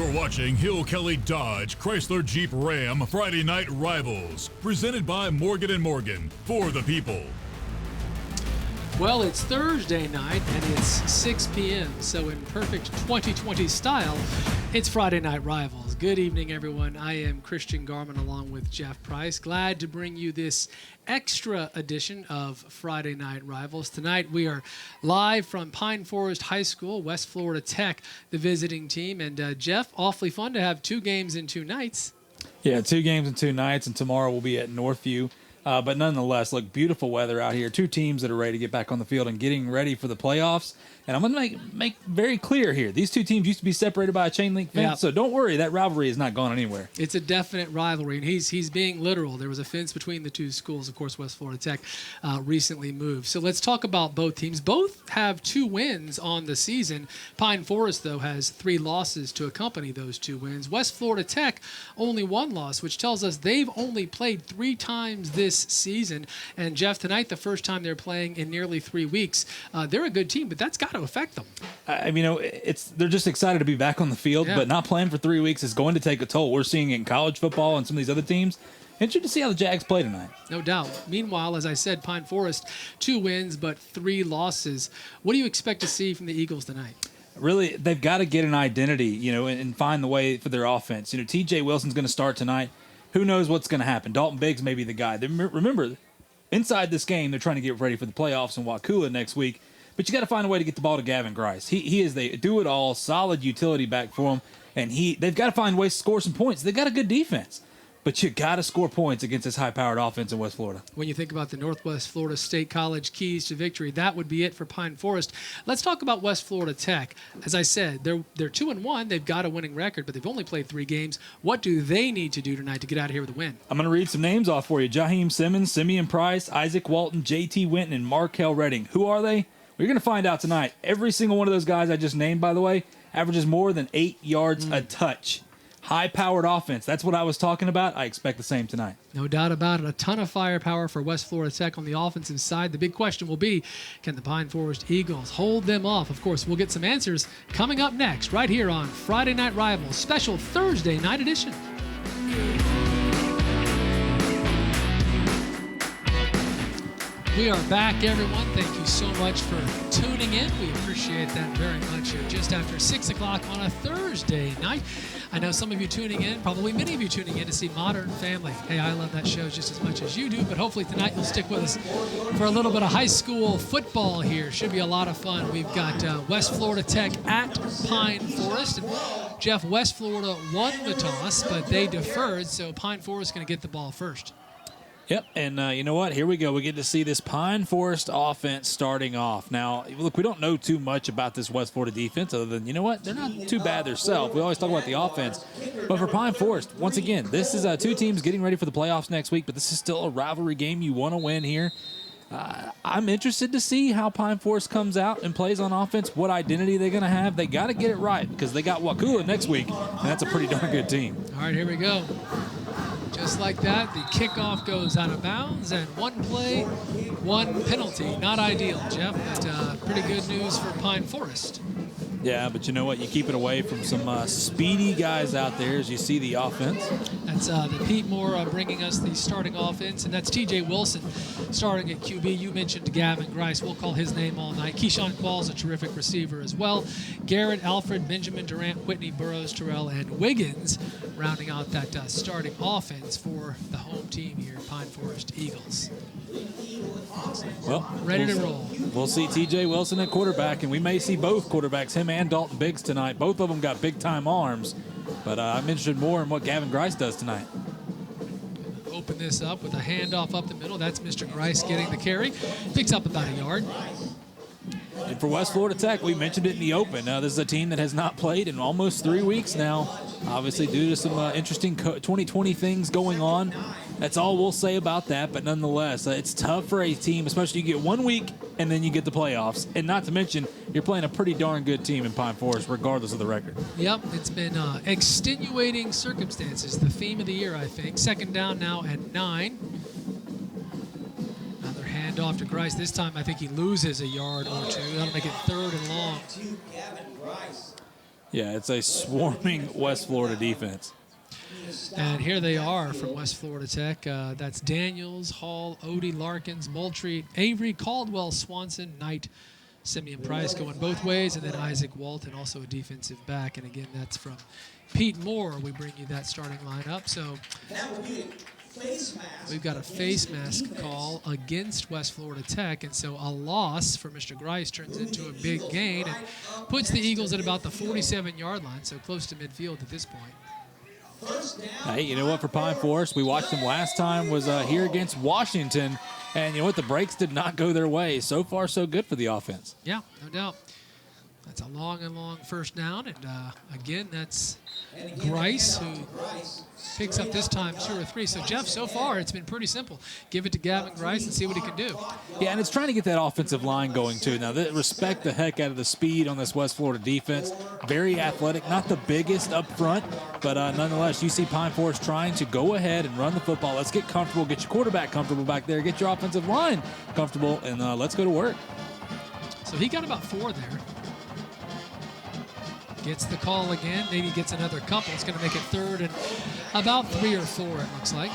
You're watching Hill Kelly Dodge Chrysler Jeep Ram Friday Night Rivals, presented by Morgan & Morgan, for the people. Well, it's Thursday night, and it's 6 p.m., so in perfect 2020 style, it's Friday Night Rivals. Good evening, everyone. I am Christian Garman along with Jeff Price. Glad to bring you this extra edition of Friday Night Rivals. Tonight, we are live from Pine Forest High School, West Florida Tech, the visiting team. And, Jeff, awfully fun to have 2 games in 2 nights. Yeah, 2 games in 2 nights, and tomorrow we'll be at Northview. But nonetheless, look, beautiful weather out here. 2 teams that are ready to get back on the field and getting ready for the playoffs. And I'm going to make very clear here, these 2 teams used to be separated by a chain link fence, Yep. So don't worry, that rivalry is not gone anywhere. It's a definite rivalry, and he's being literal. There was a fence between the 2 schools. Of course, West Florida Tech recently moved. So let's talk about both teams. Both have 2 wins on the season. Pine Forest, though, has 3 losses to accompany those 2 wins. West Florida Tech, only 1 loss, which tells us they've only played 3 times this season. And, Jeff, tonight, the first time they're playing in nearly 3 weeks. They're a good team, but that's got to affect them. They're just excited to be back on the field, Yeah. but not playing for 3 weeks is going to take a toll. We're seeing it in college football and some of these other teams. Interesting to see how the Jags play tonight. No doubt. Meanwhile, as I said, Pine Forest, 2 wins, but 3 losses. What do you expect to see from the Eagles tonight? Really, they've got to get an identity, and find the way for their offense. TJ Wilson's going to start tonight. Who knows what's going to happen? Dalton Biggs may be the guy. Remember, inside this game, they're trying to get ready for the playoffs in Wakulla next week. But you got to find a way to get the ball to Gavin Grice. He is the do-it-all, solid utility back for him, and they've got to find ways to score some points. They've got a good defense, but you got to score points against this high-powered offense in West Florida. When you think about the Northwest Florida State College keys to victory, that would be it for Pine Forest. Let's talk about West Florida Tech. As I said, they're 2-1. They've got a winning record, but they've only played 3 games. What do they need to do tonight to get out of here with a win? I'm going to read some names off for you. Jaheim Simmons, Simeon Price, Isaac Walton, J.T. Winton, and Markel Redding. Who are they? You're going to find out tonight. Every single one of those guys I just named, by the way, averages more than 8 yards a touch. High-powered offense. That's what I was talking about. I expect the same tonight. No doubt about it. A ton of firepower for West Florida Tech on the offensive side. The big question will be, can the Pine Forest Eagles hold them off? Of course, we'll get some answers coming up next right here on Friday Night Rivals, special Thursday night edition. We are back, everyone. Thank you so much for tuning in. We appreciate that very much. Just after 6 o'clock on a Thursday night. I know some of you tuning in, probably many of you tuning in to see Modern Family. Hey, I love that show just as much as you do, but hopefully tonight you'll stick with us for a little bit of high school football here. Should be a lot of fun. We've got West Florida Tech at Pine Forest. And Jeff, West Florida won the toss, but they deferred, so Pine Forest is going to get the ball first. Yep, and you know what? Here we go. We get to see this Pine Forest offense starting off. Now, look, we don't know too much about this West Florida defense other than, you know what? They're not too bad themselves. We always talk about the offense. But for Pine Forest, once again, this is 2 teams getting ready for the playoffs next week, but this is still a rivalry game. You want to win here. I'm interested to see how Pine Forest comes out and plays on offense, what identity they're going to have. They got to get it right because they got Wakulla next week, and that's a pretty darn good team. All right, here we go. Just like that, the kickoff goes out of bounds, and 1 play, 1 penalty. Not ideal, Jeff, but pretty good news for Pine Forest. Yeah, but you know what? You keep it away from some speedy guys out there as you see the offense. That's the Pete Moore bringing us the starting offense, and that's TJ Wilson starting at QB. You mentioned Gavin Grice. We'll call his name all night. Keyshawn Quall's a terrific receiver as well. Garrett, Alfred, Benjamin Durant, Whitney, Burrows, Terrell, and Wiggins rounding out that starting offense for the home team here, Pine Forest Eagles. Well, ready to roll. We'll see TJ Wilson at quarterback, and we may see both quarterbacks, him and Dalton Biggs tonight. Both of them got big-time arms, but I'm interested more in what Gavin Grice does tonight. Open this up with a handoff up the middle. That's Mr. Grice getting the carry. Picks up about a yard. And for West Florida Tech, we mentioned it in the open. This is a team that has not played in almost 3 weeks now, obviously due to some interesting 2020 things going on. That's all we'll say about that, but nonetheless, it's tough for a team, especially you get 1 week and then you get the playoffs. And not to mention, you're playing a pretty darn good team in Pine Forest, regardless of the record. Yep, it's been extenuating circumstances, the theme of the year, I think. Second down now at 9. Another handoff to Grice. This time, I think he loses a yard or 2. That'll make it 3rd and long. Yeah, it's a swarming West Florida defense. And here they are from West Florida Tech. That's Daniels, Hall, Odie, Larkins, Moultrie, Avery, Caldwell, Swanson, Knight, Simeon Price going both ways, and then Isaac Walton, also a defensive back. And again, that's from Pete Moore. We bring you that starting lineup. So we've got a face mask call against West Florida Tech, and so a loss for Mr. Grice turns into a big gain and puts the Eagles at about the 47-yard line, so close to midfield at this point. Hey, you know what, for Pine Forest, we watched them last time was here against Washington, and you know what, the breaks did not go their way. So far, so good for the offense. Yeah, no doubt. That's a long first down, and again, that's Grice who picks up this time 2 or 3. So, Jeff, so far it's been pretty simple. Give it to Gavin Grice and see what he can do. Yeah, and it's trying to get that offensive line going, too. Now, respect the heck out of the speed on this West Florida defense. Very athletic, not the biggest up front, but nonetheless, you see Pine Forest trying to go ahead and run the football. Let's get comfortable, get your quarterback comfortable back there, get your offensive line comfortable, and let's go to work. So he got about 4 there. Gets the call again, maybe gets another couple. It's going to make it 3rd and about 3 or 4, it looks like.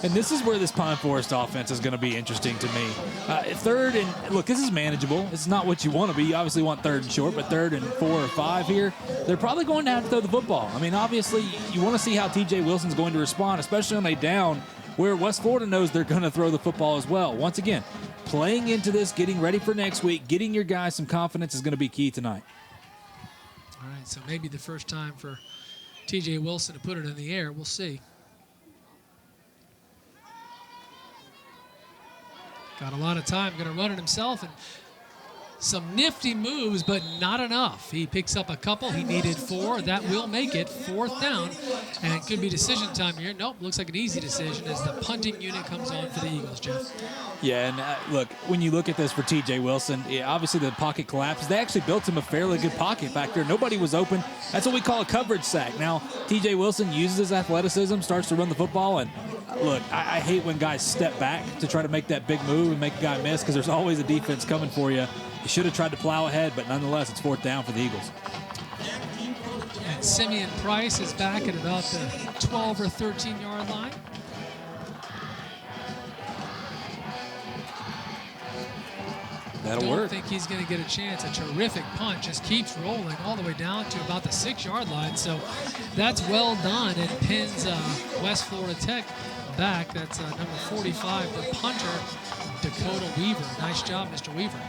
And this is where this Pine Forest offense is going to be interesting to me. 3rd and, look, this is manageable. It's not what you want to be. You obviously want 3rd and short, but 3rd and 4 or 5 here, they're probably going to have to throw the football. I mean, obviously, you want to see how T.J. Wilson's going to respond, especially on a down where West Florida knows they're going to throw the football as well. Once again, playing into this, getting ready for next week, getting your guys some confidence is going to be key tonight. All right, so maybe the first time for T.J. Wilson to put it in the air. We'll see. Got a lot of time, going to run it himself, and some nifty moves, but not enough. He picks up a couple. He needed 4. That will make it 4th down, and it could be decision time here. Nope, looks like an easy decision as the punting unit comes on for the Eagles, Jeff. Yeah, and look, when you look at this for T.J. Wilson, obviously the pocket collapses. They actually built him a fairly good pocket back there. Nobody was open. That's what we call a coverage sack. Now, T.J. Wilson uses his athleticism, starts to run the football, and look, I hate when guys step back to try to make that big move and make a guy miss because there's always a defense coming for you. He should have tried to plow ahead, but nonetheless, it's 4th down for the Eagles. And Simeon Price is back at about the 12 or 13-yard line. That'll work. Don't think he's going to get a chance. A terrific punt, just keeps rolling all the way down to about the 6-yard line. So that's well done and pins West Florida Tech back. That's number 45, the punter, Dakota Weaver. Nice job, Mr. Weaver.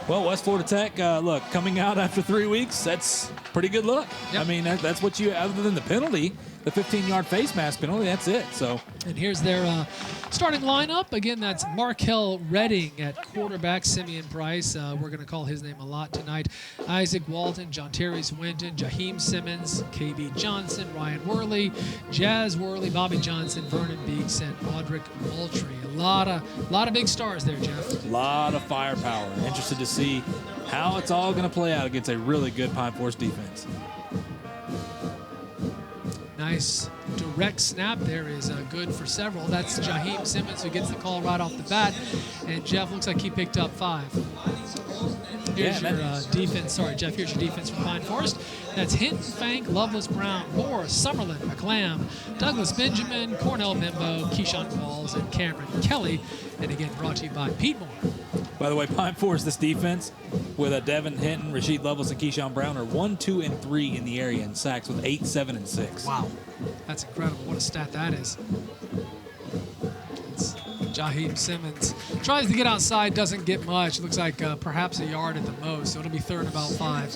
Well, West Florida Tech, look, coming out after 3 weeks, that's pretty good look. Yep. I mean, that's what you, other than the penalty, the 15-yard face mask penalty, that's it. So, and here's their starting lineup. Again, that's Markel Redding at quarterback, Simeon Price. We're going to call his name a lot tonight. Isaac Walton, John Terry Swinton, Jaheim Simmons, KB Johnson, Ryan Worley, Jazz Worley, Bobby Johnson, Vernon Beeks, and Audric Moultrie. A lot of big stars there, Jeff. A lot of firepower. Interested to see how it's all going to play out against a really good Pine Forest defense. Nice direct snap there is good for several. That's Jaheim Simmons who gets the call right off the bat. And Jeff looks like he picked up 5. Here's your defense. Sorry, Jeff, here's your defense for Pine Forest. That's Hinton, Fank, Loveless Brown, Moore, Summerlin, McClam, Douglas Benjamin, Cornell Bimbo, Keyshawn Walls, and Cameron Kelly. And again, brought to you by Pete Moore. By the way, Pine Forest, this defense with Devin Hinton, Rasheed Loveless, and Keyshawn Brown are 1, 2, and 3 in the area in sacks with 8, 7, and 6. Wow, that's incredible. What a stat that is. It's Jaheim Simmons tries to get outside, doesn't get much. Looks like perhaps a yard at the most, so it'll be 3rd and about 5.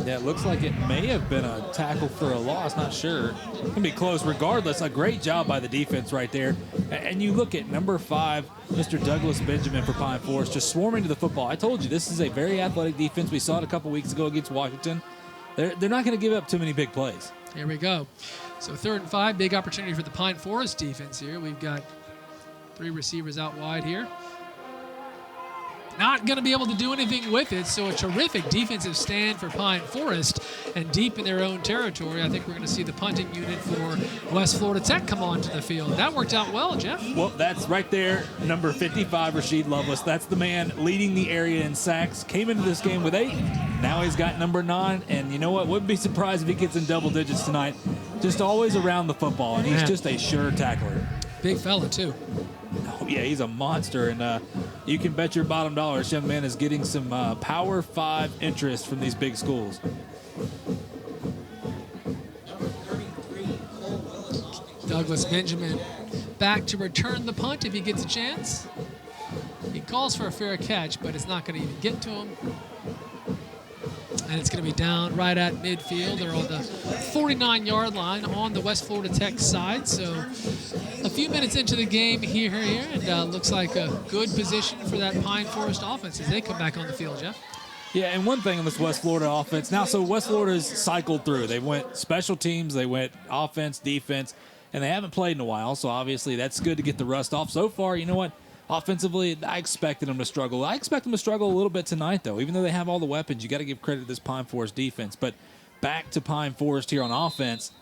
Yeah, it looks like it may have been a tackle for a loss. Not sure. It's going to be close. Regardless, a great job by the defense right there. And you look at number 5, Mr. Douglas Benjamin for Pine Forest, just swarming to the football. I told you, this is a very athletic defense. We saw it a couple weeks ago against Washington. They're not going to give up too many big plays. Here we go. So 3rd and 5, big opportunity for the Pine Forest defense here. We've got 3 receivers out wide here. not going to be able to do anything with it. So a terrific defensive stand for Pine Forest, and deep in their own territory, I think we're going to see the punting unit for West Florida Tech come onto the field. That worked out well, Jeff. Well, that's right there, number 55, Rasheed Lovelace. That's the man leading the area in sacks. Came into this game with 8. Now he's got number 9, and you know what? Wouldn't be surprised if he gets in double digits tonight. Just always around the football, and he's just a sure tackler. Big fella, too. Oh, yeah, he's a monster, and you can bet your bottom dollar this young man is getting some Power 5 interest from these big schools. Douglas Benjamin back to return the punt if he gets a chance. He calls for a fair catch, but it's not going to even get to him. And it's going to be down right at midfield. They're on the 49-yard line on the West Florida Tech side. So a few minutes into the game here and looks like a good position for that Pine Forest offense as they come back on the field, Jeff. Yeah, and one thing on this West Florida offense. Now, so West Florida's cycled through. They went special teams, they went offense, defense, and they haven't played in a while. So obviously that's good to get the rust off. So far, you know what? Offensively, I expected them to struggle. I expect them to struggle a little bit tonight, though. Even though they have all the weapons, you got to give credit to this Pine Forest defense. But back to Pine Forest here on offense,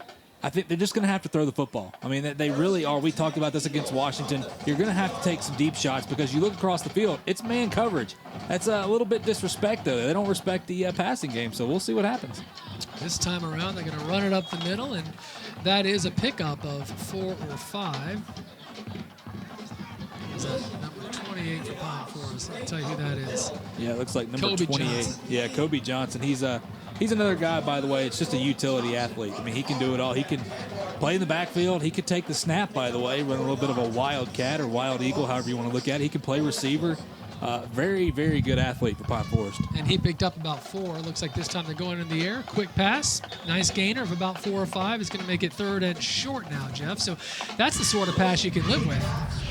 I think they're just going to have to throw the football. I mean, they really are. We talked about this against Washington. You're going to have to take some deep shots because you look across the field, it's man coverage. That's a little bit disrespect, though. They don't respect the passing game, so we'll see what happens. This time around, they're going to run it up the middle, and that is a pickup of 4 or 5. Is that number 28 for Pine Forest? I'll tell you who that is. Yeah, it looks like number Kobe 28. Johnson. Yeah, Kobe Johnson. He's another guy, by the way. It's just a utility athlete. I mean, he can do it all. He can play in the backfield. He could take the snap, by the way, run a little bit of a wildcat or wild eagle, however you want to look at it. He can play receiver. Very, very good athlete for Pine Forest. And he picked up about 4. Looks like this time they're going in the air. Quick pass. Nice gainer of about 4 or 5. Is going to make it 3rd and short now, Jeff. So that's the sort of pass you can live with.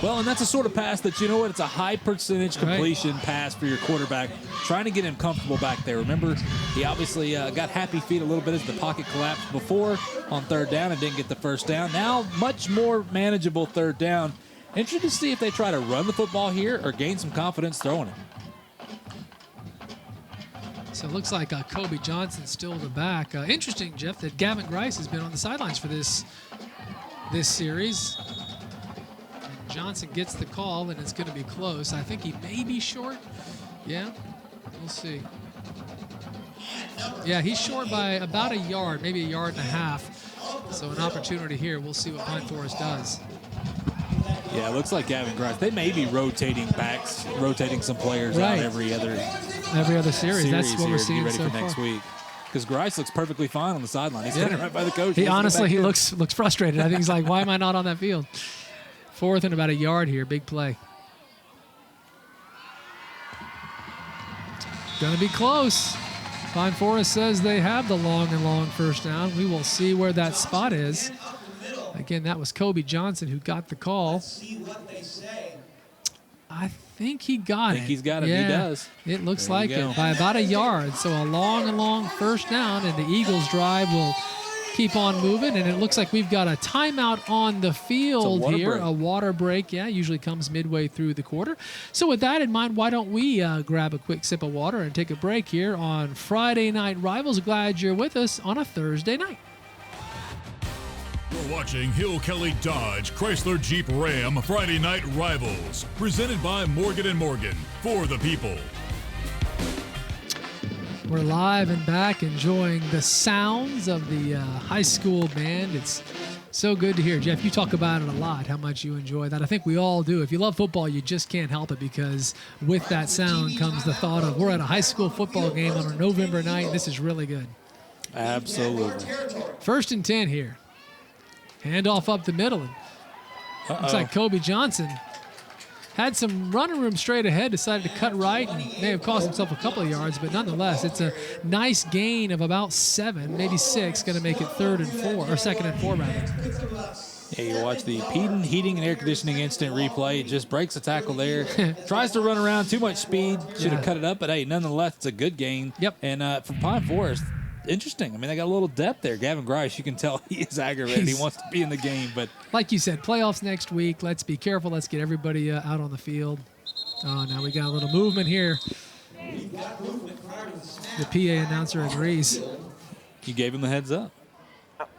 Well, and that's the sort of pass that, you know what, it's a high percentage completion pass for your quarterback, trying to get him comfortable back there. Remember, he obviously got happy feet a little bit as the pocket collapsed before on 3rd down and didn't get the 1st down. Now, much more manageable 3rd down. Interested to see if they try to run the football here or gain some confidence throwing it. So it looks like Kobe Johnson still the back. Interesting, Jeff, that Gavin Grice has been on the sidelines for this series. And Johnson gets the call, and it's going to be close. I think he may be short. Yeah, we'll see. Yeah, he's short by about a yard, maybe a yard and a half. So an opportunity here. We'll see what Pine Forest does. Yeah, it looks like Gavin Grice. They may be rotating backs, rotating some players out every other series. That's what we're seeing ready so for next far. week. Because Grice looks perfectly fine on the sideline. He's standing right by the coach. He honestly, looks frustrated. I think he's like, why am I not on that field? 4th and about a yard here. Big play. Going to be close. Pine Forest says they have the long 1st down. We will see where that spot is. Again, that was Kobe Johnson who got the call. I think he got it. I think he's got it. Yeah, he does. It looks like it by about a yard. So a long 1st down, and the Eagles' drive will keep on moving. And it looks like we've got a timeout on the field here. A water break, usually comes midway through the quarter. So with that in mind, why don't we grab a quick sip of water and take a break here on Friday Night Rivals. Glad you're with us on a Thursday night. You're watching Hill Kelly Dodge Chrysler Jeep Ram Friday Night Rivals, presented by Morgan & Morgan, for the people. We're live and back, enjoying the sounds of the high school band. It's so good to hear. Jeff, you talk about it a lot, how much you enjoy that. I think we all do. If you love football, you just can't help it, because with that sound comes the thought of we're at a high school football game on a November night. This is really good. Absolutely. 1st and 10 here. Handoff up the middle. Looks like Kobe Johnson had some running room straight ahead, decided to cut right, and may have cost himself a couple of yards, but nonetheless, it's a nice gain of about 7, maybe 6, going to make it 3rd and 4, or 2nd and 4, rather. Yeah, you watch the Peden Heating and Air Conditioning instant replay. It just breaks a tackle there. Tries to run around, too much speed. Should have cut it up, but hey, nonetheless, it's a good gain. Yep. And for Pine Forest, interesting. I mean, they got a little depth there. Gavin Grice, you can tell he is aggravated. He wants to be in the game, but like you said, playoffs next week. Let's be careful. Let's get everybody out on the field. Oh, now we got a little movement here. The PA announcer agrees. You gave him the heads up.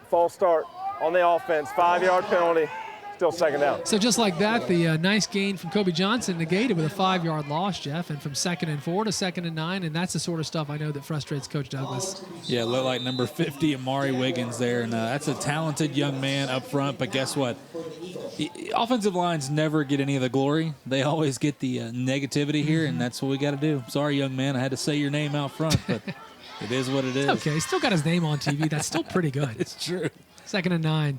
False start on the offense, 5-yard penalty, still second down. So just like that, the nice gain from Kobe Johnson negated with a 5-yard loss, Jeff, and from 2nd and 4 to 2nd and 9, and that's the sort of stuff I know that frustrates Coach Douglas. Yeah, look like number 50, Amari Wiggins there, and that's a talented young man up front, but guess what? The offensive lines never get any of the glory. They always get the negativity here, and that's what we got to do. Sorry, young man, I had to say your name out front, but it is what it is. Okay, he's still got his name on TV. That's still pretty good. It's true. 2nd and 9.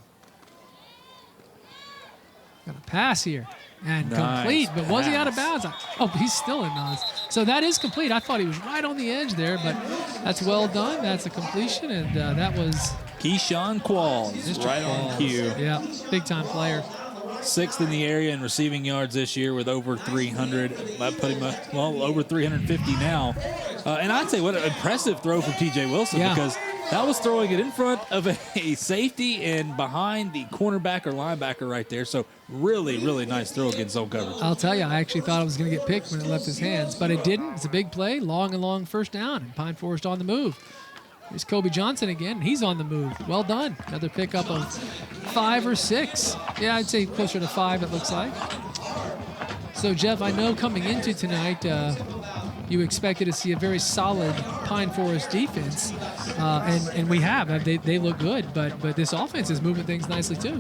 Got a pass here. And complete, but was he out of bounds? Oh, he's still in bounds. So that is complete. I thought he was right on the edge there, but that's well done. That's a completion, and that was Keyshawn Qualls, right on cue. Yeah, big-time player. 6th in the area in receiving yards this year with over 300. That put him over 350 now. And I'd say what an impressive throw from T.J. Wilson because that was throwing it in front of a safety and behind the cornerback or linebacker right there. So really, really nice throw against zone coverage. I'll tell you, I actually thought it was going to get picked when it left his hands, but it didn't. It's a big play, long first down, and Pine Forest on the move. Here's Kobe Johnson again. He's on the move. Well done. Another pickup of 5 or 6. Yeah, I'd say closer to 5, it looks like. So, Jeff, I know coming into tonight, you expected to see a very solid Pine Forest defense, and we have. They look good, but this offense is moving things nicely, too.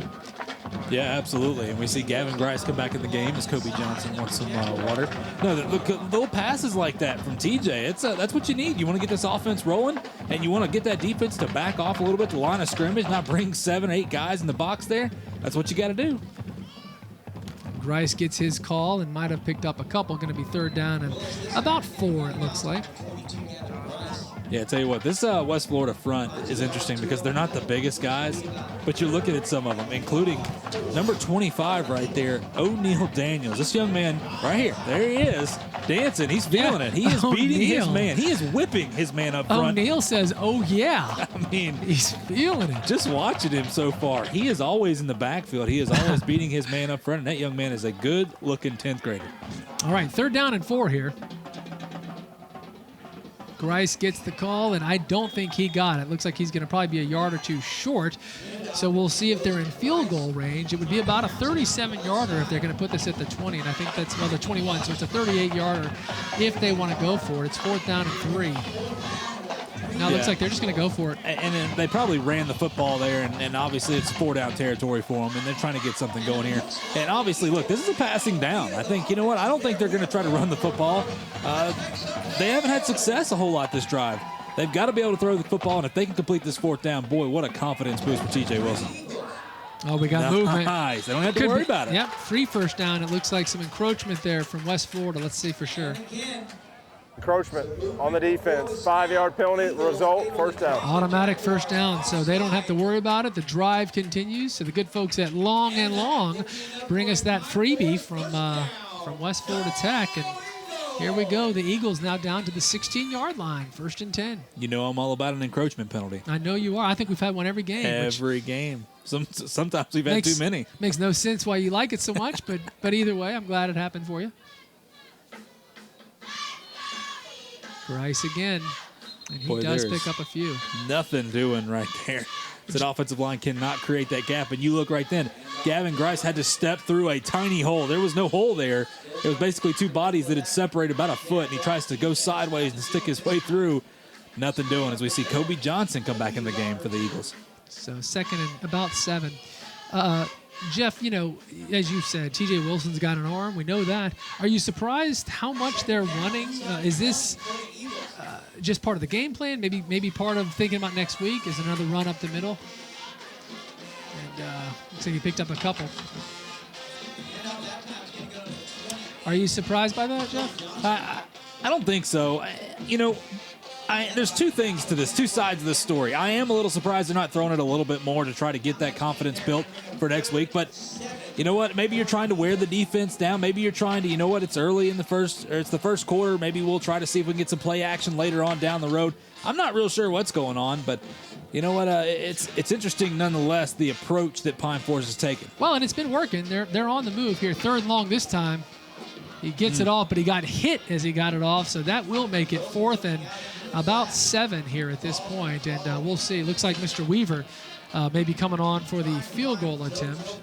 Yeah, absolutely. And we see Gavin Grice come back in the game as Kobe Johnson wants some water. No, the little passes like that from TJ, that's what you need. You want to get this offense rolling, and you want to get that defense to back off a little bit to line of scrimmage, not bring 7, 8 guys in the box there. That's what you got to do. Grice gets his call and might have picked up a couple. Going to be 3rd down and about 4, it looks like. Yeah, I tell you what, this West Florida front is interesting because they're not the biggest guys, but you're looking at some of them, including number 25 right there, O'Neal Daniels. This young man right here, there he is, dancing. He's feeling it. He is beating his man. He is whipping his man up front. O'Neal says, oh, yeah. I mean, he's feeling it. Just watching him so far. He is always in the backfield. He is always beating his man up front, and that young man is a good-looking 10th grader. All right, 3rd down and 4 here. Grice gets the call, and I don't think he got it. Looks like he's going to probably be a yard or 2 short. So we'll see if they're in field goal range. It would be about a 37-yarder if they're going to put this at the 20, and I think that's, the 21. So it's a 38-yarder if they want to go for it. It's 4th down and 3. Now it looks like they're just going to go for it. And then they probably ran the football there, and obviously it's 4-down territory for them, and they're trying to get something going here. And obviously, look, this is a passing down. I think, you know what, I don't think they're going to try to run the football. They haven't had success a whole lot this drive. They've got to be able to throw the football, and if they can complete this 4th down, boy, what a confidence boost for T.J. Wilson. Oh, we got movement. Nice. They don't have to worry about it. Yep, 3 first down. It looks like some encroachment there from West Florida. Let's see for sure. Encroachment on the defense, 5-yard penalty, result, 1st down. Automatic 1st down, so they don't have to worry about it. The drive continues. So the good folks at Long and Long bring us that freebie from West Florida Tech. And here we go. The Eagles now down to the 16-yard line, 1st and 10. You know I'm all about an encroachment penalty. I know you are. I think we've had one every game. Every game. Sometimes we've had too many. Makes no sense why you like it so much, but either way, I'm glad it happened for you. Grice again, and he does pick up a few. Nothing doing right there. That offensive line cannot create that gap. And you look right then, Gavin Grice had to step through a tiny hole. There was no hole there. It was basically 2 bodies that had separated about a foot, and he tries to go sideways and stick his way through. Nothing doing as we see Kobe Johnson come back in the game for the Eagles. So 2nd and about 7. Jeff, you know, as you said, T.J. Wilson's got an arm. We know that. Are you surprised how much they're running? Is this just part of the game plan? Maybe part of thinking about next week is another run up the middle? And looks like he picked up a couple. Are you surprised by that, Jeff? I don't think so. You know, there's 2 things to this, 2 sides of this story. I am a little surprised they're not throwing it a little bit more to try to get that confidence built for next week. But you know what? Maybe you're trying to wear the defense down. Maybe you're trying to, you know what? It's early in the first, or it's the first quarter. Maybe we'll try to see if we can get some play action later on down the road. I'm not real sure what's going on, but you know what? It's interesting nonetheless, the approach that Pine Forest has taken. Well, and it's been working. They're on the move here. 3rd and long this time. He gets it off, but he got hit as he got it off, so that will make it 4th and about 7 here at this point, and we'll see. Looks like Mr. Weaver may be coming on for the field goal attempt.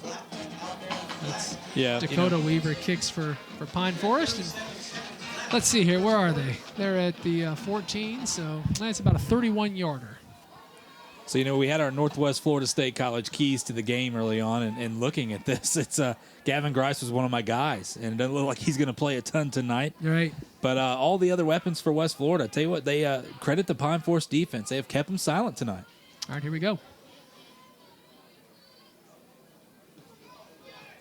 That's Dakota Weaver kicks for Pine Forest. And let's see here. Where are they? They're at the 14, so that's about a 31-yarder. So, we had our Northwest Florida State College keys to the game early on, and looking at this, it's Gavin Grice was one of my guys, and it doesn't look like he's going to play a ton tonight. Right. But all the other weapons for West Florida, I tell you what, they credit the Pine Forest defense. They have kept them silent tonight. All right, here we go.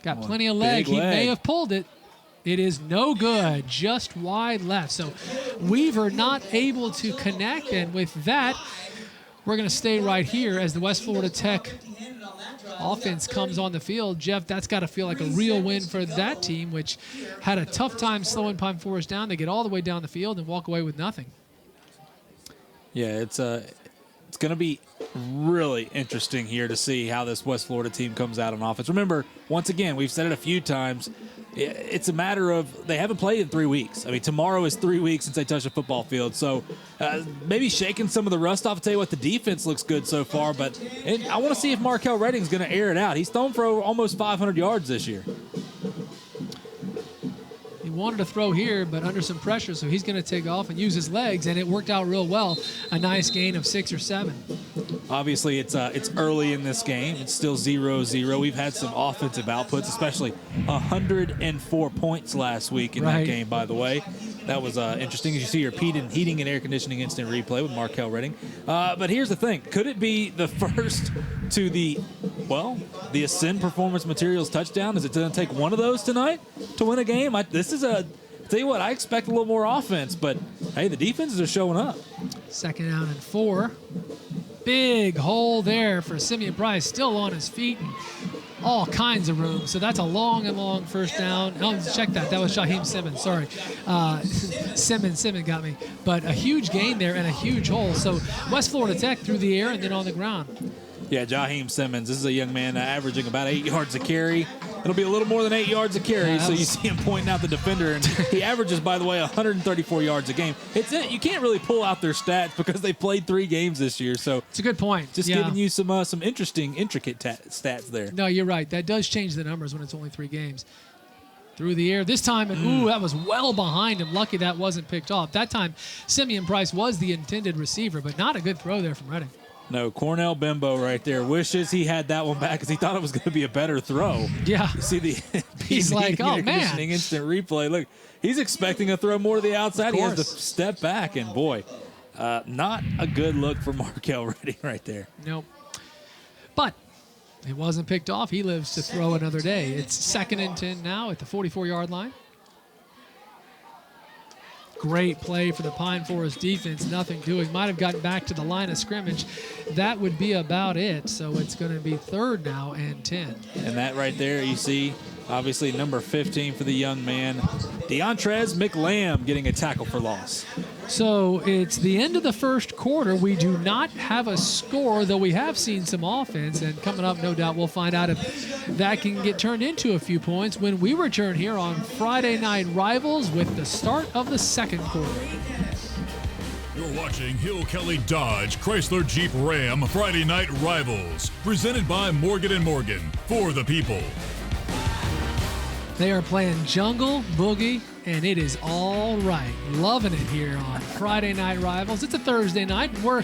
Got plenty of leg. He may have pulled it. It is no good, just wide left. So Weaver not able to connect, and with that, we're going to stay right here as the West Florida Tech offense comes on the field. Jeff, that's got to feel like a real win for that team, which had a tough time slowing Pine Forest down. They get all the way down the field and walk away with nothing. Yeah, it's going to be really interesting here to see how this West Florida team comes out on offense. Remember, once again, we've said it a few times, it's a matter of they haven't played in 3 weeks. I mean, tomorrow is 3 weeks since they touched a football field. So maybe shaking some of the rust off. I'll tell you what, the defense looks good so far. But I want to see if Markel Redding's going to air it out. He's thrown for almost 500 yards this year. He wanted to throw here, but under some pressure, so he's going to take off and use his legs, and it worked out real well. A nice gain of 6 or 7. Obviously, it's early in this game. It's still 0-0. We've had some offensive outputs, especially 104 points last week in that game, by the way. That was interesting. As you see your heating and air conditioning instant replay with Markel Redding. But here's the thing. Could it be the first to the Ascend Performance Materials touchdown? Is it going to take one of those tonight to win a game? Tell you what, I expect a little more offense, but, hey, the defenses are showing up. 2nd down and 4. Big hole there for Simeon Price, still on his feet and all kinds of room. So that's a long first down. Oh, check that. That was Shaheem Simmons. Sorry. Simmons got me. But a huge gain there and a huge hole. So West Florida Tech through the air and then on the ground. Yeah, Jaheim Simmons. This is a young man averaging about 8 yards a carry. It'll be a little more than 8 yards a carry, so you see him pointing out the defender, and he averages, by the way, 134 yards a game. You can't really pull out their stats because they played 3 games this year. So it's a good point. Just giving you some interesting, intricate stats there. No, you're right. That does change the numbers when it's only 3 games. Through the air this time, and that was well behind him. Lucky that wasn't picked off. That time, Simeon Price was the intended receiver, but not a good throw there from Redding. No, Cornell Bimbo right there wishes he had that one back because he thought it was going to be a better throw. Yeah. You see the he's like, oh, man. Instant replay. Look, he's expecting a throw more to the outside. He has to step back, and boy, not a good look for Markel Redding right there. Nope. But it wasn't picked off. He lives to throw another day. It's 2nd and 10 now at the 44-yard line. Great play for the Pine Forest defense. Nothing doing. Might have gotten back to the line of scrimmage. That would be about it. So it's going to be 3rd now and 10. And that right there, you see, obviously number 15 for the young man, Deontrez McLamb getting a tackle for loss. So it's the end of the first quarter. We do not have a score, though we have seen some offense. And coming up, no doubt, we'll find out if that can get turned into a few points when we return here on Friday Night Rivals with the start of the 2nd quarter. You're watching Hill Kelly Dodge Chrysler Jeep Ram Friday Night Rivals, presented by Morgan & Morgan, for the people. They are playing Jungle Boogie, and it is all right. Loving it here on Friday Night Rivals. It's a Thursday night. We're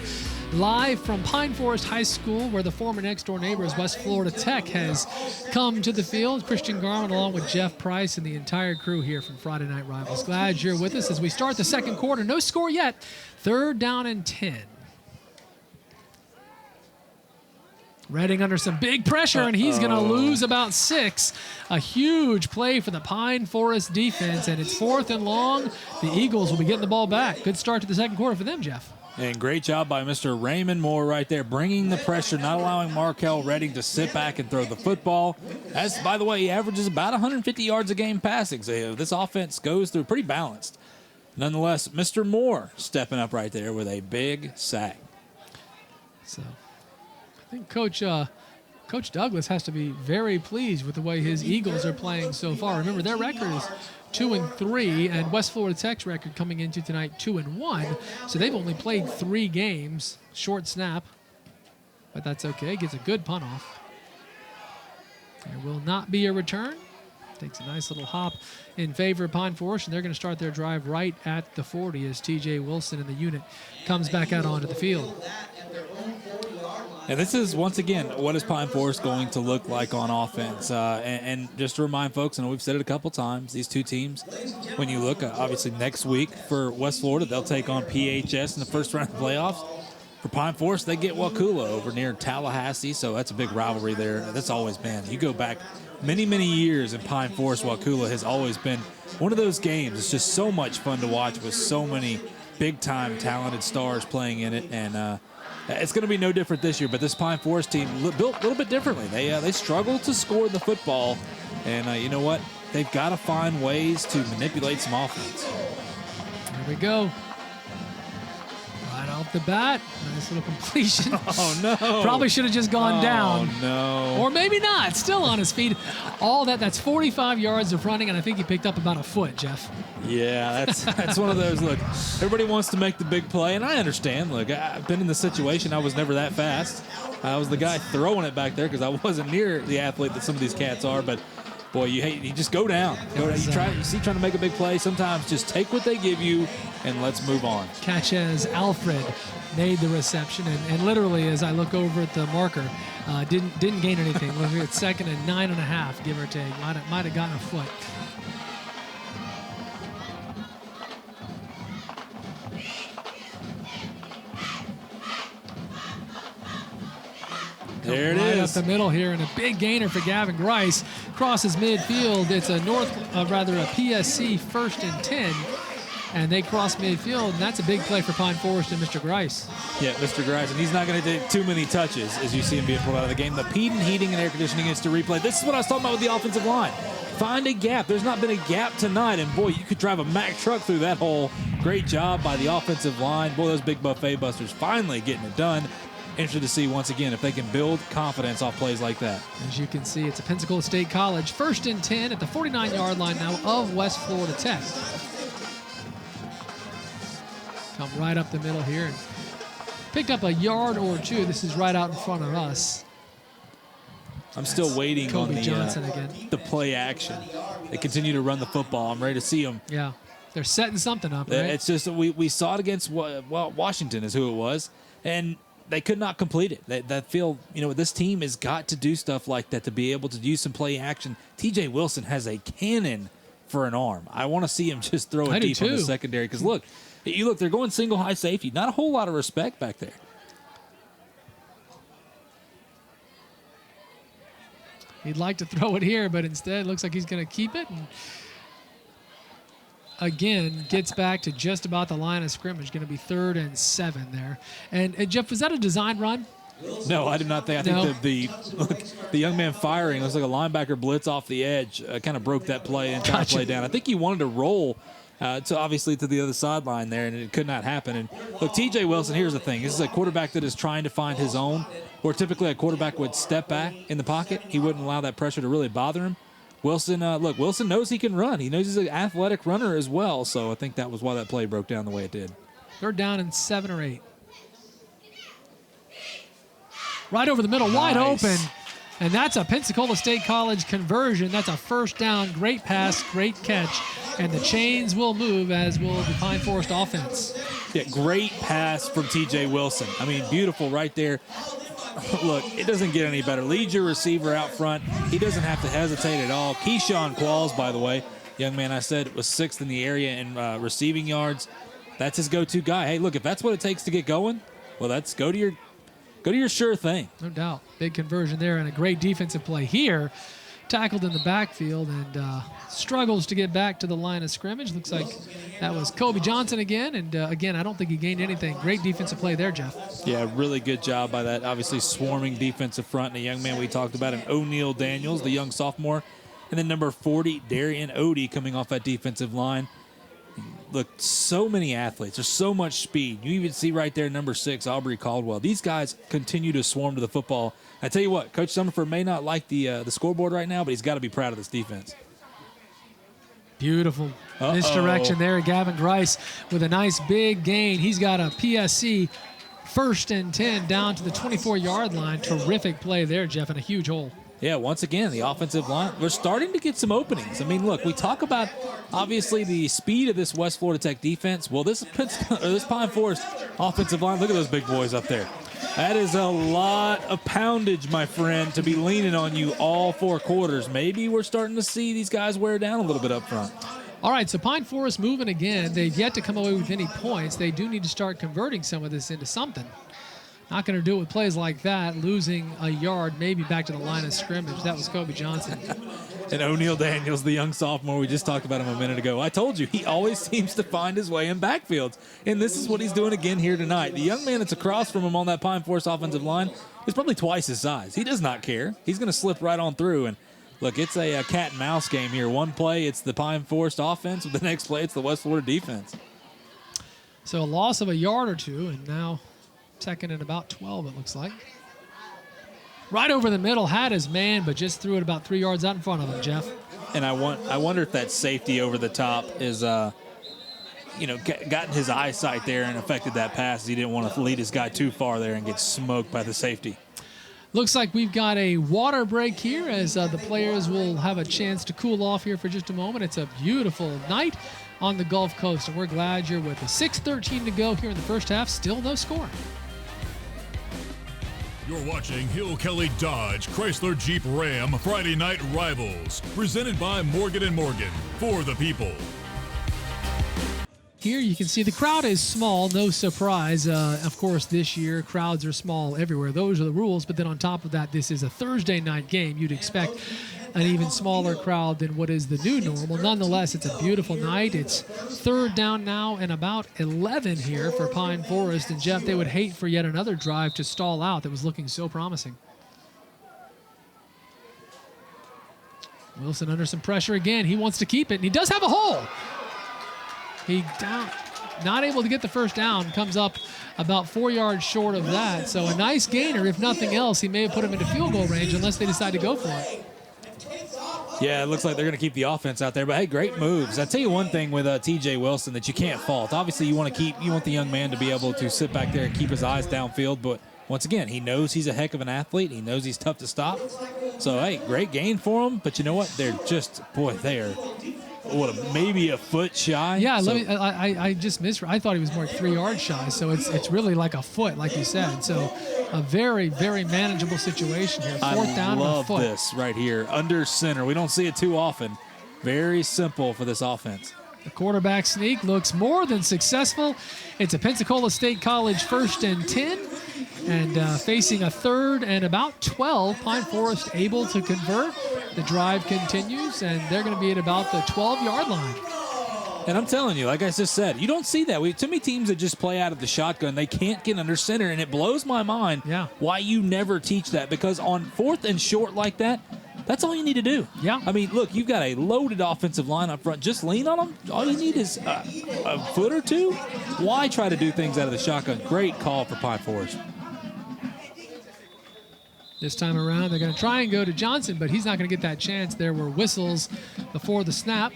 live from Pine Forest High School, where the former next-door neighbors, West Florida Tech, has come to the field. Christian Garman along with Jeff Price and the entire crew here from Friday Night Rivals. Glad you're with us as we start the 2nd quarter. No score yet. 3rd down and 10. Redding under some big pressure, and he's going to lose about 6. A huge play for the Pine Forest defense, and it's 4th and long. The Eagles will be getting the ball back. Good start to the 2nd quarter for them, Jeff. And great job by Mr. Raymond Moore right there, bringing the pressure, not allowing Markel Redding to sit back and throw the football. As, by the way, he averages about 150 yards a game passing, so this offense goes through pretty balanced. Nonetheless, Mr. Moore stepping up right there with a big sack. So I think Coach Douglas has to be very pleased with the way his Eagles are playing so far. Remember, their record is 2-3, and West Florida Tech's record coming into tonight 2-1. So they've only played 3 games. Short snap, but that's okay. Gets a good punt off. There will not be a return. Takes a nice little hop in favor of Pine Forest, and they're going to start their drive right at the 40 as T.J. Wilson and the unit comes back out onto the field. And this is, once again, what is Pine Forest going to look like on offense? And just to remind folks, and we've said it a couple times, these two teams, when you look, obviously next week for West Florida, they'll take on PHS in the first round of the playoffs. For Pine Forest, they get Wakulla over near Tallahassee, so that's a big rivalry there. That's always been. You go back many, many years in Pine Forest, Wakulla has always been one of those games. It's just so much fun to watch with so many big-time talented stars playing in it, and it's going to be no different this year. But this Pine Forest team built a little bit differently. They struggle to score the football, and you know what? They've got to find ways to manipulate some offense. Here we go. Right off the bat, nice little completion. Oh, no. Probably should have just gone down. Oh, no. Or maybe not. Still on his feet. All that's 45 yards of running, and I think he picked up about a foot, Jeff. Yeah, that's one of those. Look, everybody wants to make the big play, and I understand. Look, I've been in the situation. I was never that fast. I was the guy throwing it back there because I wasn't near the athlete that some of these cats are. But, boy, you just go down. You trying to make a big play. Sometimes just take what they give you and let's move on. Catch as Alfred made the reception, and literally as I look over at the marker, didn't gain anything. Look at 2nd and 9.5, give or take. Might have gotten a foot. There it right is. Up the middle here, and a big gainer for Gavin Grice. Crosses midfield. It's a PSC 1st and 10. And they cross midfield, and that's a big play for Pine Forest and Mr. Grice. Yeah, Mr. Grice, and he's not going to take too many touches as you see him being pulled out of the game. The Peden Heating and Air Conditioning is to replay. This is what I was talking about with the offensive line. Find a gap. There's not been a gap tonight, and boy, you could drive a Mack truck through that hole. Great job by the offensive line. Boy, those big buffet busters finally getting it done. Interested to see, once again, if they can build confidence off plays like that. As you can see, it's a Pensacola State College. 1st and 10 at the 49-yard line now of West Florida Tech. Come right up the middle here and picked up a yard or two. This is right out in front of us. I'm still waiting on the play action. They continue to run the football. I'm ready to see them. Yeah, they're setting something up, right? It's just we saw it against Washington is who it was, and they could not complete it. That feel, this team has got to do stuff like that to be able to use some play action. T.J. Wilson has a cannon for an arm. I want to see him just throw it deep on the secondary because look, they're going single high safety. Not a whole lot of respect back there. He'd like to throw it here, but instead it looks like he's going to keep it. And again, gets back to just about the line of scrimmage. Going to be 3rd and 7 there. And Jeff, was that a design run? No, I do not think. I think the young man firing, it was like a linebacker blitz off the edge, kind of broke that play and tried to play down. I think he wanted to roll obviously to the other sideline there, and it could not happen. And look, T.J. Wilson, here's the thing. This is a quarterback that is trying to find his own, where typically a quarterback would step back in the pocket. He wouldn't allow that pressure to really bother him. Wilson, Wilson knows he can run. He knows he's an athletic runner as well, so I think that was why that play broke down the way it did. 3rd down and 7 or 8. Right over the middle, wide open. And that's a Pensacola State College conversion. That's a 1st down. Great pass, great catch. And the chains will move, as will the Pine Forest offense. Yeah, great pass from T.J. Wilson. I mean, beautiful right there. Look, it doesn't get any better. Lead your receiver out front. He doesn't have to hesitate at all. Keyshawn Qualls, by the way, young man I said was 6th in the area in receiving yards. That's his go-to guy. Hey, look, if that's what it takes to get going, well, that's go to your sure thing. No doubt. Big conversion there and a great defensive play here. Tackled in the backfield and struggles to get back to the line of scrimmage. Looks like that was Kobe Johnson again. And again, I don't think he gained anything. Great defensive play there, Jeff. Yeah, really good job by that obviously swarming defensive front. And a young man we talked about, an O'Neal Daniels, the young sophomore. And then number 40, Darian Odie, coming off that defensive line. Look, so many athletes. There's so much speed. You even see right there, number 6, Aubrey Caldwell. These guys continue to swarm to the football. I tell you what, Coach Summerford may not like the scoreboard right now, but he's got to be proud of this defense. Beautiful misdirection there. Gavin Grice with a nice big gain. He's got a PSC 1st and 10 down to the 24-yard line. Terrific play there, Jeff, and a huge hole. Yeah, once again, the offensive line, we're starting to get some openings. I mean, look, we talk about, obviously, the speed of this West Florida Tech defense. Well, this Pine Forest offensive line, look at those big boys up there. That is a lot of poundage, my friend, to be leaning on you all 4 quarters. Maybe we're starting to see these guys wear down a little bit up front. All right, so Pine Forest moving again. They've yet to come away with any points. They do need to start converting some of this into something. Not going to do it with plays like that, losing a yard, maybe back to the line of scrimmage. That was Kobe Johnson. And O'Neal Daniels, the young sophomore, we just talked about him a minute ago. I told you, he always seems to find his way in backfields. And this is what he's doing again here tonight. The young man that's across from him on that Pine Forest offensive line is probably twice his size. He does not care. He's going to slip right on through. And look, it's a cat and mouse game here. One play, it's the Pine Forest offense. The next play, it's the West Florida defense. So a loss of a yard or two, and now 2nd and about 12, it looks like. Right over the middle, had his man, but just threw it about 3 yards out in front of him, Jeff. And I wonder if that safety over the top is, gotten his eyesight there and affected that pass. He didn't want to lead his guy too far there and get smoked by the safety. Looks like we've got a water break here as the players will have a chance to cool off here for just a moment. It's a beautiful night on the Gulf Coast, and we're glad you're with us. 6:13 to go here in the first half. Still no score. You're watching Hill Kelly Dodge Chrysler Jeep Ram Friday Night Rivals, presented by Morgan & Morgan, for the people. Here you can see the crowd is small, no surprise. Of course, this year, crowds are small everywhere. Those are the rules, but then on top of that, this is a Thursday night game. You'd expect an even smaller crowd than what is the new normal. Nonetheless, it's a beautiful night. It's 3rd down now and about 11 here for Pine Forest. And, Jeff, they would hate for yet another drive to stall out that was looking so promising. Wilson under some pressure again. He wants to keep it, and he does have a hole. He not able to get the first down, comes up about 4 yards short of that. So a nice gainer, if nothing else. He may have put him into field goal range unless they decide to go for it. Yeah, it looks like they're going to keep the offense out there. But, hey, great moves. I'll tell you one thing with T.J. Wilson that you can't fault. Obviously, you want the young man to be able to sit back there and keep his eyes downfield. But, once again, he knows he's a heck of an athlete. He knows he's tough to stop. So, hey, great gain for him. But you know what? They're just, they are maybe a foot shy. Yeah, I just missed. I thought he was more like 3 yards shy. So it's really like a foot, like you said. So a very, very manageable situation here. 4th down and a foot. I love this right here, under center. We don't see it too often. Very simple for this offense. The quarterback sneak looks more than successful. It's a Pensacola State College 1st and 10. And facing a 3rd and about 12, Pine Forest able to convert. The drive continues, and they're going to be at about the 12-yard line. And I'm telling you, like I just said, you don't see that. Too many teams that just play out of the shotgun, they can't get under center, and it blows my mind why you never teach that. Because on 4th and short like that, that's all you need to do. Yeah. I mean, look, you've got a loaded offensive line up front. Just lean on them. All you need is a foot or two. Why try to do things out of the shotgun? Great call for Pine Forest. This time around, they're going to try and go to Johnson, but he's not going to get that chance. There were whistles before the snap.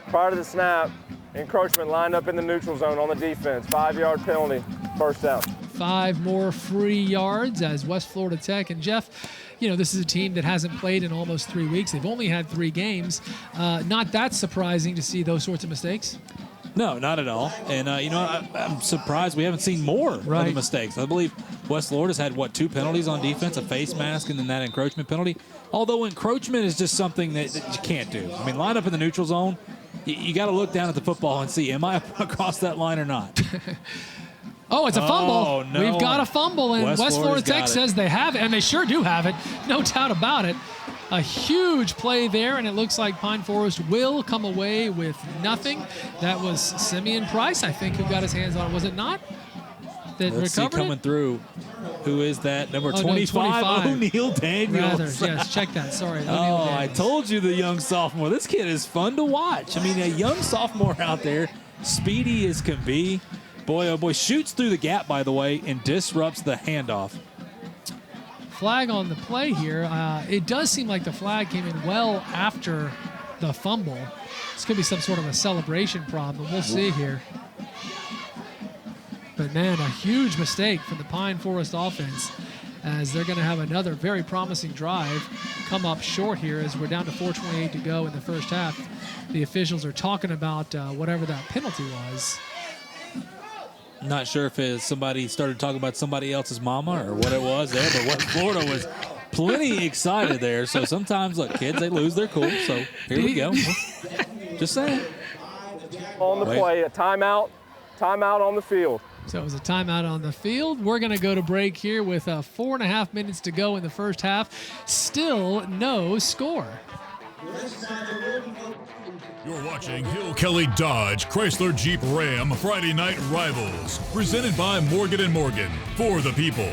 Prior to the snap, encroachment lined up in the neutral zone on the defense. 5-yard penalty, 1st down. 5 more free yards as West Florida Tech. And Jeff, this is a team that hasn't played in almost 3 weeks. They've only had 3 games. Not that surprising to see those sorts of mistakes. No, not at all. And, I'm surprised we haven't seen more of the mistakes. I believe West Florida's had, 2 penalties on defense, a face mask, and then that encroachment penalty. Although encroachment is just something that you can't do. I mean, line up in the neutral zone, you got to look down at the football and see, am I across that line or not? Oh, it's a fumble. Oh, no. We've got a fumble, and West Florida Tech says they have it, and they sure do have it. No doubt about it. A huge play there, and it looks like Pine Forest will come away with nothing. That was Simeon Price, I think, who got his hands on it. Was it not? Let's see coming through. Who is that? Number 25, O'Neal Daniels. Yes, check that. Sorry. I told you the young sophomore. This kid is fun to watch. I mean, a young sophomore out there, speedy as can be. Boy, oh boy, shoots through the gap, by the way, and disrupts the handoff. Flag on the play here. It does seem like the flag came in well after the fumble. This could be some sort of a celebration problem. We'll see here. But, man, a huge mistake from the Pine Forest offense, as they're going to have another very promising drive come up short here as we're down to 4:28 to go in the first half. The officials are talking about whatever that penalty was. Not sure if somebody started talking about somebody else's mama or what it was there, but West Florida was plenty excited there. So sometimes, look, kids, they lose their cool. So here we go. Just saying. On the play, a timeout on the field. So it was a timeout on the field. We're going to go to break here with 4.5 minutes to go in the first half. Still no score. You're watching Hill Kelly Dodge Chrysler Jeep Ram Friday Night Rivals, presented by Morgan & Morgan, for the people.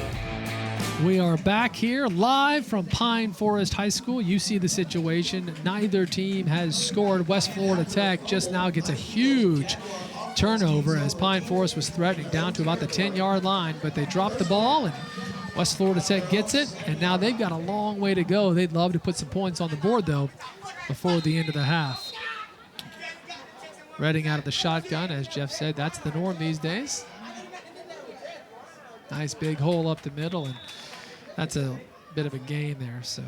We are back here live from Pine Forest High School. You see the situation. Neither team has scored. West Florida Tech just now gets a huge turnover as Pine Forest was threatening down to about the 10-yard line, but they dropped the ball and West Florida Tech gets it, and now they've got a long way to go. They'd love to put some points on the board, though, before the end of the half. Redding out of the shotgun, as Jeff said, that's the norm these days. Nice big hole up the middle, and that's a bit of a gain there, so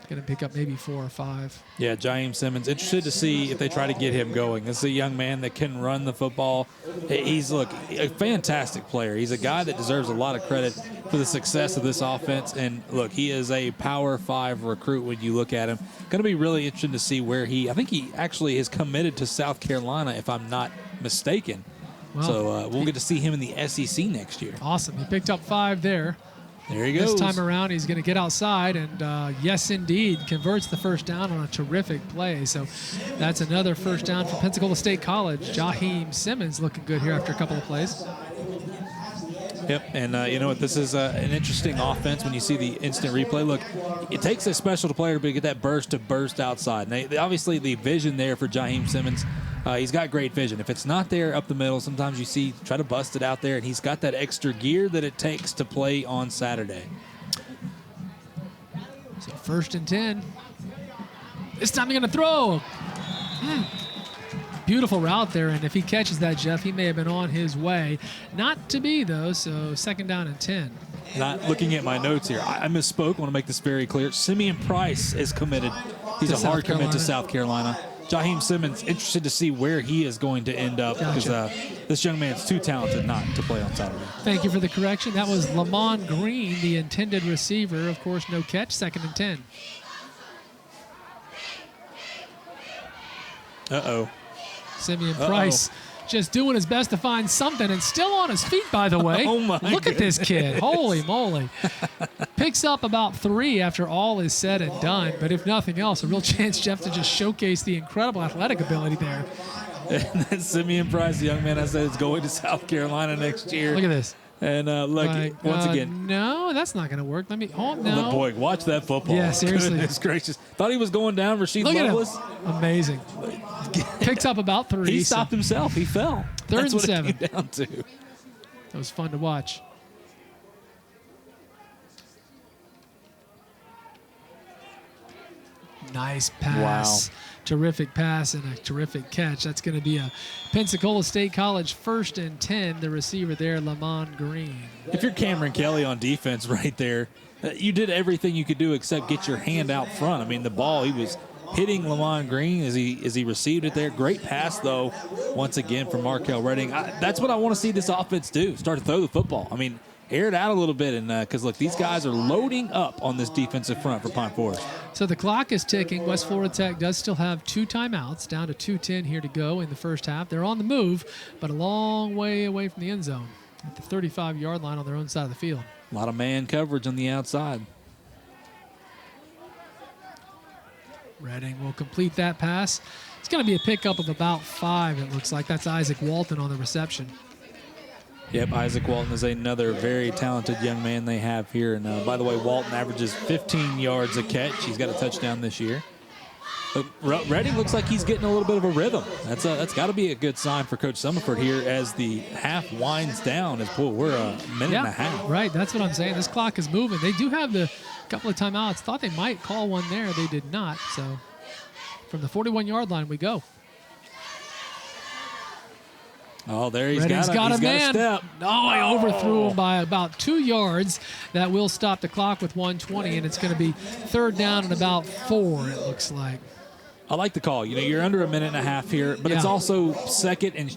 going to pick up maybe 4 or 5. Yeah, Jaheim Simmons, interested to see if they try to get him going. This is a young man that can run the football. He's, look, a fantastic player. He's a guy that deserves a lot of credit for the success of this offense. And, look, he is a Power 5 recruit when you look at him. Going to be really interesting to see where I think he actually is committed to South Carolina, if I'm not mistaken. Well, so we'll get to see him in the SEC next year. Awesome. He picked up 5 there. There he goes. This time around, he's going to get outside, and yes, indeed, converts the first down on a terrific play. So that's another first down for Pensacola State College. Jaheim Simmons looking good here after a couple of plays. Yep, and you know what? This is an interesting offense when you see the instant replay. Look, it takes a special player to get that burst to burst outside. And obviously, the vision there for Jaheim Simmons, he's got great vision. If it's not there up the middle, sometimes you see try to bust it out there, and he's got that extra gear that it takes to play on Saturday. So 1st and 10. This time he's going to throw. Beautiful route there, and if he catches that, Jeff, he may have been on his way. Not to be, though, so 2nd down and 10. Not looking at my notes here. I misspoke. I want to make this very clear. Simeon Price is committed. He's a hard commit to South Carolina. Jaheim Simmons, interested to see where he is going to end up because this young man's too talented not to play on Saturday. Thank you for the correction. That was Lamont Green, the intended receiver. Of course, no catch, 2nd and 10. Uh-oh. Simeon Price just doing his best to find something and still on his feet, by the way. Oh, my Look at this kid. Holy moly. Picks up about 3 after all is said and done. But if nothing else, a real chance, Jeff, to just showcase the incredible athletic ability there. And then Simeon Price, the young man I said is going to South Carolina next year. Look at this. And look, once again. No, that's not going to work. No. Oh, boy, watch that football. Yeah, seriously. Goodness gracious. Thought he was going down. Rasheed Loveless. Amazing. Picks up about 3. He stopped himself. He fell. 3rd and That's what 7. it came down to. That was fun to watch. Nice pass. Wow. Terrific pass and a terrific catch. That's going to be a Pensacola State College 1st and 10. The receiver there, Lamont Green. If you're Cameron Kelly on defense right there, you did everything you could do except get your hand out front. I mean, the ball, he was hitting Lamont Green as he received it there. Great pass, though, once again from Markel Redding. That's what I want to see this offense do, start to throw the football. I mean, air it out a little bit, and because, look, these guys are loading up on this defensive front for Pine Forest. So the clock is ticking. West Florida Tech does still have 2 timeouts, down to 2:10 here to go in the first half. They're on the move, but a long way away from the end zone at the 35-yard line on their own side of the field. A lot of man coverage on the outside. Redding will complete that pass. It's going to be a pickup of about 5, it looks like. That's Isaac Walton on the reception. Yep, Isaac Walton is another very talented young man they have here. And by the way, Walton averages 15 yards a catch. He's got a touchdown this year. But Redding looks like he's getting a little bit of a rhythm. That's got to be a good sign for Coach Summerford here as the half winds down. We're a minute and a half. Right, that's what I'm saying. This clock is moving. They do have the couple of timeouts. Thought they might call one there. They did not. So From the 41-yard line we go. Oh, there he's Redding's got a man. Step. No, I overthrew him by about 2 yards. That will stop the clock with 1:20, and it's going to be 3rd down and about 4, it looks like. I like the call. You're under a minute and a half here, but it's also second and,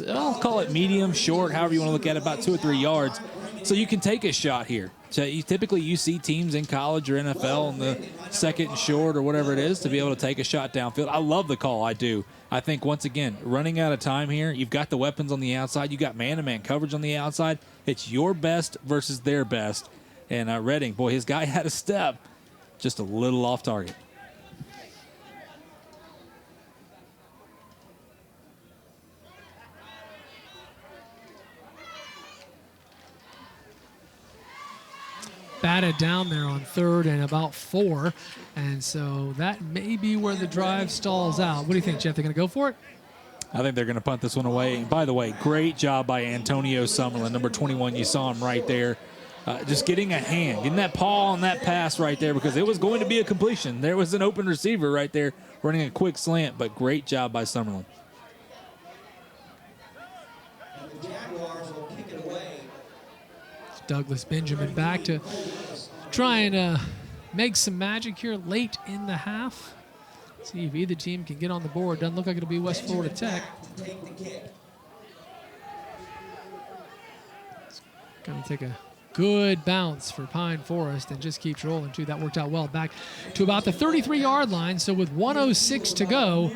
I'll call it medium, short, however you want to look at it, about 2 or 3 yards. So you can take a shot here. So typically you see teams in college or NFL in the second and short or whatever it is to be able to take a shot downfield. I love the call. I do. I think, once again, running out of time here, you've got the weapons on the outside. You got man-to-man coverage on the outside. It's your best versus their best. And Redding, boy, his guy had a step. Just a little off target. Batted down there on 3rd and about 4, and so that may be where the drive stalls out. What do you think, Jeff? They're going to go for it? I think they're going to punt this one away. And by the way, great job by Antonio Summerlin, number 21. You saw him right there. Just getting a hand, getting that paw on that pass right there because it was going to be a completion. There was an open receiver right there running a quick slant, but great job by Summerlin. Douglas Benjamin back to try and make some magic here late in the half. See if either team can get on the board. Doesn't look like it'll be West Florida Tech. It's going to take a good bounce for Pine Forest and just keeps rolling too. That worked out well. Back to about the 33-yard line. So with 1:06 to go,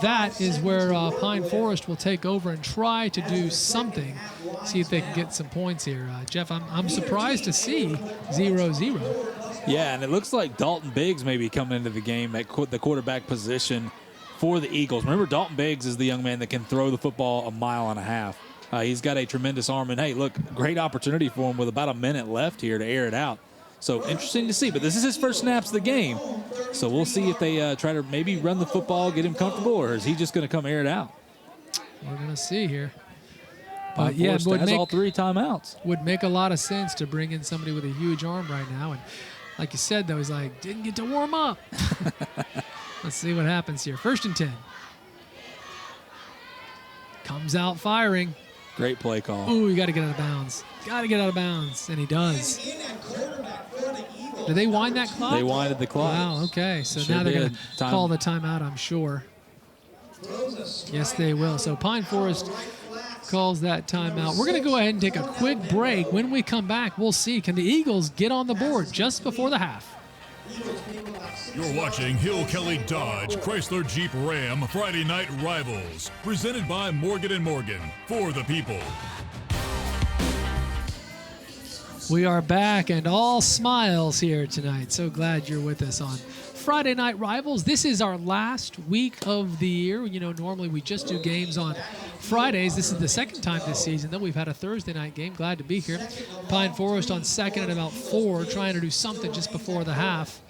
that is where Pine Forest will take over and try to do something. See if they can get some points here. Jeff, I'm surprised to see 0-0. Yeah, and it looks like Dalton Biggs may be coming into the game at the quarterback position for the Eagles. Remember, Dalton Biggs is the young man that can throw the football 1.5 miles. He's got a tremendous arm. And, hey, look, great opportunity for him with about a minute left here to air it out. So interesting to see. But this is his first snaps of the game. So we'll see if they try to maybe run the football, get him comfortable, or is he just going to come air it out? We're going to see here. But yeah, it has all 3 timeouts. Would make a lot of sense to bring in somebody with a huge arm right now. And like you said, though, he's like, didn't get to warm up. Let's see what happens here. 1st and 10. Comes out firing. Great play call. Ooh, you got to get out of bounds. Got to get out of bounds. And he does. Did they wind that clock? They winded the clock. Wow, okay. So now they're going to call the timeout, I'm sure. Yes, they will. So Pine Forest calls that timeout. We're going to go ahead and take a quick break. When we come back, we'll see. Can the Eagles get on the board just before the half? You're watching Hill Kelly Dodge Chrysler Jeep Ram Friday Night Rivals, presented by Morgan & Morgan, for the people. We are back and all smiles here tonight. So glad you're with us on Friday Night Rivals. This is our last week of the year. Normally we just do games on Fridays. This is the second time this season that we've had a Thursday night game. Glad to be here. Pine Forest on 2nd and about 4, trying to do something just before the half.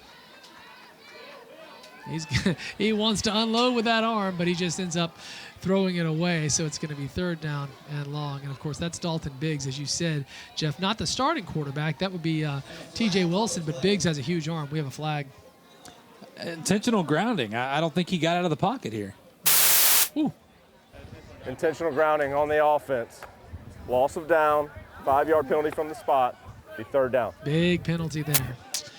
He wants to unload with that arm, but he just ends up throwing it away. So it's going to be 3rd down and long. And, of course, that's Dalton Biggs, as you said, Jeff. Not the starting quarterback. That would be T.J. Wilson, but Biggs has a huge arm. We have a flag. Intentional grounding. I don't think he got out of the pocket here. Ooh. Intentional grounding on the offense. Loss of down, 5-yard penalty from the spot. Be 3rd down. Big penalty there.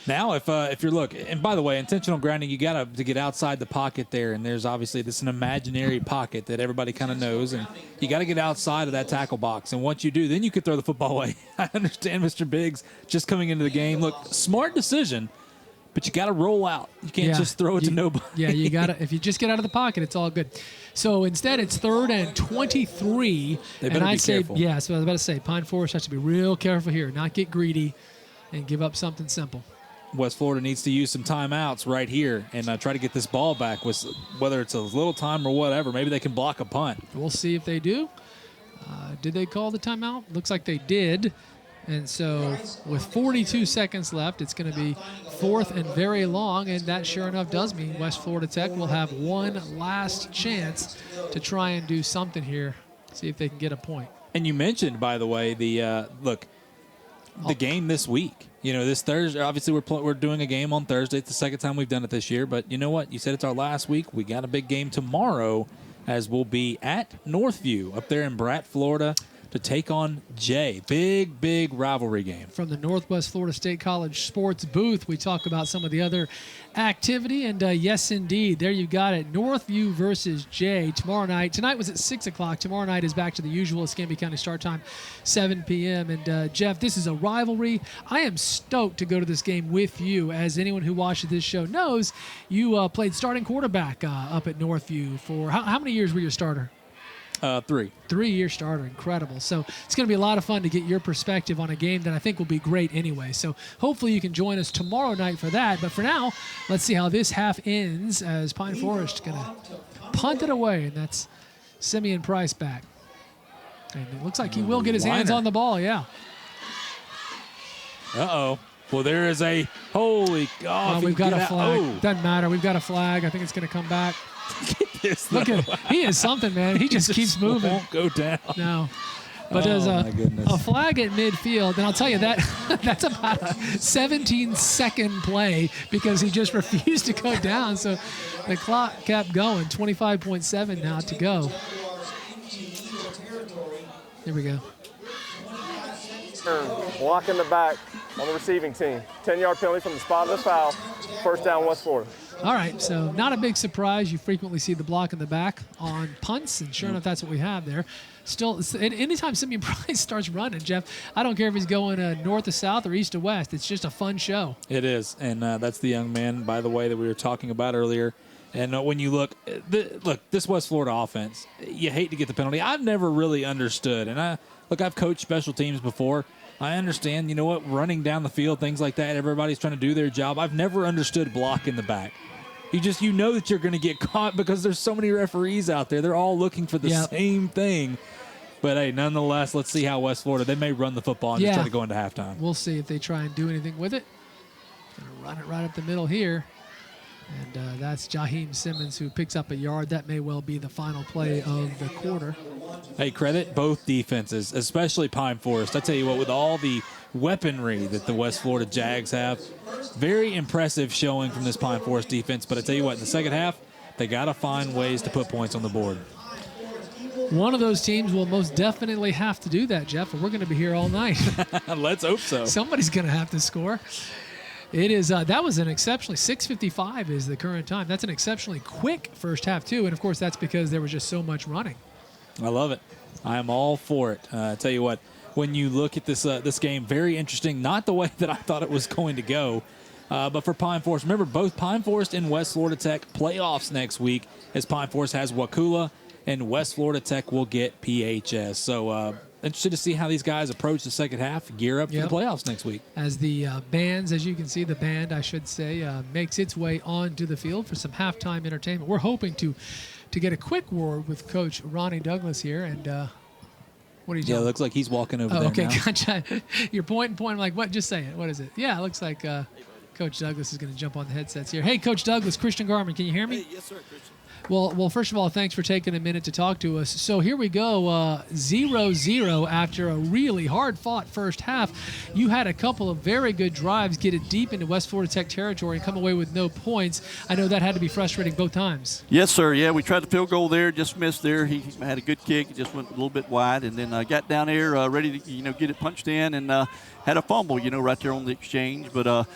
Now, if you're looking, and by the way, intentional grounding, you got to get outside the pocket there, and there's obviously an imaginary pocket that everybody kind of knows, and you got to get outside of that tackle box. And once you do, then you can throw the football away. I understand Mr. Biggs just coming into the game. Look, smart decision, but you got to roll out. You can't just throw it to nobody. Yeah, you got to. If you just get out of the pocket, it's all good. So instead, it's 3rd and 23. They better be careful. Yeah, so I was about to say, Pine Forest has to be real careful here, not get greedy, and give up something simple. West Florida needs to use some timeouts right here and try to get this ball back, with whether it's a little time or whatever. Maybe they can block a punt. We'll see if they do. Did they call the timeout? Looks like they did. And so with 42 seconds left, it's going to be 4th and very long, and that sure enough does mean West Florida Tech will have one last chance to try and do something here, see if they can get a point. And you mentioned, by the way, the look, the game this week. This Thursday, obviously we're doing a game on Thursday. It's the second time we've done it this year. But you know what? You said it's our last week. We got a big game tomorrow, as we'll be at Northview up there in Bratt, Florida, to take on Jay. Big rivalry game. From the Northwest Florida State College sports booth, we talk about some of the other activity. And yes, indeed, there you got it. Northview versus Jay tomorrow night. Tonight was at 6 o'clock. Tomorrow night is back to the usual Escambia County start time, 7 p.m. And Jeff, this is a rivalry. I am stoked to go to this game with you. As anyone who watches this show knows, you played starting quarterback up at Northview for how many years were you a starter? 3. 3-year starter. Incredible. So it's going to be a lot of fun to get your perspective on a game that I think will be great anyway. So hopefully you can join us tomorrow night for that. But for now, let's see how this half ends as Pine Forest going to punt it away. And that's Simeon Price back. And it looks like he will get his hands on the ball. Yeah. Uh-oh. Well, there is a holy God. We've got a flag. Oh. Doesn't matter. We've got a flag. I think it's going to come back. Look at he is something, man. He just keeps moving. Won't go down. No. But there's a flag at midfield, and I'll tell you that that's about a 17-second play because he just refused to go down. So the clock kept going. 25.7 now to go. Here we go. Block in the back on the receiving team. 10-yard penalty from the spot of the foul. First down, West Florida. All right, so not a big surprise. You frequently see the block in the back on punts, and sure enough, that's what we have there. Still, anytime Simeon Price starts running, Jeff, I don't care if he's going north to south or east to west. It's just a fun show. It is, and that's the young man, by the way, that we were talking about earlier. And when you look, this West Florida offense, you hate to get the penalty. I've never really understood, and I've coached special teams before. I understand, running down the field, things like that. Everybody's trying to do their job. I've never understood block in the back. You know that you're going to get caught because there's so many referees out there. They're all looking for the same thing. But, hey, nonetheless, let's see how West Florida, they may run the football and just try to go into halftime. We'll see if they try and do anything with it. Going to run it right up the middle here. And that's Jaheim Simmons who picks up a yard. That may well be the final play of the quarter. Hey, credit both defenses, especially Pine Forest. I tell you what, with all the weaponry that the West Florida Jags have, very impressive showing from this Pine Forest defense. But I tell you what, in the second half, they got to find ways to put points on the board. One of those teams will most definitely have to do that, Jeff, and we're going to be here all night. Let's hope so. Somebody's going to have to score. It is. That was an exceptionally 6:55 is the current time. That's an exceptionally quick first half too, and of course that's because there was just so much running. I love it. I am all for it. I tell you what, when you look at this game, very interesting. Not the way that I thought it was going to go, but for Pine Forest, remember both Pine Forest and West Florida Tech playoffs next week, as Pine Forest has Wakula and West Florida Tech will get PHS. So. Interested to see how these guys approach the second half, gear up for the playoffs next week. As the bands, as you can see, the band, I should say, makes its way onto the field for some halftime entertainment. We're hoping to get a quick word with Coach Ronnie Douglas here. And what are you doing? Yeah, it looks like he's walking over there okay, now. Gotcha. You're pointing. I'm like, what? Just say it. What is it? Yeah, it looks like Coach Douglas is going to jump on the headsets here. Hey, Coach Douglas, Christian Garman, can you hear me? Hey, yes, sir, Christian. Well, first of all, thanks for taking a minute to talk to us. So here we go, 0-0 after a really hard-fought first half. You had a couple of very good drives, get it deep into West Florida Tech territory and come away with no points. I know that had to be frustrating both times. Yes, sir. Yeah, we tried the field goal there, just missed there. He had a good kick, just went a little bit wide, and then got down there ready to get it punched in, and had a fumble, right there on the exchange, but.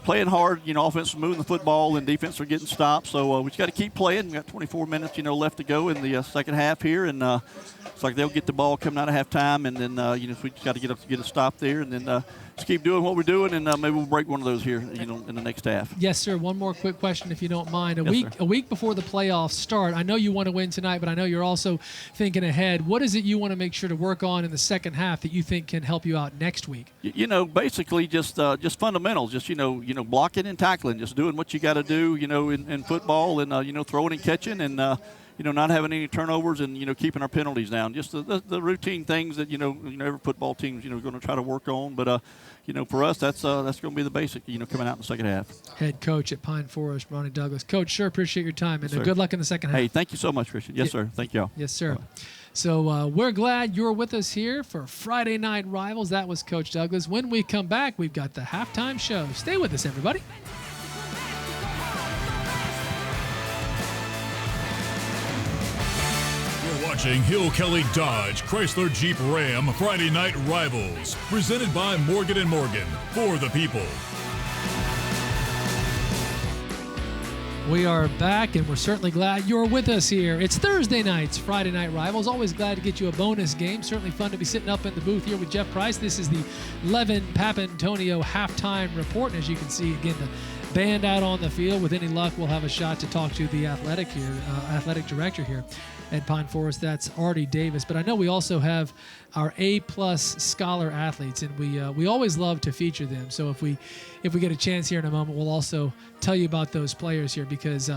Playing hard, offense is moving the football and defense are getting stopped. So we just got to keep playing. We got 24 minutes, left to go in the second half here, and it's like they'll get the ball coming out of halftime, and then we just got to get a stop there, and then just keep doing what we're doing, and maybe we'll break one of those here, in the next half. Yes, sir. One more quick question, if you don't mind. A week before the playoffs start, I know you want to win tonight, but I know you're also thinking ahead. What is it you want to make sure to work on in the second half that you think can help you out next week? Basically just fundamentals, just blocking and tackling, just doing what you got to do, in football, and throwing and catching, and not having any turnovers and, keeping our penalties down. Just the routine things that, every football team's, going to try to work on. But, for us, that's going to be the basic, coming out in the second half. Head coach at Pine Forest, Ronnie Douglas. Coach, sure appreciate your time, and Yes, good luck in the second half. Hey, thank you so much, Christian. Yes, sir. Thank y'all. Yes, sir. Bye. So we're glad you're with us here for Friday Night Rivals. That was Coach Douglas. When we come back, we've got the halftime show. Stay with us, everybody. You're watching Hill Kelly Dodge Chrysler Jeep Ram Friday Night Rivals, presented by Morgan & Morgan, for the people. We are back, and we're certainly glad you're with us here. It's Thursday nights, Friday Night Rivals. Always glad to get you a bonus game. Certainly fun to be sitting up in the booth here with Jeff Price. This is the Levin Papantonio halftime report. And as you can see, again, the band out on the field. With any luck, we'll have a shot to talk to the athletic director here at Pine Forest. That's Artie Davis. But I know we also have our A-plus scholar athletes, and we always love to feature them. So if we get a chance here in a moment, we'll also tell you about those players here, because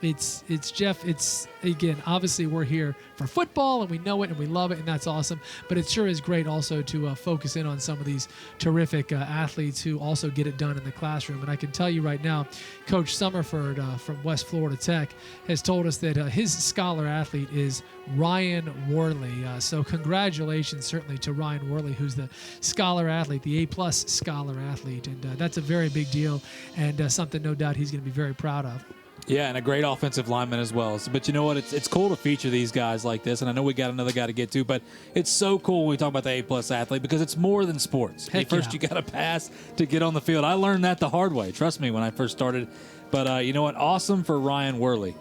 it's Jeff. It's, again, obviously we're here for football, and we know it and we love it, and that's awesome. But it sure is great also to focus in on some of these terrific athletes who also get it done in the classroom. And I can tell you right now, Coach Summerford from West Florida Tech has told us that his scholar athlete is Ryan Worley. So congratulations certainly to Ryan Worley, who's the scholar athlete, the A-plus scholar athlete. And that's a very big deal, and something no doubt he's going to be very proud of. Yeah, and a great offensive lineman as well. But you know what? It's cool to feature these guys like this, and I know we got another guy to get to, but it's so cool when we talk about the A-plus athlete, because it's more than sports. First, you got to pass to get on the field. I learned that the hard way. Trust me, when I first started. But you know what? Awesome for Ryan Worley.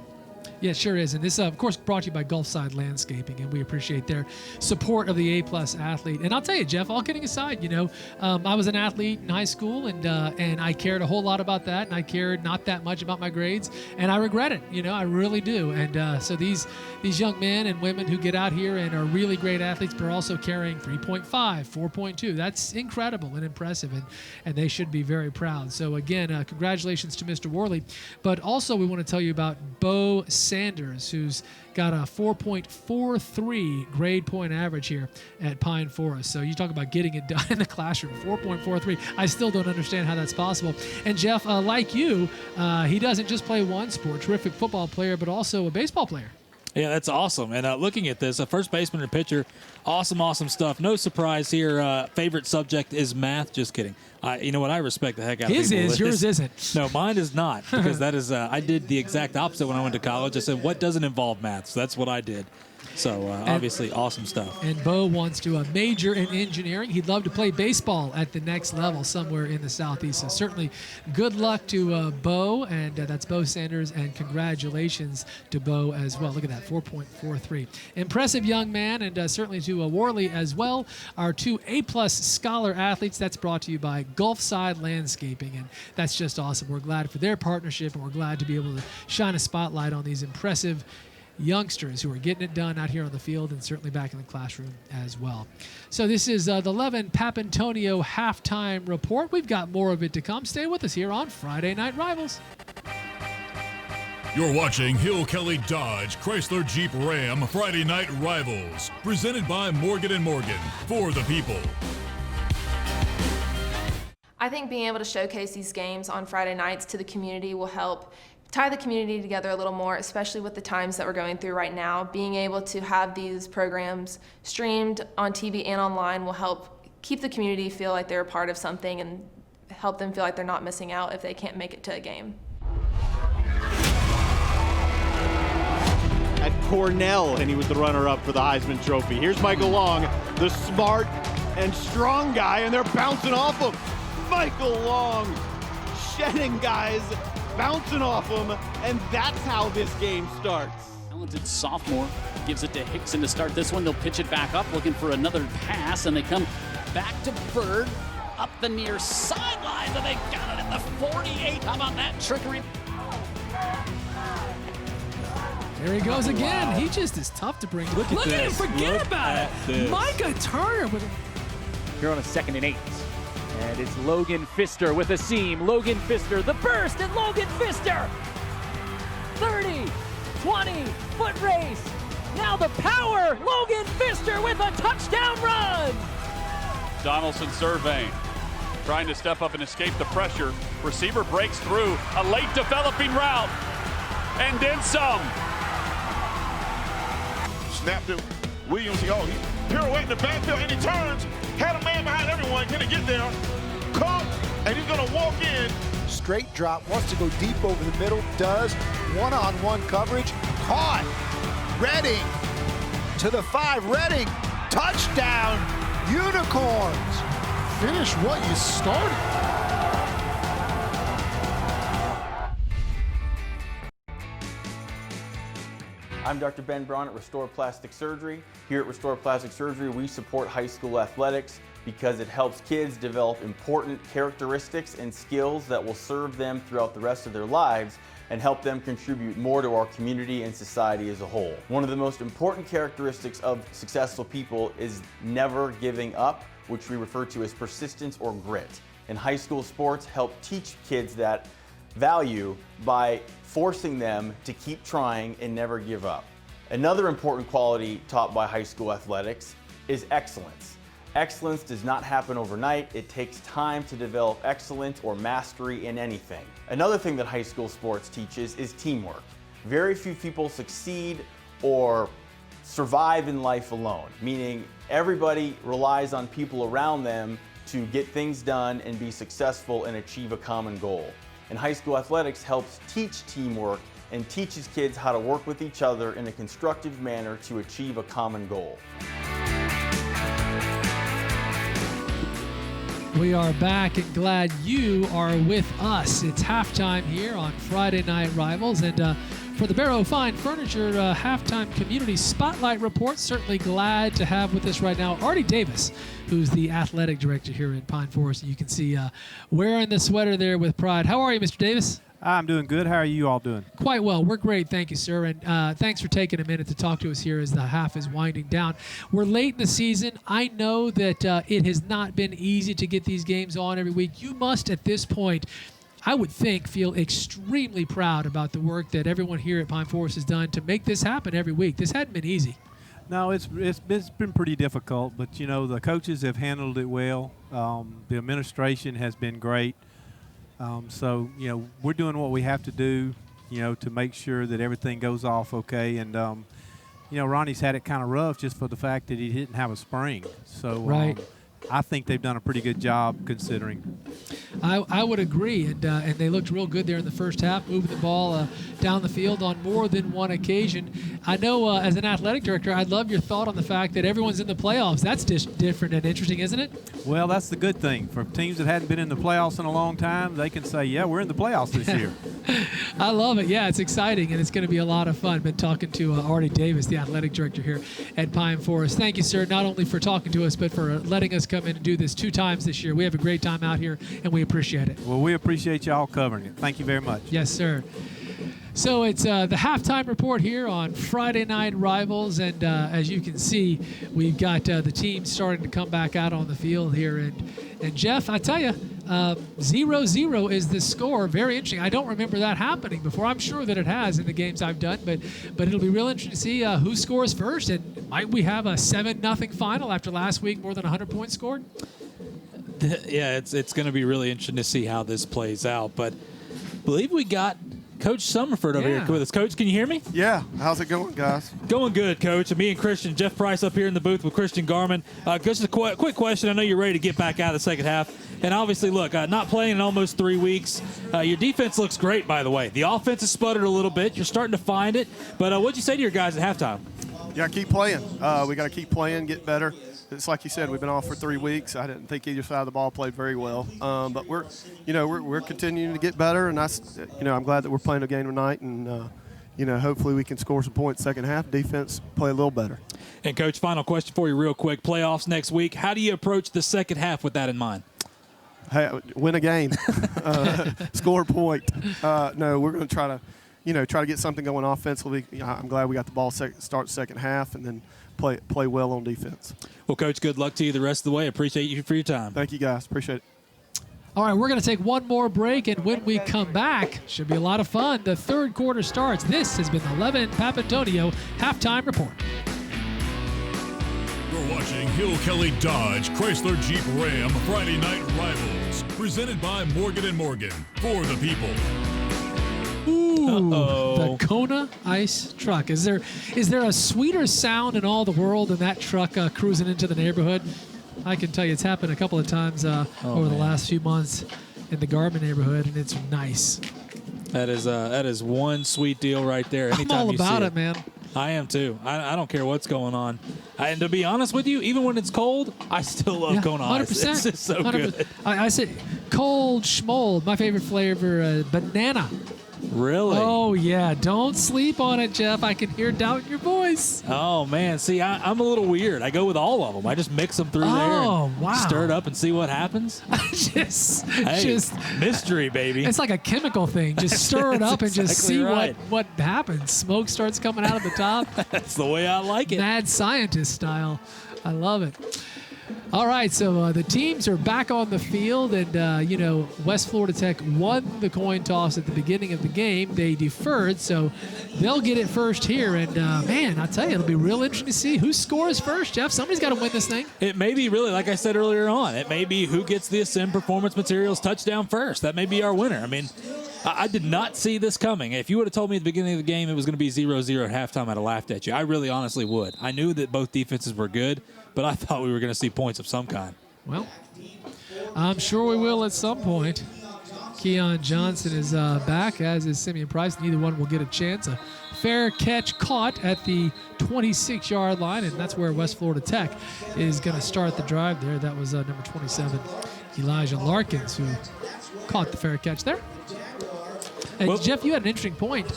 Yeah, it sure is. And this, of course, brought to you by Gulfside Landscaping, and we appreciate their support of the A-plus athlete. And I'll tell you, Jeff, all kidding aside, I was an athlete in high school, and I cared a whole lot about that, and I cared not that much about my grades, and I regret it. I really do. And so these young men and women who get out here and are really great athletes, but are also carrying 3.5, 4.2, that's incredible and impressive, and they should be very proud. So again, congratulations to Mr. Worley. But also we want to tell you about Bo Sanders, who's got a 4.43 grade point average here at Pine Forest. So you talk about getting it done in the classroom, 4.43. I still don't understand how that's possible. And Jeff, like you, he doesn't just play one sport, terrific football player, but also a baseball player. Yeah, that's awesome. And looking at this, a first baseman and pitcher, awesome stuff. No surprise here. Favorite subject is math. Just kidding. You know what? I respect the heck out of His people. is, yours isn't. No, mine is not, because that is. I did the exact opposite when I went to college. I said, what doesn't involve math? So that's what I did. So obviously, awesome stuff. And Bo wants to major in engineering. He'd love to play baseball at the next level somewhere in the Southeast. So certainly good luck to Bo, and that's Bo Sanders, and congratulations to Bo as well. Look at that, 4.43. Impressive young man, and certainly to Worley as well. Our two A-plus scholar athletes, that's brought to you by Gulfside Landscaping, and that's just awesome. We're glad for their partnership, and we're glad to be able to shine a spotlight on these impressive youngsters who are getting it done out here on the field, and certainly back in the classroom as well. So this is the Levin Papantonio halftime report. We've got more of it to come. Stay with us here on Friday Night Rivals. You're watching Hill Kelly Dodge Chrysler Jeep Ram Friday Night Rivals, presented by Morgan & Morgan, for the people. I think being able to showcase these games on Friday nights to the community will help tie the community together a little more, especially with the times that we're going through right now. Being able to have these programs streamed on TV and online will help keep the community feel like they're a part of something, and help them feel like they're not missing out if they can't make it to a game. At Cornell, and he was the runner-up for the Heisman Trophy. Here's Michael Long, the smart and strong guy, and they're bouncing off him. Michael Long shedding guys, bouncing off him, and that's how this game starts. Talented sophomore gives it to Hickson to start this one. They'll pitch it back up, looking for another pass, and they come back to Bird up the near sidelines, and they got it at the 48. How about that trickery? There he goes again. Wow. He just is tough to bring. Look at him. Forget about it. Micah Turner with here on a 2nd and 8. And it's Logan Pfister with a seam. Logan Pfister, the burst, and Logan Pfister. 30, 20, foot race. Now the power, Logan Pfister with a touchdown run. Donaldson surveying, trying to step up and escape the pressure. Receiver breaks through, a late developing route, and then some. Snapped it. Williams, he pirouette in the backfield, and he turns. Had a man behind everyone. Can he get there? Caught, and he's going to walk in. Straight drop, wants to go deep over the middle, does. One-on-one coverage, caught. Redding to the 5, Redding, touchdown, Unicorns. Finish what you started. I'm Dr. Ben Braun at Restore Plastic Surgery. Here at Restore Plastic Surgery, we support high school athletics because it helps kids develop important characteristics and skills that will serve them throughout the rest of their lives and help them contribute more to our community and society as a whole. One of the most important characteristics of successful people is never giving up, which we refer to as persistence or grit. And high school sports help teach kids that value by forcing them to keep trying and never give up. Another important quality taught by high school athletics is excellence. Excellence does not happen overnight. It takes time to develop excellence or mastery in anything. Another thing that high school sports teaches is teamwork. Very few people succeed or survive in life alone, meaning everybody relies on people around them to get things done and be successful and achieve a common goal. And high school athletics helps teach teamwork and teaches kids how to work with each other in a constructive manner to achieve a common goal. We are back and glad you are with us. It's halftime here on Friday Night Rivals, and for the Barrow Fine Furniture halftime community spotlight report, certainly glad to have with us right now Artie Davis, who's the athletic director here in Pine Forest. You can see wearing the sweater there with pride. How are you, Mr. Davis? I'm doing good. How are you all doing? Quite well. We're great. Thank you, sir. And thanks for taking a minute to talk to us here as the half is winding down. We're late in the season. I know that it has not been easy to get these games on every week. You must, at this point, I would think, feel extremely proud about the work that everyone here at Pine Forest has done to make this happen every week. This hadn't been easy. No, it's been pretty difficult, but, you know, the coaches have handled it well. The administration has been great. So, you know, we're doing what we have to do, you know, to make sure that everything goes off okay. And, you know, Ronnie's had it kind of rough just for the fact that he didn't have a spring. So right. I think they've done a pretty good job considering. I would agree, and they looked real good there in the first half, moving the ball down the field on more than one occasion. I know as an athletic director, I'd love your thought on the fact that everyone's in the playoffs. That's just different and interesting, isn't it? Well, that's the good thing. For teams that hadn't been in the playoffs in a long time, they can say, yeah, we're in the playoffs this year. I love it. Yeah, it's exciting, and it's going to be a lot of fun. Been talking to Artie Davis, the athletic director here at Pine Forest. Thank you, sir, not only for talking to us, but for letting us come in and do this 2 times this year. We have a great time out here, and we appreciate it. Well, we appreciate y'all covering it. Thank you very much. Yes, sir. So it's the halftime report here on Friday Night Rivals, and as you can see, we've got the team starting to come back out on the field here. And Jeff, I tell you, 0-0 is the score. Very interesting. I don't remember that happening before. I'm sure that it has in the games I've done, but it'll be real interesting to see who scores first, and might we have a 7-0 final after last week, more than 100 points scored? Yeah, it's going to be really interesting to see how this plays out. But I believe we got Coach Summerford over here with us. Coach, can you hear me? Yeah. How's it going, guys? Going good, Coach. And me and Christian, Jeff Price up here in the booth with Christian Garman. Just a quick question. I know you're ready to get back out of the second half. And obviously, look, not playing in almost 3 weeks. Your defense looks great, by the way. The offense has sputtered a little bit. You're starting to find it. But what'd you say to your guys at halftime? Yeah, keep playing. We got to keep playing, get better. It's like you said, we've been off for 3 weeks. I didn't think either side of the ball played very well, but we're continuing to get better, and that's, I'm glad that we're playing a game tonight, and hopefully we can score some points second half. Defense play a little better. And Coach, final question for you, real quick. Playoffs next week. How do you approach the second half with that in mind? Hey, win a game, score a point. No, we're going to try to get something going offensively. I'm glad we got the ball start second half, and then play well on defense. Well, Coach, good luck to you the rest of the way. Appreciate you for your time. Thank you, guys. Appreciate it. All right, we're going to take one more break, and when we come back, should be a lot of fun. The third quarter starts. This has been the Levin Papantonio Halftime Report. You're watching Hill Kelly Dodge Chrysler Jeep Ram Friday Night Rivals, presented by Morgan & Morgan, for the people. Ooh, the Kona Ice truck. Is there a sweeter sound in all the world than that truck cruising into the neighborhood? I can tell you it's happened a couple of times over the last few months in the Garmin neighborhood, and it's nice. That is one sweet deal right there. Anytime I'm all you see about it, man. I am too. I don't care what's going on. And to be honest with you, even when it's cold, I still love Kona Ice. 100%. It's just so 100%. good. I said cold schmold. My favorite flavor, banana. Really? Oh, yeah. Don't sleep on it, Jeff. I can hear doubt in your voice. Oh, man. See, I'm a little weird. I go with all of them. I just mix them through there and wow. stir it up and see what happens. just mystery, baby. It's like a chemical thing. Just stir it up and just exactly see right. what happens. Smoke starts coming out of the top. That's the way I like it. Mad scientist style. I love it. All right, so the teams are back on the field, and, West Florida Tech won the coin toss at the beginning of the game. They deferred, so they'll get it first here. And, man, I'll tell you, it'll be real interesting to see who scores first, Jeff. Somebody's got to win this thing. It may be really, like I said earlier on, it may be who gets the Ascend Performance Materials touchdown first. That may be our winner. I mean, I did not see this coming. If you would have told me at the beginning of the game it was going to be 0-0 at halftime, I'd have laughed at you. I really honestly would. I knew that both defenses were good, but I thought we were going to see points of some kind. Well, I'm sure we will at some point. Keon Johnson is back, as is Simeon Price. Neither one will get a chance. A fair catch caught at the 26-yard line, and that's where West Florida Tech is going to start the drive there. That was number 27, Elijah Larkins, who caught the fair catch there. And well, Jeff, you had an interesting point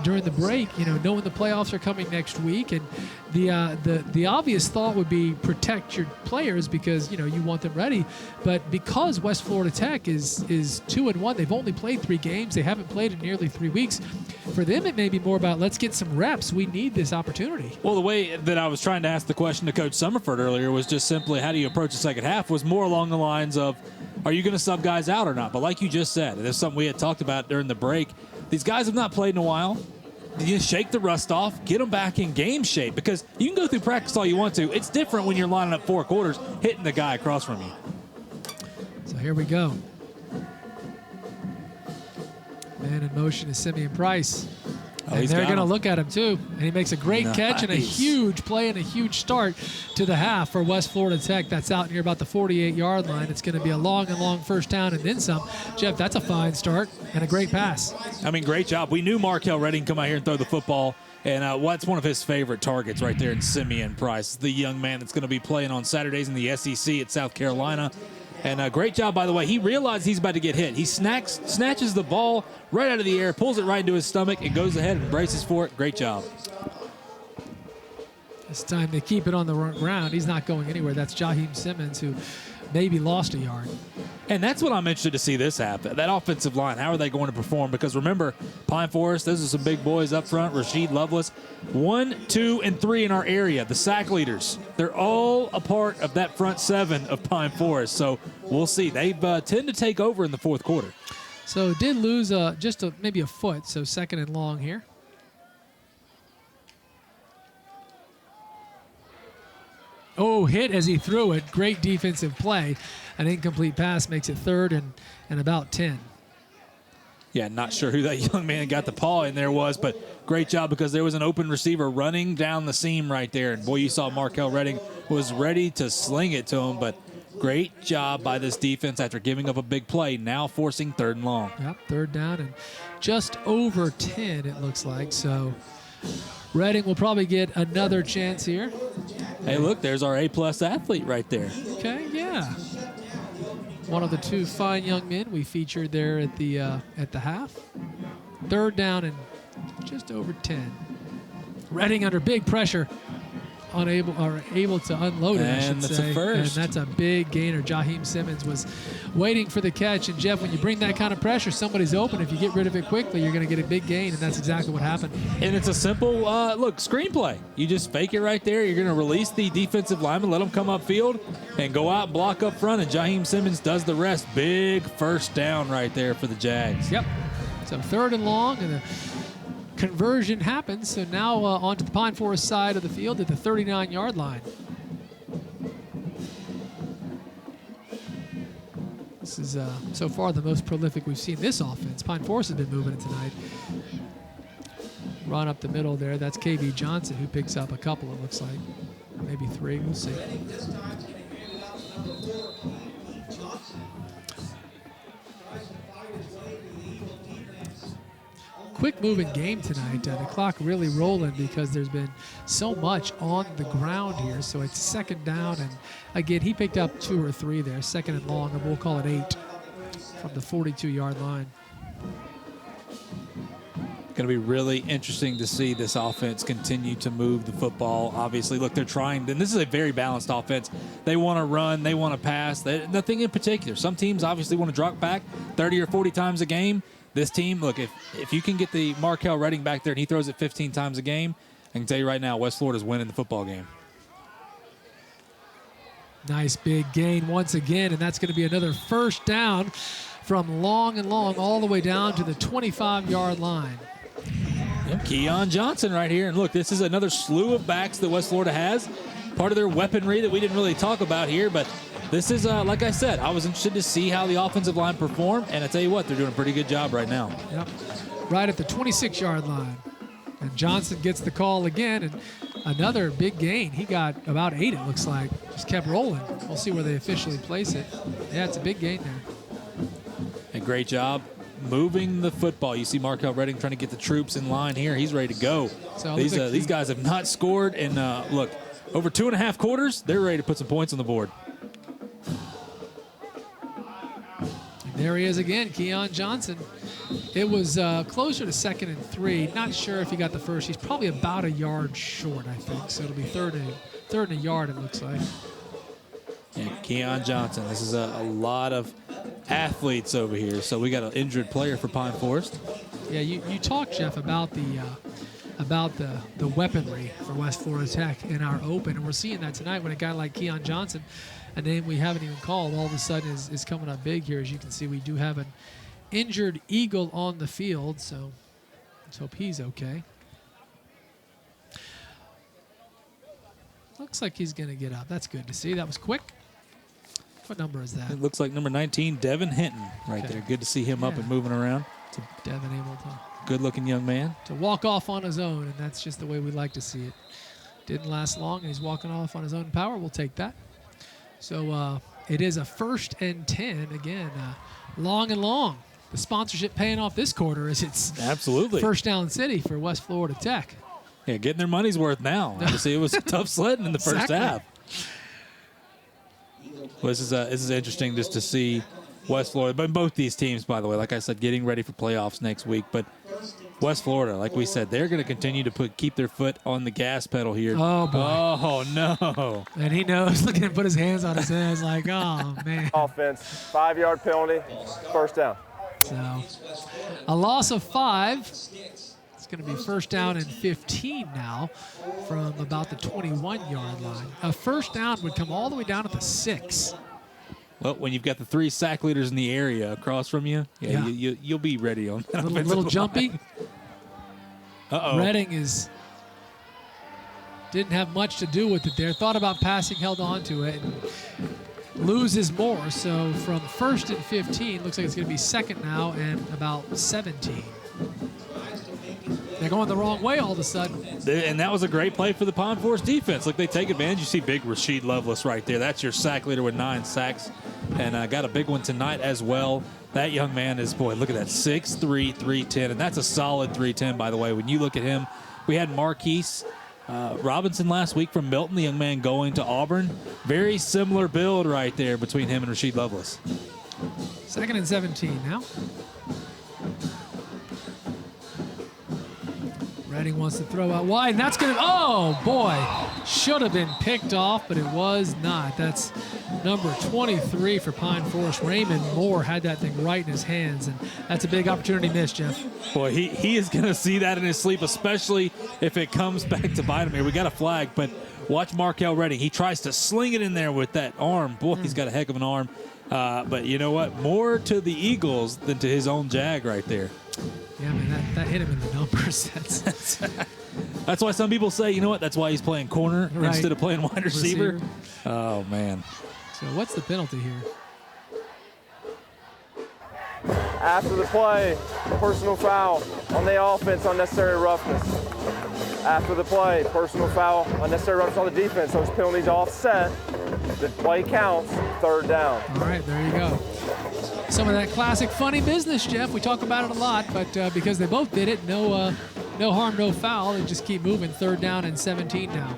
during the break, knowing the playoffs are coming next week, and the obvious thought would be protect your players because, you want them ready. But because West Florida Tech is 2-1, they've only played 3 games. They haven't played in nearly 3 weeks. For them, it may be more about let's get some reps. We need this opportunity. Well, the way that I was trying to ask the question to Coach Summerford earlier was just simply how do you approach the second half was more along the lines of are you going to sub guys out or not? But like you just said, and there's something we had talked about during the break, these guys have not played in a while. You shake the rust off, get them back in game shape because you can go through practice all you want to. It's different when you're lining up 4 quarters, hitting the guy across from you. So here we go. Man in motion is Simeon Price. And they're going to look at him, too. And he makes a great catch and a huge play and a huge start to the half for West Florida Tech. That's out near about the 48-yard line. It's going to be a long first down and then some. Jeff, that's a fine start and a great pass. I mean, great job. We knew Markel Redding come out here and throw the football. And what's one of his favorite targets right there in Simeon Price, the young man that's going to be playing on Saturdays in the SEC at South Carolina. And great job, by the way. He realized he's about to get hit. He snatches the ball right out of the air, pulls it right into his stomach, and goes ahead and braces for it. Great job. It's time to keep it on the ground. He's not going anywhere. That's Jaheim Simmons, who maybe lost a yard. And that's what I'm interested to see this happen. That offensive line, how are they going to perform? Because remember, Pine Forest, those are some big boys up front. Rasheed Lovelace, 1, 2, and 3 in our area. The sack leaders, they're all a part of that front 7 of Pine Forest. So we'll see. They tend to take over in the fourth quarter. So did lose maybe a foot, so 2nd and long here. Oh, hit as he threw it. Great defensive play. An incomplete pass makes it 3rd and about 10. Yeah, not sure who that young man got the paw in there was, but great job because there was an open receiver running down the seam right there. And, boy, you saw Markel Redding was ready to sling it to him, but great job by this defense after giving up a big play, now forcing 3rd and long. Yep, 3rd down and just over 10 it looks like. So Redding will probably get another chance here. Hey, look, there's our A-plus athlete right there. Okay, yeah. One of the 2 fine young men we featured there at the half. 3rd down and just over 10. Redding under big pressure. able to unload it, I should that's say. a first. And that's a big gainer. Jaheim Simmons was waiting for the catch. And, Jeff, when you bring that kind of pressure, somebody's open. If you get rid of it quickly, you're going to get a big gain, and that's exactly what happened. And it's a simple, screenplay. You just fake it right there. You're going to release the defensive lineman, let them come upfield, and go out and block up front, and Jaheim Simmons does the rest. Big first down right there for the Jags. Yep. So 3rd and long, and the conversion happens. So now onto the Pine Forest side of the field at the 39-yard line. This is so far the most prolific we've seen this offense. Pine Forest has been moving it tonight. Run up the middle there. That's KB Johnson, who picks up a couple, it looks like. Maybe 3. We'll see. Quick moving game tonight. The clock really rolling because there's been so much on the ground here. So it's 2nd down, and again, he picked up 2 or 3 there. 2nd and long, and we'll call it 8 from the 42-yard line. Going to be really interesting to see this offense continue to move the football. Obviously, look, they're trying, and this is a very balanced offense. They want to run, they want to pass, nothing in particular. Some teams obviously want to drop back 30 or 40 times a game. This team, look, if you can get the Markel Redding back there and he throws it 15 times a game, I can tell you right now, West Florida's winning the football game. Nice big gain once again, and that's going to be another first down from long and long all the way down to the 25-yard line. Yep, Keon Johnson right here. And look, this is another slew of backs that West Florida has. Part of their weaponry that we didn't really talk about here, but this is, like I said, I was interested to see how the offensive line performed, and I tell you what, they're doing a pretty good job right now. Yep, right at the 26-yard line. And Johnson gets the call again, and another big gain. He got about 8, it looks like. Just kept rolling. We'll see where they officially place it. Yeah, it's a big gain there. A great job moving the football. You see Markel Redding trying to get the troops in line here. He's ready to go. So these guys have not scored in, look, over 2.5 quarters. They're ready to put some points on the board. There he is again, Keon Johnson. It was closer to 2nd and 3. Not sure if he got the first. He's probably about a yard short, I think. So it'll be third and a yard, it looks like. Yeah, Keon Johnson. This is a lot of athletes over here. So we got an injured player for Pine Forest. Yeah, you talked, Jeff, about the weaponry for West Florida Tech in our open, and we're seeing that tonight when a guy like Keon Johnson, a name we haven't even called, all of a sudden is coming up big here. As you can see, we do have an injured Eagle on the field, so let's hope he's okay. Looks like he's going to get up. That's good to see. That was quick. What number is that? It looks like number 19, Devin Hinton, right there. Good to see him up and moving around. Devin able to good-looking young man. To walk off on his own, and that's just the way we like to see it. Didn't last long, and he's walking off on his own power. We'll take that. So it is a 1st and 10. Again, long and long. The sponsorship paying off this quarter as it's absolutely first down city for West Florida Tech. Yeah, getting their money's worth now. Obviously, it was tough sledding in the first half. Well, this is interesting just to see West Florida, but both these teams, by the way, like I said, getting ready for playoffs next week. But West Florida, like we said, they're going to continue to keep their foot on the gas pedal here. Oh, boy. Oh, no. And he knows. Look at him put his hands on his head. It's like, oh, man. Offense, 5-yard penalty, first down. So a loss of 5. It's going to be first down and 15 now from about the 21-yard line. A first down would come all the way down at the 6. Well, when you've got the 3 sack leaders in the area across from you, you'll be ready on that. A little jumpy. Uh-oh. Redding didn't have much to do with it there. Thought about passing, held on to it, and loses more. So from 1st and 15, looks like it's going to be 2nd now and about 17. They're going the wrong way all of a sudden. And that was a great play for the Pine Forest defense. Look, they take advantage. You see big Rasheed Lovelace right there. That's your sack leader with 9 sacks. And got a big one tonight as well. That young man is, boy, look at that, 6'3", 310. And that's a solid 310, by the way. When you look at him, we had Marquise Robinson last week from Milton, the young man going to Auburn. Very similar build right there between him and Rasheed Lovelace. 2nd and 17 now. Redding wants to throw out wide, and that's going to, oh boy, should have been picked off, but it was not. That's number 23 for Pine Forest. Raymond Moore had that thing right in his hands, and that's a big opportunity missed, Jeff. Boy, he is going to see that in his sleep, especially if it comes back to bite him here. We got a flag, but watch Markel Redding. He tries to sling it in there with that arm. Boy, he's got a heck of an arm. But you know what? More to the Eagles than to his own Jag right there. Yeah, man, that hit him in the numbers. That's why some people say, you know what? That's why he's playing corner Right. instead of playing wide receiver. Oh, man. So what's the penalty here? After the play, personal foul on the offense, unnecessary roughness. After the play, personal foul, unnecessary roughness on the defense. Those penalties offset. The play counts, third down. All right, there you go. Some of that classic funny business, Jeff. We talk about it a lot, but because they both did it, no harm, no foul. They just keep moving. Third down and 17 now.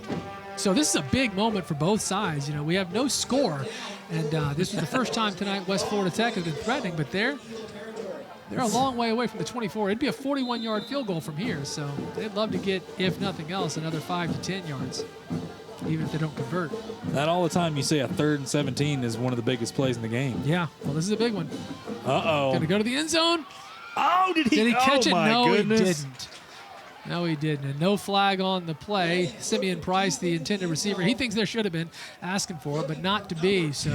So this is a big moment for both sides. You know, we have no score, and this was the first time tonight West Florida Tech has been threatening, but they're a long way away from the 24. It'd be a 41-yard field goal from here, so they'd love to get, if nothing else, another 5 to 10 yards, even if they don't convert. Not all the time you say a 3rd and 17 is one of the biggest plays in the game. Yeah, well, this is a big one. Uh-oh. Going to go to the end zone. Oh, did he catch it? My No, goodness. he didn't. No, he didn't. And no flag on the play. Simeon Price, the intended receiver, he thinks there should have been asking for it, but not to be. So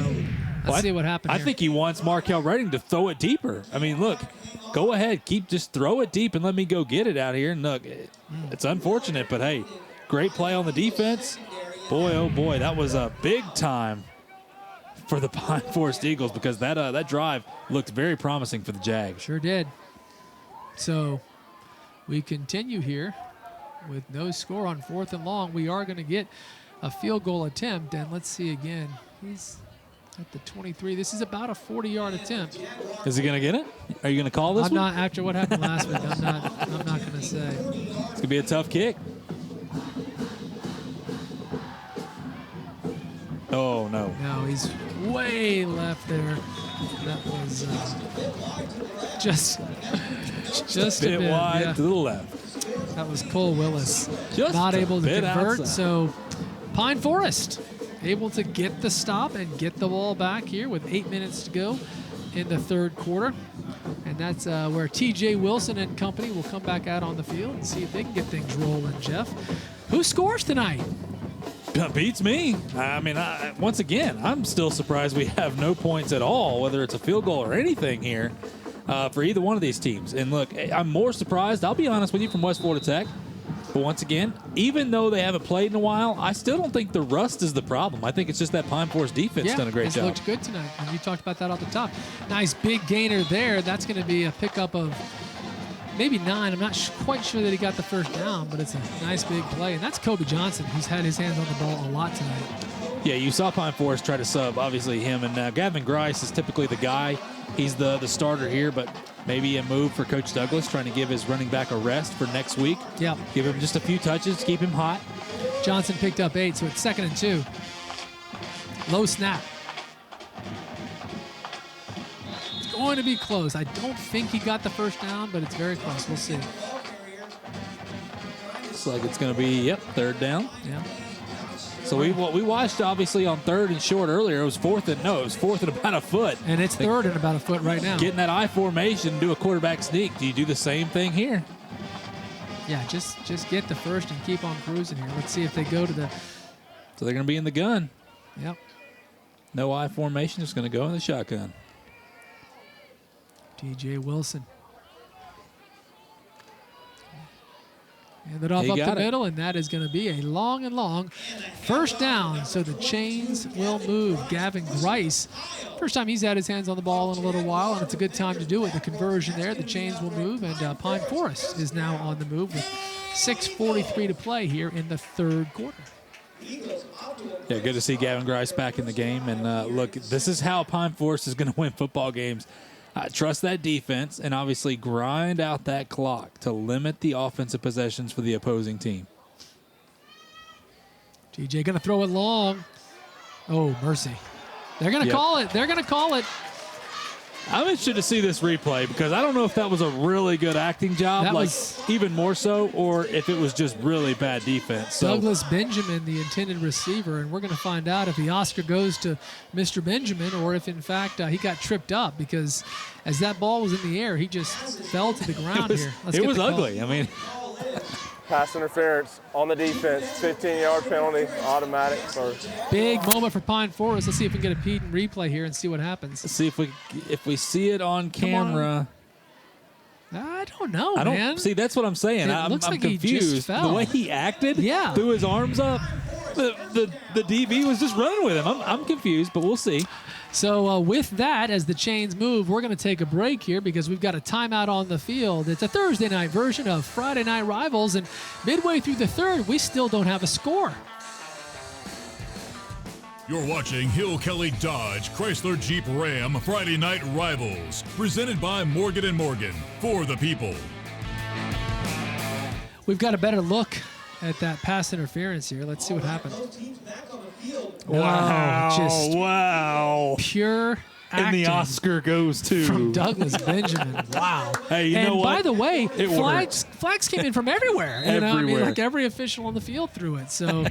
let's see what happened I here. think he wants Markel Redding to throw it deeper. I mean, look, go ahead. Just throw it deep and let me go get it out here. And look, it's unfortunate, but hey, great play on the defense. Boy, oh boy, that was a big time for the Pine Forest Eagles because that drive looked very promising for the Jags. Sure did. So we continue here with no score on 4th and long. We are going to get a field goal attempt, and let's see again. He's at the 23. This is about a 40-yard attempt. Is he going to get it? Are you going to call this I'm one? not, after what happened last week, I'm not going to say. It's going to be a tough kick. Oh, no. No, he's way left there. That was just a bit wide yeah. to the left. That was Cole Willis. Just not a able to bit convert. outside. So Pine Forest able to get the stop and get the ball back here with 8 minutes to go in the third quarter. And that's where TJ Wilson and company will come back out on the field and see if they can get things rolling, Jeff. Who scores tonight? Beats me. I mean, once again, I'm still surprised we have no points at all, whether it's a field goal or anything here for either one of these teams. And look, I'm more surprised, I'll be honest with you, from West Florida Tech. But once again, even though they haven't played in a while, I still don't think the rust is the problem. I think it's just that Pine Forest defense done a great job. It looked good tonight. And you talked about that off the top. Nice big gainer there. That's going to be a pickup of maybe 9. I'm not quite sure that he got the first down, but it's a nice big play. And that's Kobe Johnson, who's had his hands on the ball a lot tonight. Yeah, you saw Pine Forest try to sub, obviously, him. And Gavin Grice is typically the guy. He's the starter here, but maybe a move for Coach Douglas, trying to give his running back a rest for next week. Yeah. Give him just a few touches, keep him hot. Johnson picked up 8, so it's 2nd and 2. Low snap. It's going to be close. I don't think he got the first down, but it's very close. We'll see. Looks like it's going to be, 3rd down. Yeah. So we watched, obviously, on 3rd and short earlier. It was 4th and about a foot. And it's 3rd and about a foot right now. Getting that I formation, do a quarterback sneak. Do you do the same thing here? Yeah, just get the first and keep on cruising here. Let's see if they go to the... So they're going to be in the gun. Yep. No I formation, just going to go in the shotgun. TJ Wilson. Hand it off up the middle, and that is going to be a long first down. So the chains will move. Gavin Grice, first time he's had his hands on the ball in a little while, and it's a good time to do it. The conversion there, the chains will move, and Pine Forest is now on the move with 6:43 to play here in the third quarter. Yeah, good to see Gavin Grice back in the game. And look, this is how Pine Forest is going to win football games. Trust that defense and obviously grind out that clock to limit the offensive possessions for the opposing team. TJ going to throw it long. Oh, mercy. They're going to call it. They're going to call it. I'm interested to see this replay because I don't know if that was a really good acting job, That like was- even more so, or if it was just really bad defense. So Douglas Benjamin, the intended receiver, and we're going to find out if the Oscar goes to Mr. Benjamin or if, in fact, he got tripped up because as that ball was in the air, he just fell to the ground here. it was ugly. I mean, Pass interference on the defense, 15-yard penalty, automatic first. Big moment for Pine Forest. Let's see if we can get a Pete and replay here and see what happens. let's see if we see it on camera. I don't know, I don't man. see. That's what I'm saying. It I'm looks like he just confused. fell. The way he acted, Yeah. threw his arms up. The DB was just running with him. I'm confused, but we'll see. So with that, as the chains move, we're going to take a break here because we've got a timeout on the field. It's a Thursday night version of Friday Night Rivals, and midway through the third, we still don't have a score. You're watching Hill Kelly Dodge Chrysler Jeep Ram Friday Night Rivals, presented by Morgan & Morgan, for the people. We've got a better look at that pass interference here. Let's see what happened. Wow. Just wow. pure acting. And the Oscar goes to from Douglas Benjamin. Wow. Hey, you and know what? by the way, It flags came in from everywhere. You know, I mean, Everywhere. like every official on the field threw it. So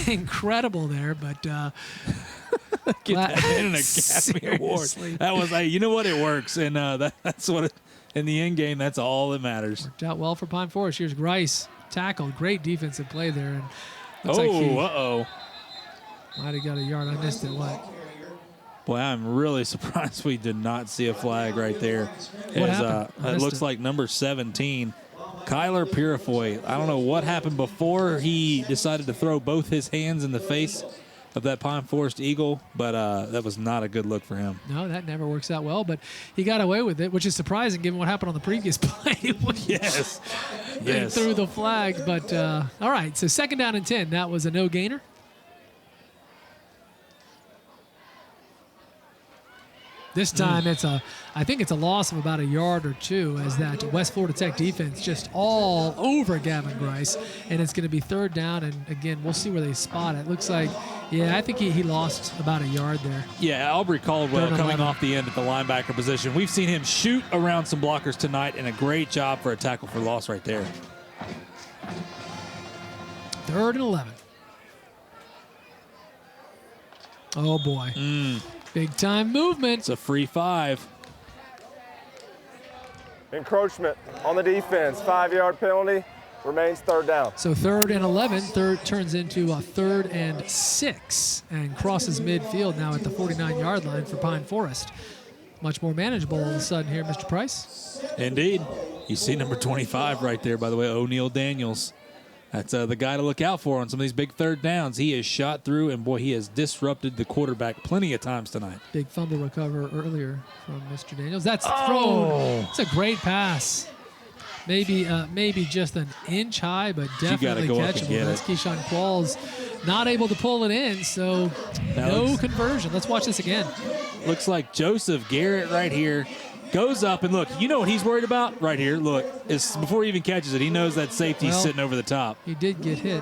incredible there. But Get that in an Academy Award. Seriously. That was, hey, you know what? It works, and that's what. In the end game, that's all that matters. Worked out well for Pine Forest. Here's Grice tackled. Great defensive play there. And looks like he uh-oh. might have got a yard. I missed it. What? Boy, I'm really surprised we did not see a flag right there. What happened? I It missed looks it. like number 17, Kyler Purifoy. I don't know what happened before he decided to throw both his hands in the face of that Pine Forest Eagle, but that was not a good look for him. No, that never works out well, but he got away with it, which is surprising given what happened on the previous play. Yes. They Yes. threw the flag, but all right, so 2nd down and 10. That was a no-gainer. This time I think it's a loss of about a yard or two as that West Florida Tech defense just all over Gavin Grice, and it's going to be 3rd down, and again, we'll see where they spot it. Looks like, yeah, I think he lost about a yard there. Yeah, Aubrey Caldwell 3rd and coming 11. off the end at the linebacker position. We've seen him shoot around some blockers tonight, and a great job for a tackle for loss right there. 3rd and 11. Oh, boy. Big time movement. It's a free 5. Encroachment on the defense, 5-yard penalty, remains 3rd down. So 3rd and 11, third turns into a 3rd and 6 and crosses midfield now at the 49-yard line for Pine Forest. Much more manageable all of a sudden here, Mr. Price. Indeed. You see number 25 right there, by the way, O'Neal Daniels. That's the guy to look out for on some of these big 3rd downs. He has shot through, and, boy, he has disrupted the quarterback plenty of times tonight. Big fumble recover earlier from Mr. Daniels. That's thrown. It's a great pass. Maybe just an inch high, but definitely go up and catchable. get That's it. Keyshawn Qualls not able to pull it in, so no conversion. Let's watch this again. Looks like Joseph Garrett right here goes up, and look, you know what he's worried about right here? Look, is before he even catches it, he knows that safety's Well, sitting over the top. He did get hit.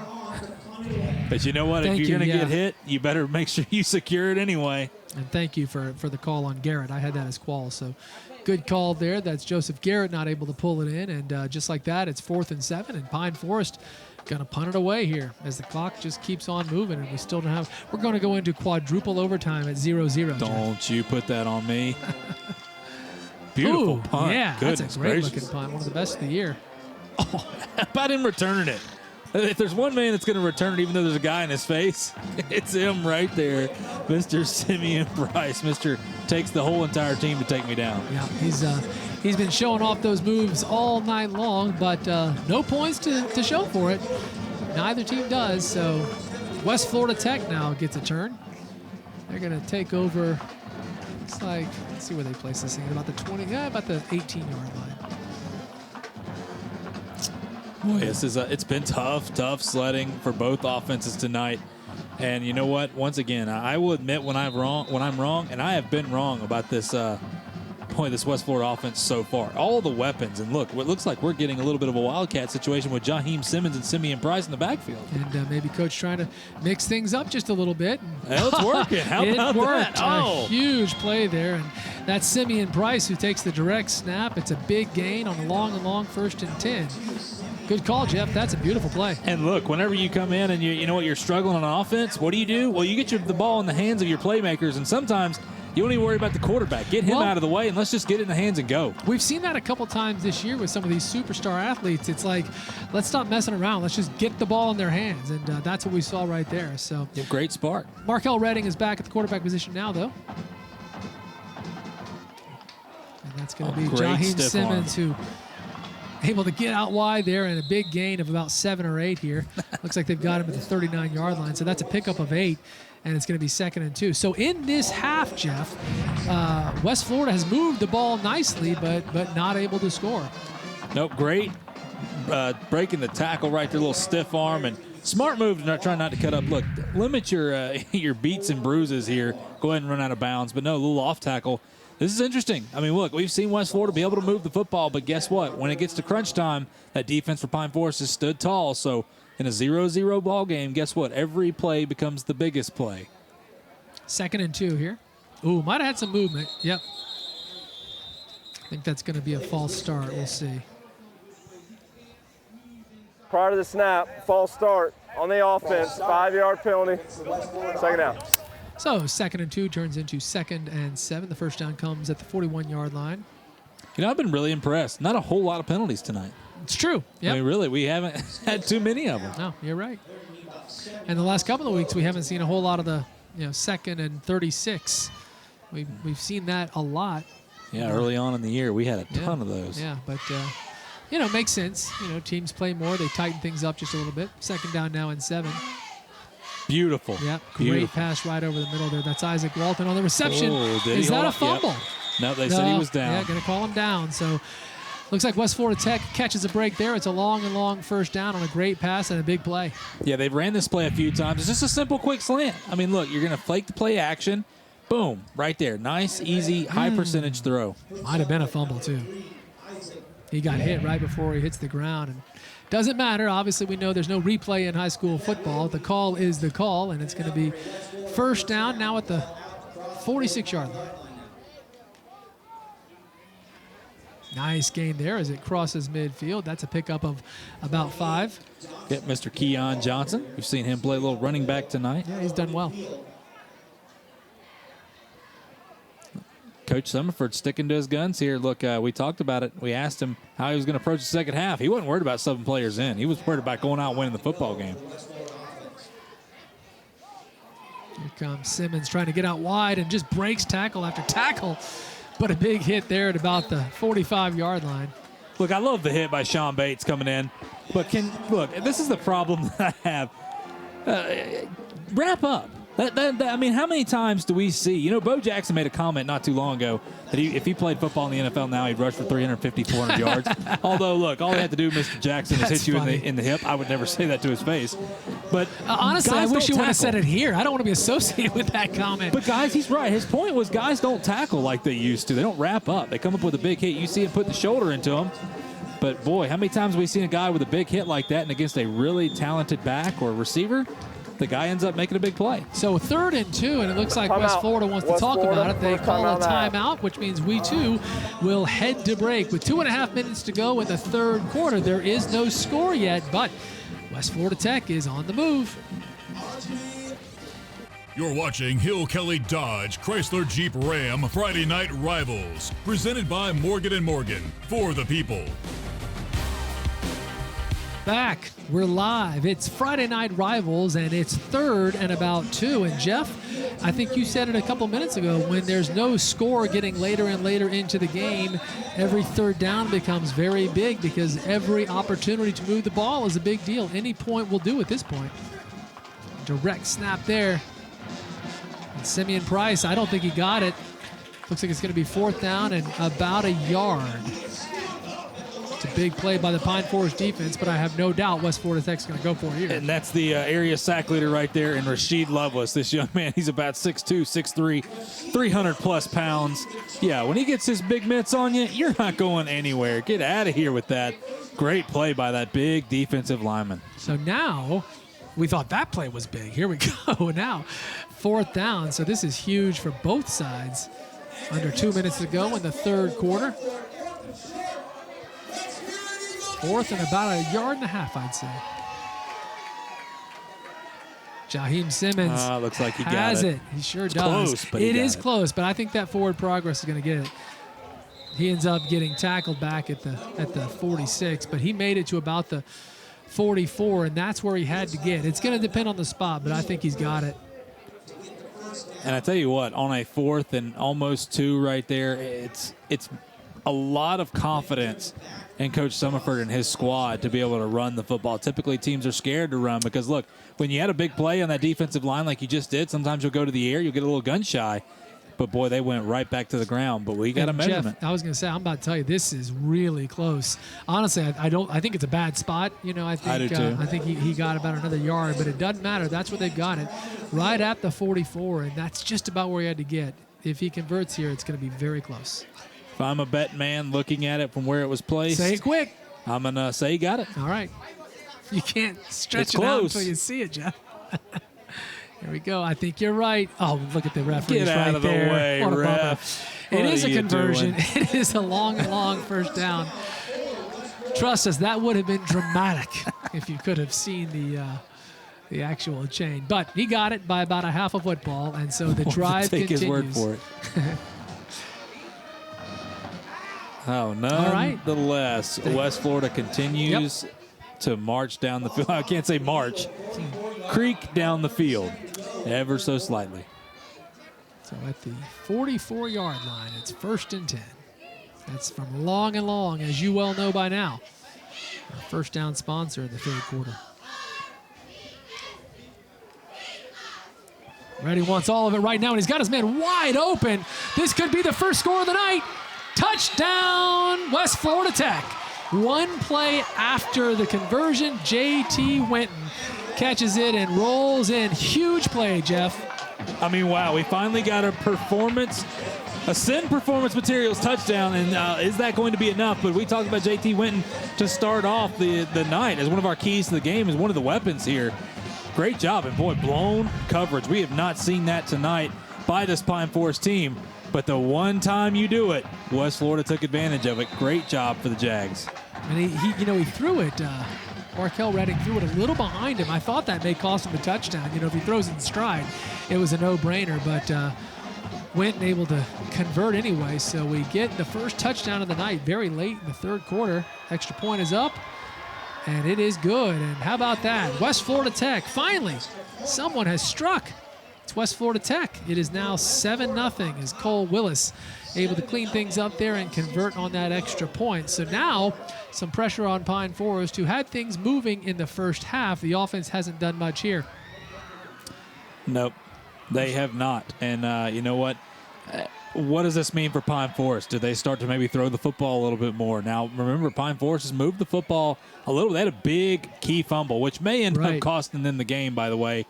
But you know what? Thank if you're you, going to yeah. get hit, you better make sure you secure it anyway. And thank you for the call on Garrett. I had that as Qualls, so good call there. That's Joseph Garrett not able to pull it in, and just like that, it's 4th and 7, and Pine Forest going to punt it away here as the clock just keeps on moving, and we still don't have. We're going to go into quadruple overtime at 0-0. Don't you put that on me. Beautiful Ooh, punt. Yeah, Goodness that's a great gracious. looking punt. One of the best of the year. How about him returning it? If there's one man that's going to return it, even though there's a guy in his face, it's him right there, Mr. Simeon Price. Mr. takes the whole entire team to take me down. Yeah, he's been showing off those moves all night long, but no points to show for it. Neither team does, so West Florida Tech now gets a turn. They're going to take over. Looks like, let's see where they place this thing. About the 18-yard line. Boy, it's been tough sledding for both offenses tonight. And you know what? Once again, I will admit when I'm wrong, and I have been wrong about this boy, this West Florida offense so far. All the weapons. And look, what looks like we're getting a little bit of a Wildcat situation with Jaheim Simmons and Simeon Price in the backfield. And maybe Coach trying to mix things up just a little bit. Well, it's working. How about it worked. that? Oh. A huge play there. And that's Simeon Price who takes the direct snap. It's a big gain on a long 1st and 10. Good call, Jeff. That's a beautiful play. And look, whenever you come in and you know what, you're struggling on offense, what do? Well, you get the ball in the hands of your playmakers, and sometimes you don't even worry about the quarterback. Get him out of the way, and let's just get it in the hands and go. We've seen that a couple times this year with some of these superstar athletes. It's like, let's stop messing around. Let's just get the ball in their hands, and that's what we saw right there. So great spark. Markel Redding is back at the quarterback position now, though. And that's going to be Jaheim Simmons, who able to get out wide there and a big gain of about 7 or 8 here. Looks like they've got him at the 39-yard line, so that's a pickup of 8, and it's going to be 2nd and 2. So in this half, Jeff, West Florida has moved the ball nicely, but not able to score. Nope, great breaking the tackle right there, a little stiff arm, and smart move to try not to cut up. Look, limit your beats and bruises here. Go ahead and run out of bounds, but no, a little off tackle. This is interesting. I mean, look, we've seen West Florida be able to move the football, but guess what? When it gets to crunch time, that defense for Pine Forest has stood tall. So in a 0-0 ball game, guess what? Every play becomes the biggest play. 2nd and 2 here. Ooh, might have had some movement. Yep. I think that's going to be a false start. We'll see. Prior to the snap, false start on the offense, 5-yard penalty, 2nd down. So 2nd and 2 turns into 2nd and 7. The first down comes at the 41-yard line. You know, I've been really impressed. Not a whole lot of penalties tonight. It's true. Yep. I mean, really, we haven't had too many of them. No, you're right. And the last couple of weeks, we haven't seen a whole lot of the 2nd and 36. We've seen that a lot. Yeah, early on in the year, we had a ton of those. Yeah, but, makes sense. Teams play more. They tighten things up just a little bit. 2nd down now and 7. Beautiful. Yep, great pass right over the middle there. That's Isaac Walton on the reception. Oh, is that a fumble? Yep. No, they said he was down. Yeah, going to call him down. So looks like West Florida Tech catches a break there. It's a long first down on a great pass and a big play. Yeah, they've ran this play a few times. It's just a simple, quick slant. I mean, look, you're going to flake the play action. Boom, right there. Nice, easy, high percentage throw. Might have been a fumble, too. He got hit right before he hits the ground. And doesn't matter. Obviously, we know there's no replay in high school football. The call is the call, and it's going to be first down now at the 46-yard line. Nice gain there as it crosses midfield. That's a pickup of about 5. Yep, Mr. Keon Johnson. We've seen him play a little running back tonight. Yeah, he's done well. Coach Summerford sticking to his guns here. Look, we talked about it. We asked him how he was going to approach the second half. He wasn't worried about 7 players in. He was worried about going out and winning the football game. Here comes Simmons trying to get out wide and just breaks tackle after tackle. But a big hit there at about the 45-yard line. Look, I love the hit by Sean Bates coming in. But look, this is the problem that I have. Wrap up. I mean, how many times do we see? Bo Jackson made a comment not too long ago that if he played football in the NFL now, he'd rush for 350, 400 yards. Although, look, all he had to do, Mr. Jackson, is hit you in the hip. I would never say that to his face. But honestly, I wish you would have said it here. I don't want to be associated with that comment. But, guys, he's right. His point was guys don't tackle like they used to. They don't wrap up. They come up with a big hit. You see him put the shoulder into him. But, boy, how many times have we seen a guy with a big hit like that and against a really talented back or receiver? The guy ends up making a big play. So 3rd and 2, and it looks like West Florida wants to talk about it. They call a timeout, which means we, too, will head to break. With 2.5 minutes to go in the 3rd quarter, there is no score yet, but West Florida Tech is on the move. You're watching Hill Kelly Dodge Chrysler Jeep Ram Friday Night Rivals, presented by Morgan & Morgan, for the people. Back. We're live. It's Friday Night Rivals, and it's 3rd and about 2. And, Jeff, I think you said it a couple minutes ago, when there's no score getting later and later into the game, every 3rd down becomes very big because every opportunity to move the ball is a big deal. Any point will do at this point. Direct snap there. And Simeon Price, I don't think he got it. Looks like it's going to be 4th down and about a yard. It's a big play by the Pine Forest defense, but I have no doubt West Florida Tech's going to go for it here. And that's the area sack leader right there in Rasheed Lovelace. This young man, he's about 6'2", 6'3", 300-plus pounds. Yeah, when he gets his big mitts on you, you're not going anywhere. Get out of here with that. Great play by that big defensive lineman. So now we thought that play was big. Here we go. Now 4th down. So this is huge for both sides. Under 2 minutes to go in the third quarter. 4th and about a yard and a half, I'd say. Jaheim Simmons looks like he has got it. He sure It's does. close, but he it got is it. close, but I think that forward progress is going to get it. He ends up getting tackled back at the 46, but he made it to about the 44, and that's where he had to get. It's going to depend on the spot, but I think he's got it. And I tell you what, on a 4th and almost 2 right there, it's a lot of confidence in Coach Summerford and his squad to be able to run the football. Typically, teams are scared to run because, look, when you had a big play on that defensive line like you just did, sometimes you'll go to the air, you'll get a little gun shy. But, boy, they went right back to the ground. But we got a measurement. Jeff, I was going to say, I'm about to tell you, this is really close. Honestly, I think it's a bad spot. You know, I do too. I think he got about another yard, but it doesn't matter. That's where they've got it, right at the 44, and that's just about where he had to get. If he converts here, it's going to be very close. If I'm a bet man looking at it from where it was placed, Say it quick. I'm going to say he got it. All right. You can't stretch It's it out close. until you see it, Jeff. Here we go. I think you're right. Oh, look at the referees Get out right of the there. way, What a ref. bummer. It What is are a you conversion. doing? It is a long first down. Trust us, that would have been dramatic if you could have seen the actual chain. But he got it by about a half a football, and so the We'll drive take continues. his word for it. Oh, nonetheless, West Florida continues to march down the field. I can't say march. Creek down the field ever so slightly. So at the 44-yard line, it's 1st and 10. That's from long and long, as you well know by now. Our first down sponsor in the third quarter. Reddy wants all of it right now, and he's got his man wide open. This could be the first score of the night. Touchdown, West Florida Tech. One play after the conversion, J.T. Winton catches it and rolls in. Huge play, Jeff. I mean, wow, we finally got a Ascend Performance Materials touchdown, and is that going to be enough? But we talked about J.T. Winton to start off the night as one of our keys to the game, as one of the weapons here. Great job, and boy, blown coverage. We have not seen that tonight by this Pine Forest team, but the one time you do it, West Florida took advantage of it. Great job for the Jags. And he threw it. Markel Redding threw it a little behind him. I thought that may cost him a touchdown. You know, if he throws it in stride, it was a no-brainer. But Winton able to convert anyway. So we get the first touchdown of the night very late in the third quarter. Extra point is up, and it is good. And how about that? West Florida Tech, finally, someone has struck. It's West Florida Tech. It is now 7-0 as Cole Willis able to clean things up there and convert on that extra point. So now some pressure on Pine Forest, who had things moving in the first half. The offense hasn't done much here. Nope, they have not. And you know what? What does this mean for Pine Forest? Do they start to maybe throw the football a little bit more? Now, remember, Pine Forest has moved the football a little. They had a big key fumble, which may end up costing them the game, by the way.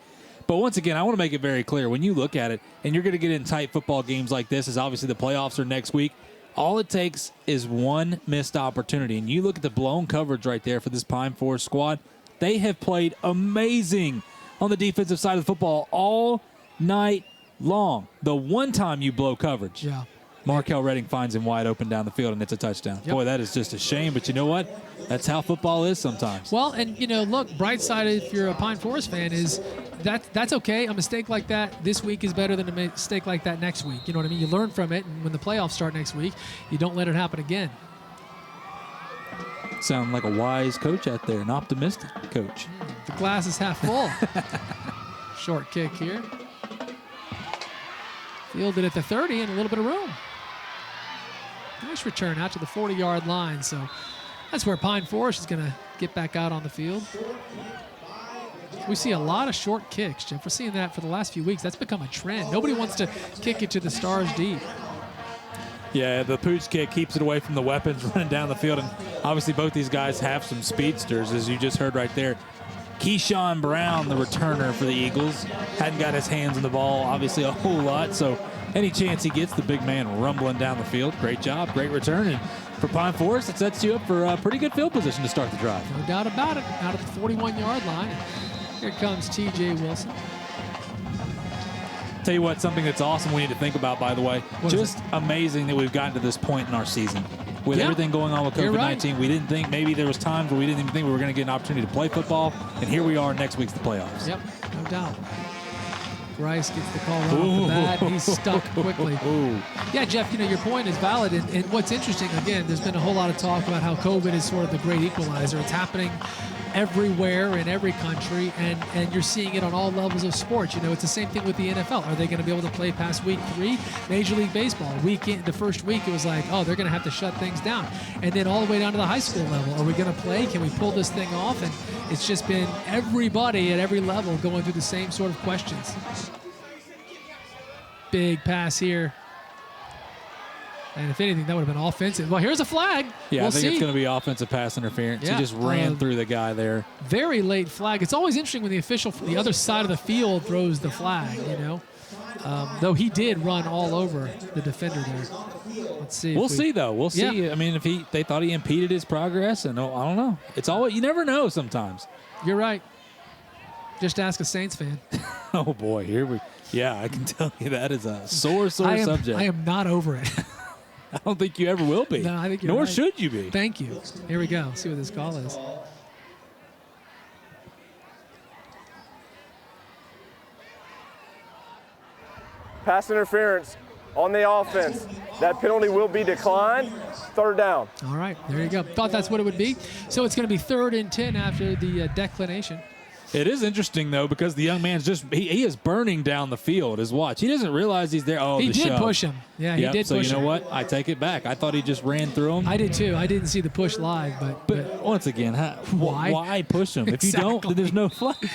But once again, I want to make it very clear. When you look at it, and you're going to get in tight football games like this, as obviously the playoffs are next week, all it takes is one missed opportunity. And you look at the blown coverage right there for this Pine Forest squad. They have played amazing on the defensive side of the football all night long. The one time you blow coverage, Markel Redding finds him wide open down the field, and it's a touchdown. Boy, that is just a shame. But you know what? That's how football is sometimes. Well, and, you know, look, bright side if you're a Pine Forest fan is that's okay. A mistake like that this week is better than a mistake like that next week. You know what I mean? You learn from it, and when the playoffs start next week, you don't let it happen again. Sound like a wise coach out there, an optimistic coach. The glass is half full. Short kick here. Fielded at the 30 and a little bit of room. Nice return out to the 40-yard line. So that's where Pine Forest is going to get back out on the field. We see a lot of short kicks, Jeff. We're seeing that for the last few weeks. That's become a trend. Nobody wants to kick it to the stars deep. Yeah, the pooch kick keeps it away from the weapons running down the field. And obviously both these guys have some speedsters, as you just heard right there. Keyshawn Brown, the returner for the Eagles, hadn't got his hands on the ball obviously a whole lot. So any chance he gets, the big man rumbling down the field. Great job, great return. And for Pine Forest, it sets you up for a pretty good field position to start the drive. No doubt about it. Out of the 41-yard line. Here comes T.J. Wilson. Tell you what, something that's awesome we need to think about, by the way. Just amazing that we've gotten to this point in our season. With everything going on with COVID-19, we didn't think maybe there was times where we didn't even think we were going to get an opportunity to play football. And here we are, next week's the playoffs. Yep, no doubt. Grice gets the call right off the bat. He's stuck quickly. Yeah, Jeff, your point is valid. And what's interesting, again, there's been a whole lot of talk about how COVID is sort of the great equalizer. It's happening everywhere in every country, and you're seeing it on all levels of sports. It's the same thing with the NFL. Are they going to be able to play past week 3? Major League Baseball, the first week, it was like, oh, they're going to have to shut things down. And then all the way down to the high school level. Are we going to play? Can we pull this thing off? And it's just been everybody at every level going through the same sort of questions. Big pass here. And if anything, that would have been offensive. Well, here's a flag. Yeah, we'll I think see. It's going to be offensive pass interference. Yeah. He just ran through the guy there. Very late flag. It's always interesting when the official from the other side of the field throws the flag, Though he did run all over the defender there. Let's see. We'll see, though. We'll see. Yeah. I mean, if they thought he impeded his progress, and I don't know. It's all you never know sometimes. You're right. Just ask a Saints fan. Oh, boy. Yeah, I can tell you that is a sore subject. I am not over it. I don't think you ever will be. No, I think you're Nor right. should you be. Thank you. Here we go. See what this call is. Pass interference on the offense. That penalty will be declined. 3rd down. All right, there you go. Thought that's what it would be. So it's going to be 3rd and 10 after the declination. It is interesting, though, because the young man's he is burning down the field. His watch. He doesn't realize he's there. Oh, he did shove. Push him. Yeah, he did so push him. So you know what? I take it back. I thought he just ran through him. I did, too. I didn't see the push live. But once again, why push him? If you don't, then there's no flag.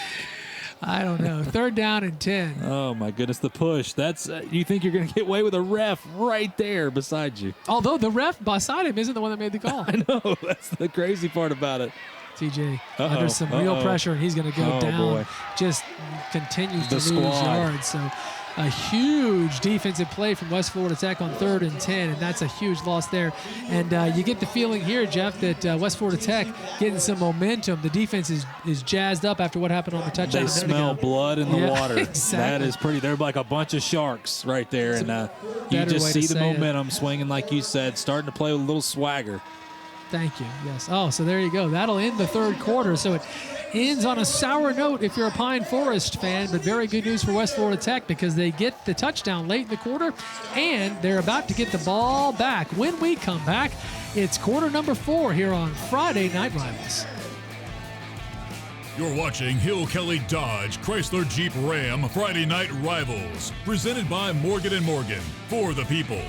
I don't know. 3rd down and 10. Oh, my goodness, the push. That's you think you're going to get away with a ref right there beside you. Although the ref beside him isn't the one that made the call. I know. That's the crazy part about it. TJ under some real pressure, and he's going to go down. Boy. Just continues to lose squad. yards. So a huge defensive play from West Florida Tech on 3rd and 10, and that's a huge loss there. And you get the feeling here, Jeff, that West Florida Tech getting some momentum. The defense is jazzed up after what happened on the touchdown. They smell blood in the water. Exactly. That is pretty. They're like a bunch of sharks right there, and you just see the momentum swinging, like you said, starting to play with a little swagger. Thank you. Yes. Oh, so there you go. That'll end the 3rd quarter. So it ends on a sour note if you're a Pine Forest fan, but very good news for West Florida Tech because they get the touchdown late in the quarter, and they're about to get the ball back. When we come back, it's quarter number 4 here on Friday Night Rivals. You're watching Hill Kelly Dodge Chrysler Jeep Ram Friday Night Rivals, presented by Morgan & Morgan, for the people.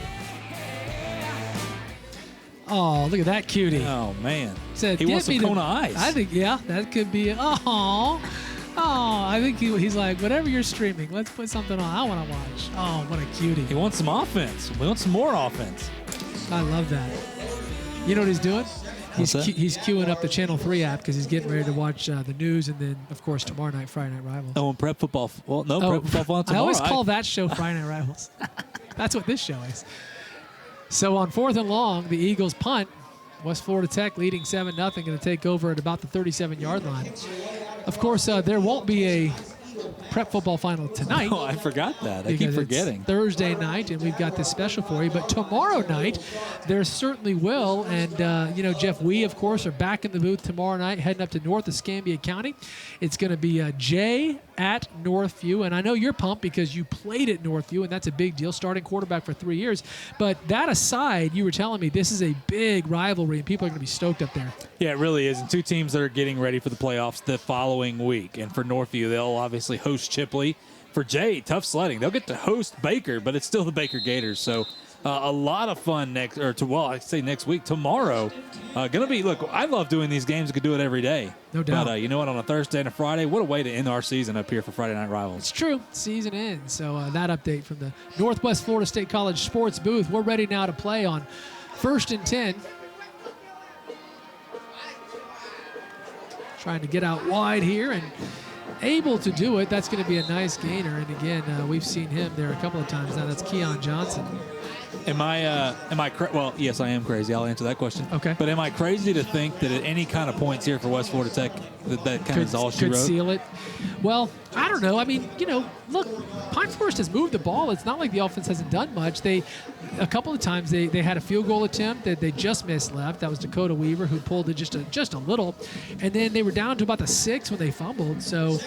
Oh, look at that cutie. Oh, man. Said, he wants some Kona Ice. I think, yeah, that could be. I think he's like, whatever you're streaming, let's put something on. I want to watch. Oh, what a cutie. He wants some offense. We want some more offense. I love that. You know what he's doing? He's queuing up the Channel 3 app because he's getting ready to watch the news, and then, of course, tomorrow night, Friday Night Rivals. Oh, and Prep Football. Well, no, Prep Football tomorrow. I always call that show Friday Night Rivals. That's what this show is. So on 4th and long, the Eagles punt. West Florida Tech leading 7-0, going to take over at about the 37-yard line. Of course, there won't be a prep football final tonight. Oh, I forgot that. I keep forgetting. It's Thursday night, and we've got this special for you. But tomorrow night, there certainly will. And, Jeff, we, of course, are back in the booth tomorrow night, heading up to North Escambia County. It's going to be Jay at Northview. And I know you're pumped because you played at Northview, and that's a big deal, starting quarterback for 3 years. But that aside, you were telling me this is a big rivalry, and people are going to be stoked up there. Yeah, it really is. And two teams that are getting ready for the playoffs the following week. And for Northview, they'll obviously host Chipley. For Jay, tough sledding. They'll get to host Baker, but it's still the Baker Gators. So A lot of fun next week, tomorrow. Gonna be, look, I love doing these games. I could do it every day. No doubt. But you know what? On a Thursday and a Friday, what a way to end our season up here for Friday Night Rivals. It's true. Season ends. So that update from the Northwest Florida State College Sports booth. We're ready now to play on 1st and 10. Trying to get out wide here and able to do it. That's going to be a nice gainer. And again, we've seen him there a couple of times now. That's Keon Johnson. Well, yes, I am crazy. I'll answer that question. Okay. But am I crazy to think that at any kind of points here for West Florida Tech that kind of is all she wrote? Could seal it. Well, I don't know. I mean, look, Pine Forest has moved the ball. It's not like the offense hasn't done much. A couple of times they had a field goal attempt that they just missed left. That was Dakota Weaver who pulled it just a little. And then they were down to about the 6 when they fumbled. So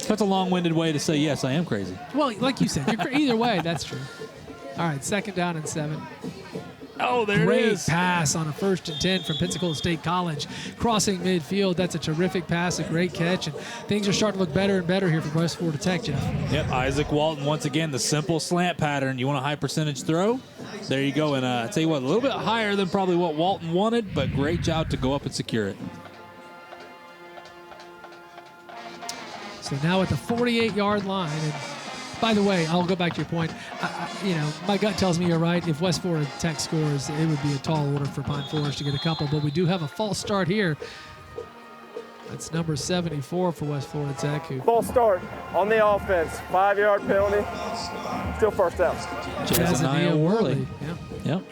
that's a long-winded way to say, yes, I am crazy. Well, like you said, either way, that's true. All right, 2nd down and 7. Oh, there Great it is. pass on a 1st and 10 from Pensacola State College. Crossing midfield. That's a terrific pass, a great catch. And things are starting to look better and better here for West Florida Tech, Jeff. Yep, Isaac Walton, once again, the simple slant pattern. You want a high percentage throw? There you go. And I tell you what, a little bit higher than probably what Walton wanted, but great job to go up and secure it. So now at the 48-yard line. And by the way, I'll go back to your point. My gut tells me you're right. If West Florida Tech scores, it would be a tall order for Pine Forest to get a couple. But we do have a false start here. That's number 74 for West Florida Tech. False start on the offense. 5-yard penalty. Still first down. Jazania Worley. Yeah. Yep.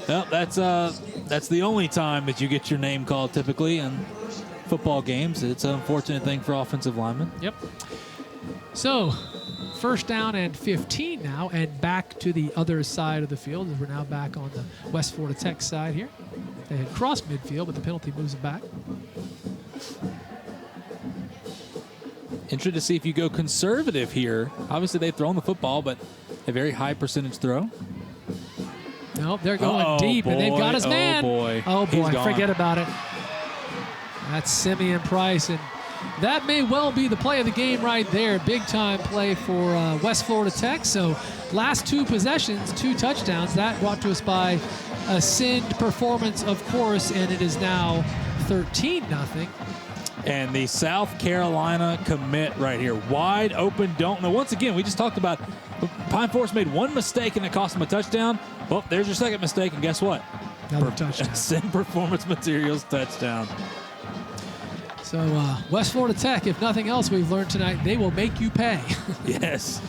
Well, that's the only time that you get your name called typically in football games. It's an unfortunate thing for offensive linemen. Yep. So 1st down and 15 now, and back to the other side of the field as we're now back on the West Florida Tech side here. They had crossed midfield, but the penalty moves them back. Interested to see if you go conservative here. Obviously, they've thrown the football, but a very high percentage throw. Nope, they're going deep, and they've got his man. Oh, boy, forget about it. That's Simeon Price, and that may well be the play of the game right there. Big-time play for West Florida Tech. So last 2 possessions, 2 touchdowns. That brought to us by a Sind performance, of course, and it is now 13-0. And the South Carolina commit right here. Wide open, don't know. Once again, we just talked about Pine Forest made 1 mistake and it cost them a touchdown. Well, there's your 2nd mistake, and guess what? Another touchdown. Sind Performance Materials touchdown. So West Florida Tech, if nothing else we've learned tonight, they will make you pay. Yes.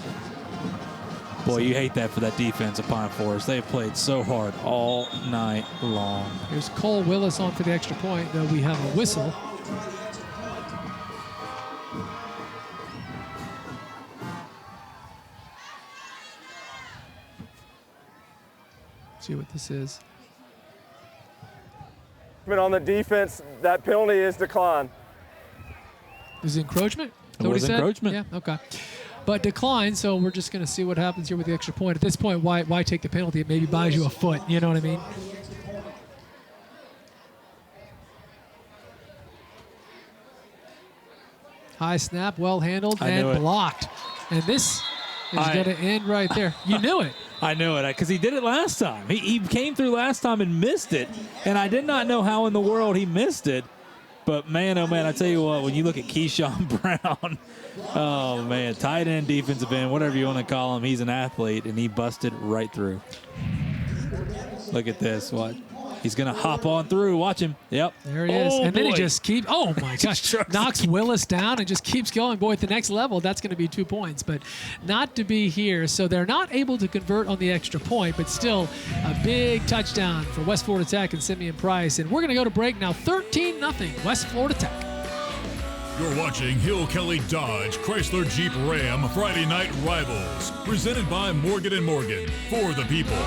Boy, you hate that for that defense of Pine Forest. They've played so hard all night long. Here's Cole Willis on for the extra point, though we have a whistle. See what this is. On the defense, that penalty is declined. Is it encroachment? It was encroachment. Yeah, okay. But declined, so we're just going to see what happens here with the extra point. At this point, why take the penalty? It maybe buys you a foot, you know what I mean? High snap, well handled, and blocked. And this is going to end right there. You knew it. I knew it because he did it last time. He came through last time and missed it, and I did not know how in the world he missed it. But, man, oh, man, I tell you what, when you look at Keyshawn Brown, oh, man, tight end, defensive end, whatever you want to call him, he's an athlete, and he busted right through. Look at this. What? He's going to hop on through. Watch him. Yep. There he is. And then he just keeps, oh, my gosh, knocks Willis down and just keeps going. Boy, at the next level, that's going to be 2 points. But not to be here. So they're not able to convert on the extra point, but still a big touchdown for West Florida Tech and Simeon Price. And we're going to go to break now. 13-0 West Florida Tech. You're watching Hill Kelly Dodge Chrysler Jeep Ram Friday Night Rivals. Presented by Morgan & Morgan. For the people.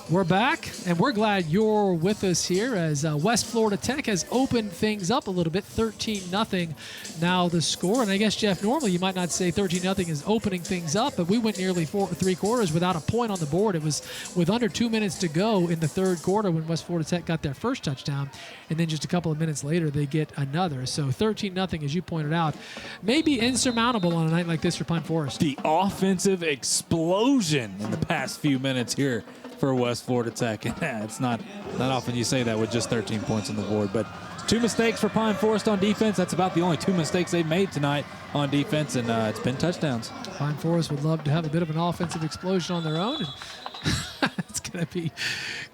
We're back, and we're glad you're with us here as West Florida Tech has opened things up a little bit, 13-0 now the score. And I guess, Jeff, normally you might not say 13-0 is opening things up, but we went nearly three quarters without a point on the board. It was with under 2 minutes to go in the third quarter when West Florida Tech got their first touchdown, and then just a couple of minutes later they get another. So 13-0, as you pointed out, maybe insurmountable on a night like this for Pine Forest. The offensive explosion in the past few minutes here for West Florida Tech. It's not often you say that with just 13 points on the board, but 2 mistakes for Pine Forest on defense. That's about the only 2 mistakes they've made tonight on defense, and it's been touchdowns. Pine Forest would love to have a bit of an offensive explosion on their own, and it's going to be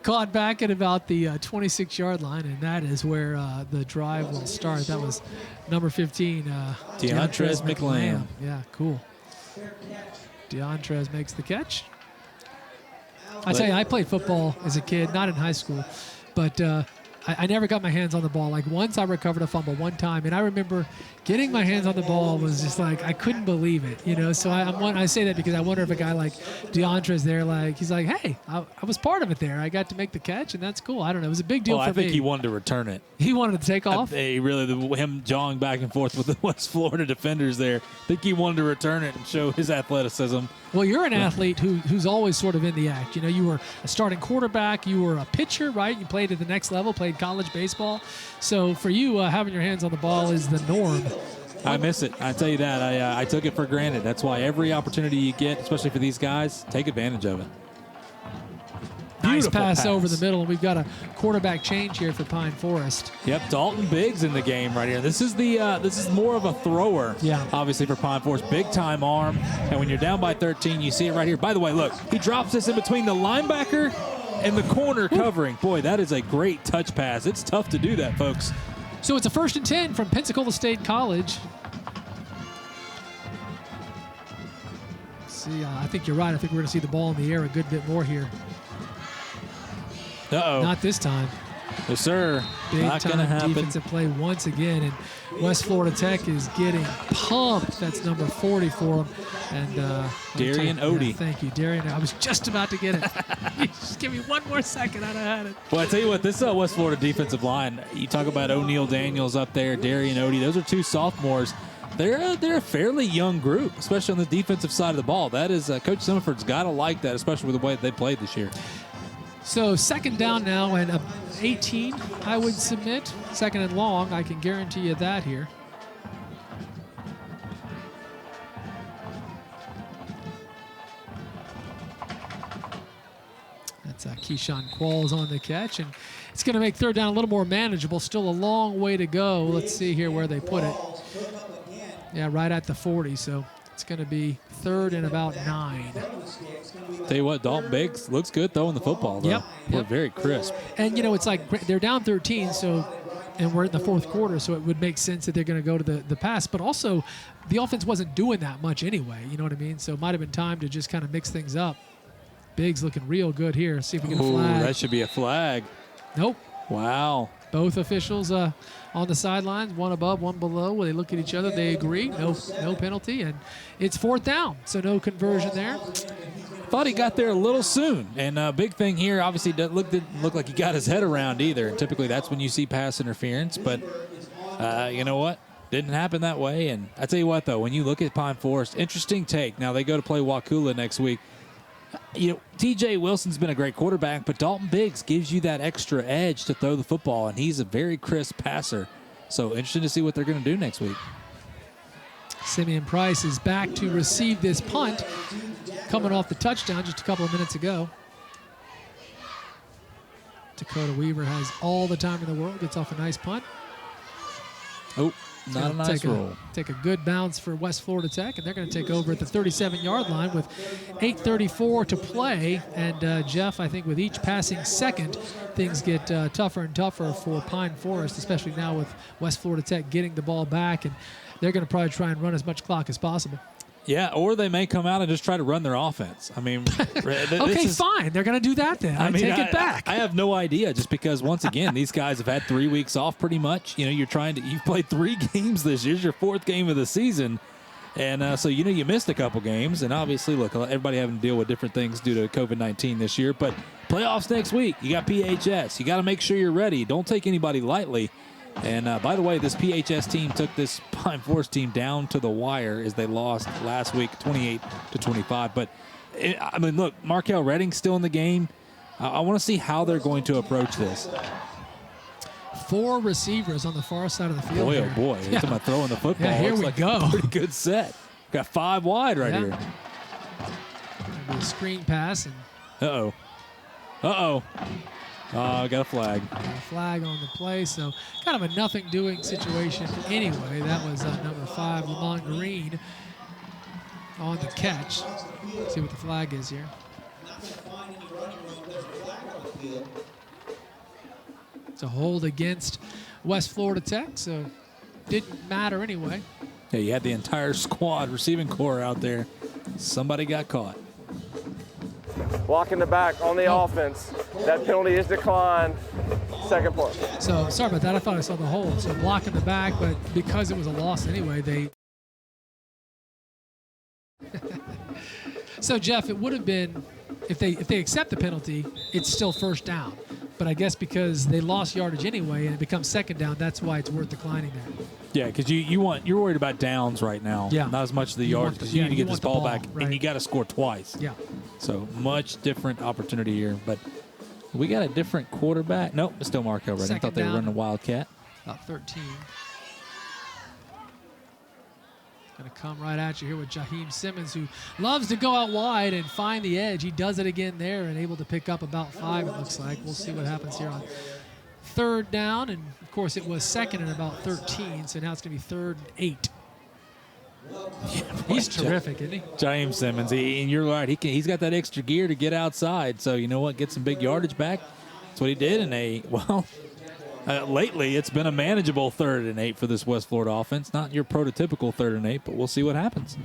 caught back at about the 26-yard line, and that is where the drive will start. That was number 15, DeAndres McLamb. Yeah, cool. DeAndres makes the catch. I tell you, I played football as a kid, not in high school, but I never got my hands on the ball. Like, once I recovered a fumble one time, and I remember getting my hands on the ball was just like, I couldn't believe it, you know? So I say that because I wonder if a guy like DeAndre's there, like, he's like, hey, I was part of it there. I got to make the catch, and that's cool. I don't know. It was a big deal for me. I think he wanted to return it. He wanted to take off? Him jawing back and forth with the West Florida defenders there. I think he wanted to return it and show his athleticism. Well, you're an athlete who's always sort of in the act. You know, you were a starting quarterback. You were a pitcher, right? You played at the next level, played college baseball. So for you, having your hands on the ball is the norm. I miss it. I tell you that. I took it for granted. That's why every opportunity you get, especially for these guys, take advantage of it. Nice pass over the middle, and we've got a quarterback change here for Pine Forest. Yep, Dalton Biggs in the game right here. This is more of a thrower, obviously, for Pine Forest. Big-time arm, and when you're down by 13, you see it right here. By the way, look, he drops this in between the linebacker and the corner covering. Boy, that is a great touch pass. It's tough to do that, folks. So it's a 1st and 10 from Pensacola State College. See, I think you're right. I think we're going to see the ball in the air a good bit more here. Uh-oh. Not this time. Yes, sir. Not going to happen. Defensive play once again, and West Florida Tech is getting pumped. That's number 40 for them. And Darian Odie. Yeah, thank you, Darian. I was just about to get it. Just give me one more second. I'd have had it. Well, I tell you what, this West Florida defensive line, you talk about O'Neal Daniels up there, Darian Odie. Those are 2 sophomores. They're a fairly young group, especially on the defensive side of the ball. That is, Coach Summerford's got to like that, especially with the way they played this year. So 2nd down now and 18, I would submit. 2nd and long, I can guarantee you that here. That's Keyshawn Qualls on the catch, and it's going to make 3rd down a little more manageable. Still a long way to go. Let's see here where they put it. Yeah, right at the 40, so it's going to be 3rd and about 9. Tell you what, Dalton Biggs looks good throwing the football, though. Yep. Very crisp. And, you know, it's like they're down 13, and we're in the 4th quarter, so it would make sense that they're going to go to the pass. But also, the offense wasn't doing that much anyway, you know what I mean? So it might have been time to just kind of mix things up. Biggs looking real good here. See if we get a flag. That should be a flag. Nope. Wow. Both officials on the sidelines, one above, one below. When they look at each other, they agree. No penalty, and it's 4th down, so no conversion there. Thought he got there a little soon, and big thing here, obviously didn't look like he got his head around either. And typically that's when you see pass interference, but you know what? Didn't happen that way. And I tell you what, though, when you look at Pine Forest, interesting take. Now they go to play Wakulla next week. You know, TJ Wilson's been a great quarterback, but Dalton Biggs gives you that extra edge to throw the football, and he's a very crisp passer. So interesting to see what they're going to do next week. Simeon Price is back to receive this punt, coming off the touchdown just a couple of minutes ago. Dakota Weaver has all the time in the world, gets off a nice punt. Oh, not a nice roll. Take a good bounce for West Florida Tech, and they're going to take over at the 37-yard line with 8:34 to play. And, Jeff, I think with each passing second, things get tougher and tougher for Pine Forest, especially now with West Florida Tech getting the ball back. And they're going to probably try and run as much clock as possible. Yeah, or they may come out and just try to run their offense. I mean, okay, fine. They're going to do that then. I mean, take it back. I have no idea, just because once again these guys have had 3 weeks off pretty much. You know, you've played 3 games this year. It's your 4th game of the season, and so you missed a couple games. And obviously, look, everybody having to deal with different things due to COVID-19 this year. But Playoffs next week. You got PHS. You got to make sure you're ready. Don't take anybody lightly. And by the way, this PHS team took this Pine Forest team down to the wire as they lost last week, 28-25. But I mean, look, Markel Redding's still in the game. I want to see how they're going to approach this. 4 receivers on the far side of the field. Boy, here. oh boy! It's about throwing the football. Yeah, here Looks we like go. A pretty good set. Got 5 wide right here. Gonna be a screen pass and. Uh-oh. Got a flag. A flag on the play, so kind of a nothing doing situation anyway. That was number 5, Lamont Green, on the catch. See what the flag is here. It's a hold against West Florida Tech, so didn't matter anyway. Yeah, you had the entire squad, receiving core out there. Somebody got caught. Blocking the back on the offense. That penalty is declined. Second play. So sorry about that. I thought I saw the hold. So blocking the back, but because it was a loss anyway, they. So Jeff, it would have been if they accept the penalty, it's still first down. But I guess because they lost yardage anyway and it becomes second down, that's why it's worth declining that. Yeah, because you're worried about downs right now. Yeah. Not as much the yards because you need to get this ball back right. and you got to score twice. Yeah. So much different opportunity here. But we got a different quarterback. Nope, it's still Markel Redding. I thought they were running a Wildcat. About 13. Going to come right at you here with Jaheim Simmons, who loves to go out wide and find the edge. He does it again there and able to pick up about 5, it looks like. We'll see what happens here on third down. And, of course, it was second and about 13, so now it's going to be 3rd and 8. He's terrific, isn't he? Jaheim Simmons, and you're right. He's got that extra gear to get outside. So, you know what? Get some big yardage back. That's what he did lately, it's been a manageable 3rd and 8 for this West Florida offense. Not your prototypical 3rd and 8, but we'll see what happens.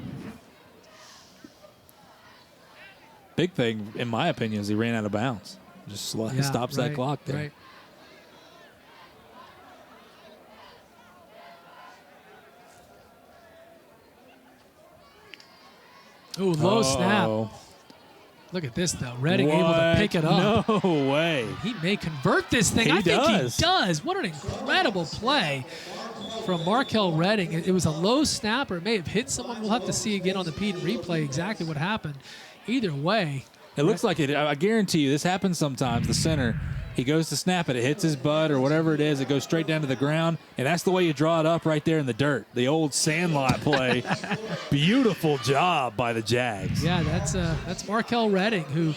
Big thing, in my opinion, is he ran out of bounds. Just stops that clock there. Right. Ooh, low snap. Look at this, though. Redding able to pick it up. No way. He may convert this thing. I think he does. What an incredible play from Markel Redding. It was a low snap, or it may have hit someone. We'll have to see again on the replay exactly what happened. Either way. It looks like it. I guarantee you this happens sometimes. The center, he goes to snap it. It hits his butt or whatever it is. It goes straight down to the ground, and that's the way you draw it up right there in the dirt. The old sandlot play. Beautiful job by the Jags. Yeah, that's Markel Redding, who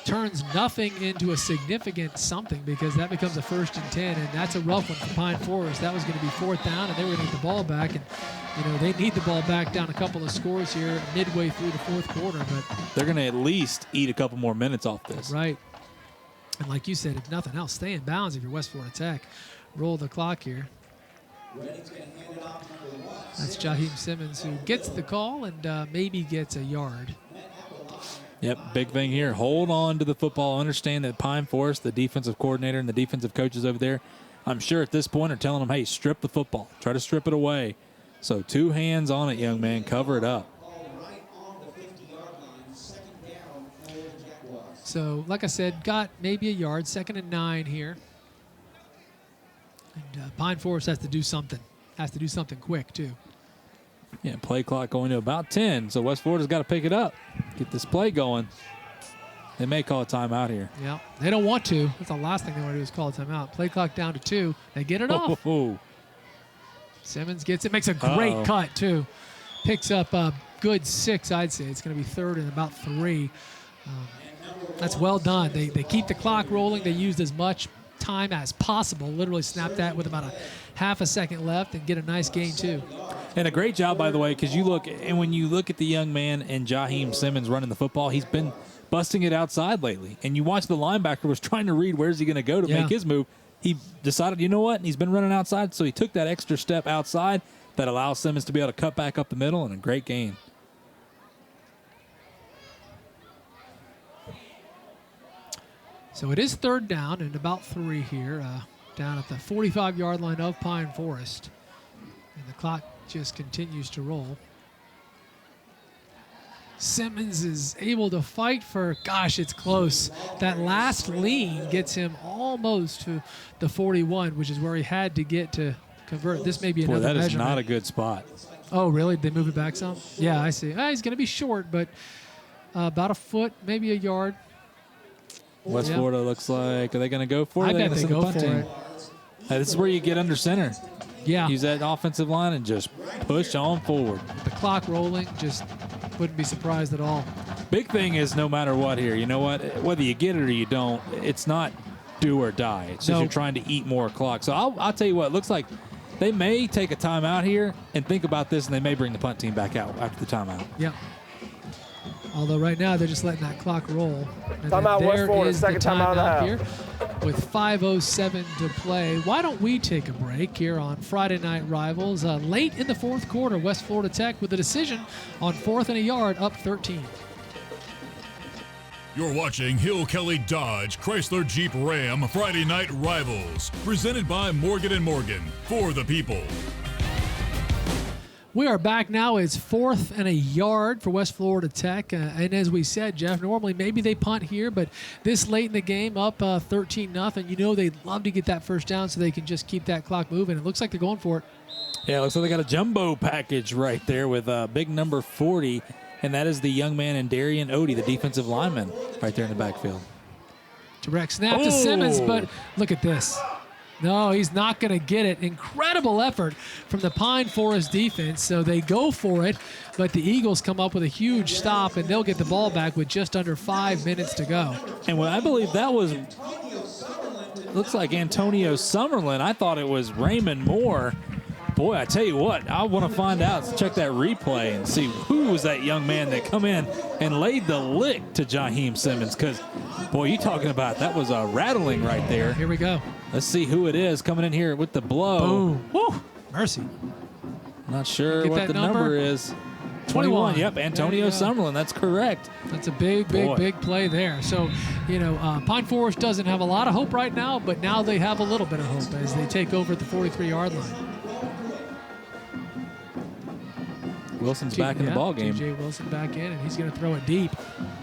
turns nothing into a significant something because that becomes a 1st and 10, and that's a rough one for Pine Forest. That was going to be 4th down, and they were going to get the ball back, and they need the ball back down a couple of scores here midway through the 4th quarter. But they're going to at least eat a couple more minutes off this. Right. And like you said, if nothing else, stay in bounds if you're West Florida Tech. Roll the clock here. That's Jaheim Simmons, who gets the call and maybe gets a yard. Yep, big thing here. Hold on to the football. Understand that Pine Forest, the defensive coordinator and the defensive coaches over there, I'm sure at this point are telling them, hey, strip the football. Try to strip it away. So 2 hands on it, young man. Cover it up. So, like I said, got maybe a yard. 2nd and 9 here. And Pine Forest has to do something. Has to do something quick, too. Yeah, play clock going to about 10. So West Florida's got to pick it up. Get this play going. They may call a timeout here. Yeah, they don't want to. That's the last thing they want to do is call a timeout. Play clock down to 2. They get it off. Simmons gets it. Makes a great cut, too. Picks up a good 6, I'd say. It's going to be 3rd and about 3. That's well done. They keep the clock rolling. They used as much time as possible. Literally snapped that with about a half a second left and get a nice gain, too. And a great job, by the way, because when you look at the young man and Jaheim Simmons running the football, he's been busting it outside lately. And you watch the linebacker was trying to read where's he going to go to make his move. He decided, you know what? And he's been running outside, so he took that extra step outside that allows Simmons to be able to cut back up the middle, and a great gain. So it is 3rd down and about 3 here, down at the 45-yard line of Pine Forest. And the clock just continues to roll. Simmons is able to fight for, gosh, it's close. That last lean gets him almost to the 41, which is where he had to get to convert. This may be another that measurement. is not a good spot. Oh, really? Did they move it back some? Yeah, I see. He's going to be short, but about a foot, maybe a yard. West Florida looks like, are they going to go for it? I bet they go for it. This is where you get under center. Yeah. Use that offensive line and just push on forward. The clock rolling, just wouldn't be surprised at all. Big thing is no matter what here, you know what? Whether you get it or you don't, it's not do or die. It's just you're trying to eat more clock. So I'll tell you what, it looks like they may take a timeout here and think about this, and they may bring the punt team back out after the timeout. Yep. Although right now they're just letting that clock roll. And Timeout, West Florida, is second the timeout of the half. here with 5:07 to play. Why don't we take a break here on Friday Night Rivals? Late in the fourth quarter, West Florida Tech with a decision on 4th and a yard, up 13. You're watching Hill Kelly Dodge Chrysler Jeep Ram Friday Night Rivals, presented by Morgan & Morgan, for the people. We are back now. It's 4th and a yard for West Florida Tech. And as we said, Jeff, normally maybe they punt here, but this late in the game, up 13-0. You know they'd love to get that first down so they can just keep that clock moving. It looks like they're going for it. Yeah, it looks like they got a jumbo package right there with big number 40, and that is the young man in Darian Odie, the defensive lineman, right there in the backfield. Direct snap to Simmons, but look at this. No, he's not going to get it. Incredible effort from the Pine Forest defense. So they go for it, but the Eagles come up with a huge stop, and they'll get the ball back with just under 5 minutes to go. And I believe that was, looks like Antonio Summerlin. I thought it was Raymond Moore. Boy, I tell you what, I want to find out. So check that replay and see who was that young man that come in and laid the lick to Jaheim Simmons. Because, boy, you talking about that was a rattling right there. Here we go. Let's see who it is coming in here with the blow. Boom. Woo. Mercy. Not sure what the number is. 21. Yep, Antonio Summerlin. That's correct. That's a big play there. So, you know, Pine Forest doesn't have a lot of hope right now, but now they have a little bit of hope as they take over at the 43-yard line. Wilson's back in the ball game. TJ Wilson back in, and he's going to throw it deep.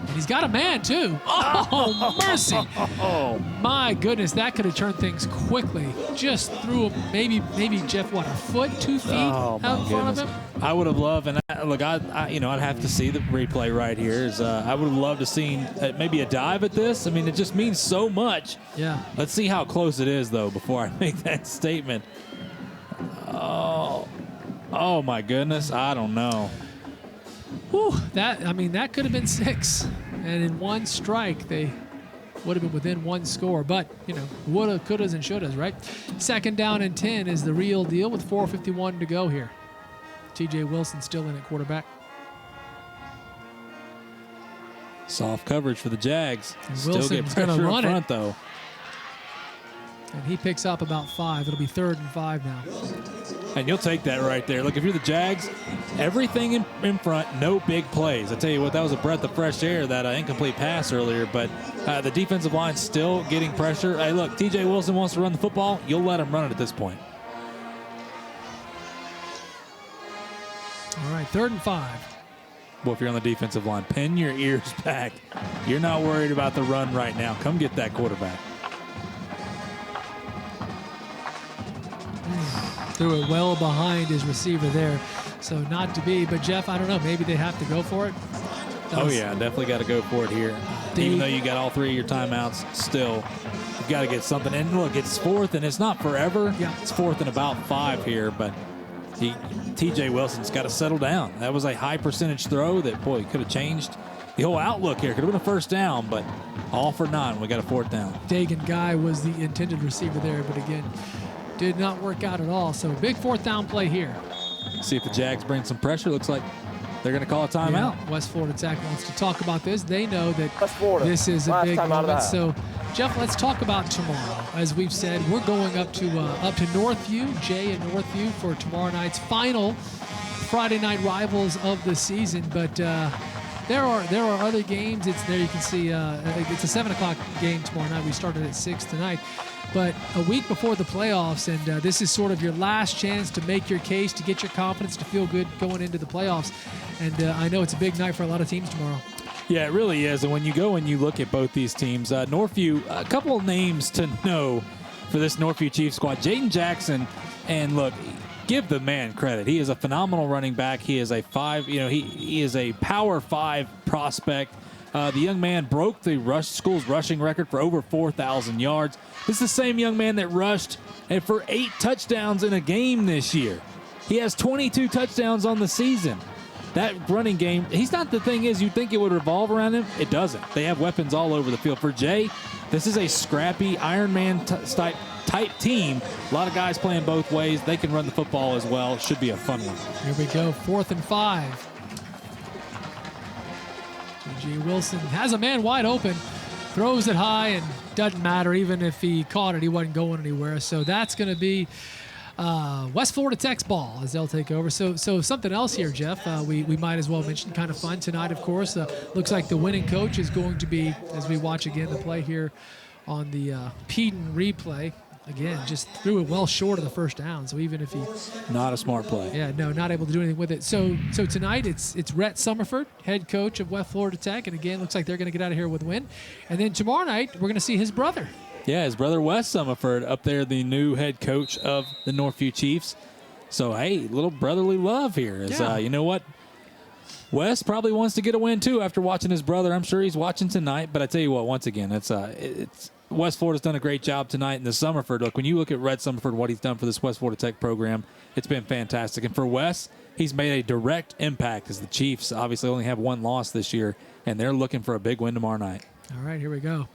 And he's got a man, too. Oh, mercy. Oh, my goodness, that could have turned things quickly. Just threw him, maybe Jeff, what, a foot, 2 feet out in front of him? I would have loved, and look, I'd have to see the replay right here. I would have loved to seen maybe a dive at this. I mean, it just means so much. Yeah. Let's see how close it is, though, before I make that statement. Oh, my goodness. I don't know. Whew, that could have been 6. And in one strike, they would have been within one score. But, you know, woulda, couldas, and shouldas, right? 2nd down and 10 is the real deal with 4:51 to go here. TJ Wilson still in at quarterback. Soft coverage for the Jags. Wilson's still get pressure run up front, though. And he picks up about 5. It'll be 3rd and 5 now. And you'll take that right there. Look, if you're the Jags, everything in front, no big plays. I tell you what, that was a breath of fresh air, that incomplete pass earlier. But the defensive line still getting pressure. Hey, look, TJ Wilson wants to run the football. You'll let him run it at this point. All right, 3rd and 5. Well, if you're on the defensive line, pin your ears back. You're not worried about the run right now. Come get that quarterback. Threw it well behind his receiver there. So not to be, but Jeff, I don't know, maybe they have to go for it. Oh, yeah, definitely got to go for it here. Even though you got all 3 of your timeouts, still, you've got to get something. And look, it's 4th, and it's not forever. Yeah. It's 4th and about 5 here, but TJ Wilson's got to settle down. That was a high percentage throw that, boy, could have changed the whole outlook here. Could have been a 1st down, but all for 9. We got a 4th down. Dagan Guy was the intended receiver there, but again, did not work out at all. So big 4th down play here. See if the Jags bring some pressure. Looks like they're going to call a timeout. Yeah, West Florida Tech wants to talk about this. They know that this is a big moment. So, Jeff, let's talk about tomorrow. As we've said, we're going up to Northview, Jay and Northview, for tomorrow night's final Friday Night Rivals of the season. But there are other games. It's there. You can see it's a 7 o'clock game tomorrow night. We started at 6 tonight. But a week before the playoffs, and this is sort of your last chance to make your case, to get your confidence, to feel good going into the playoffs. And I know it's a big night for a lot of teams tomorrow. Yeah, it really is. And when you go and you look at both these teams, Northview, a couple of names to know for this Northview Chiefs squad. Jaden Jackson, and look, give the man credit. He is a phenomenal running back. He is a he is a Power 5 prospect. The young man broke the school's rushing record for over 4,000 yards. This is the same young man that rushed for 8 touchdowns in a game this year. He has 22 touchdowns on the season. That running game, he's not, the thing is, you'd think it would revolve around him. It doesn't. They have weapons all over the field. For Jay, this is a scrappy Iron Man type team. A lot of guys playing both ways. They can run the football as well. Should be a fun one. Here we go, 4th and 5. T.J. Wilson has a man wide open, throws it high, and doesn't matter. Even if he caught it, he wasn't going anywhere. So that's going to be West Florida Tech's ball as they'll take over. So something else here, Jeff, we might as well mention, kind of fun tonight, of course. Looks like the winning coach is going to be, as we watch again the play here on the Peden replay, again, just threw it well short of the first down. So even if he... Not a smart play. Yeah, no, not able to do anything with it. So tonight it's Rhett Summerford, head coach of West Florida Tech. And again, looks like they're going to get out of here with a win. And then tomorrow night, we're going to see his brother. Yeah, his brother Wes Summerford up there, the new head coach of the Northview Chiefs. So, hey, little brotherly love here. You know what? Wes probably wants to get a win, too, after watching his brother. I'm sure he's watching tonight. But I tell you what, once again, it's West Florida's done a great job tonight. And the Summerford, look, when you look at Red Summerford, what he's done for this West Florida Tech program, it's been fantastic. And for Wes, he's made a direct impact as the Chiefs obviously only have one loss this year, and they're looking for a big win tomorrow night. All right, here we go.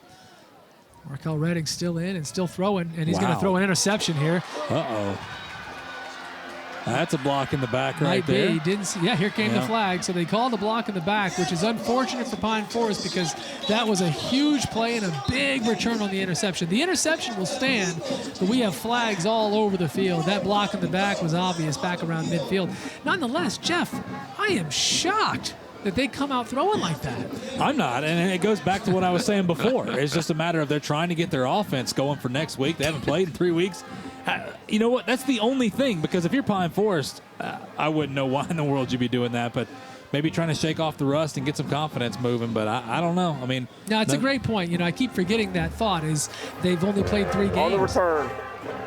Markel Redding still in and still throwing, and he's going to throw an interception here. Uh-oh. That's a block in the back Might there. Be. Didn't see. Yeah, here came the flag. So they called a block in the back, which is unfortunate for Pine Forest because that was a huge play and a big return on the interception. The interception will stand, but we have flags all over the field. That block in the back was obvious back around midfield. Nonetheless, Jeff, I am shocked that they come out throwing like that. I'm not, and it goes back to what I was saying before. It's just a matter of they're trying to get their offense going for next week. They haven't played in 3 weeks. You know what? That's the only thing, because if you're Pine Forest, I wouldn't know why in the world you'd be doing that, but maybe trying to shake off the rust and get some confidence moving, but I don't know. I mean, no, it's a great point. You know, I keep forgetting that thought is they've only played 3 games. On the return,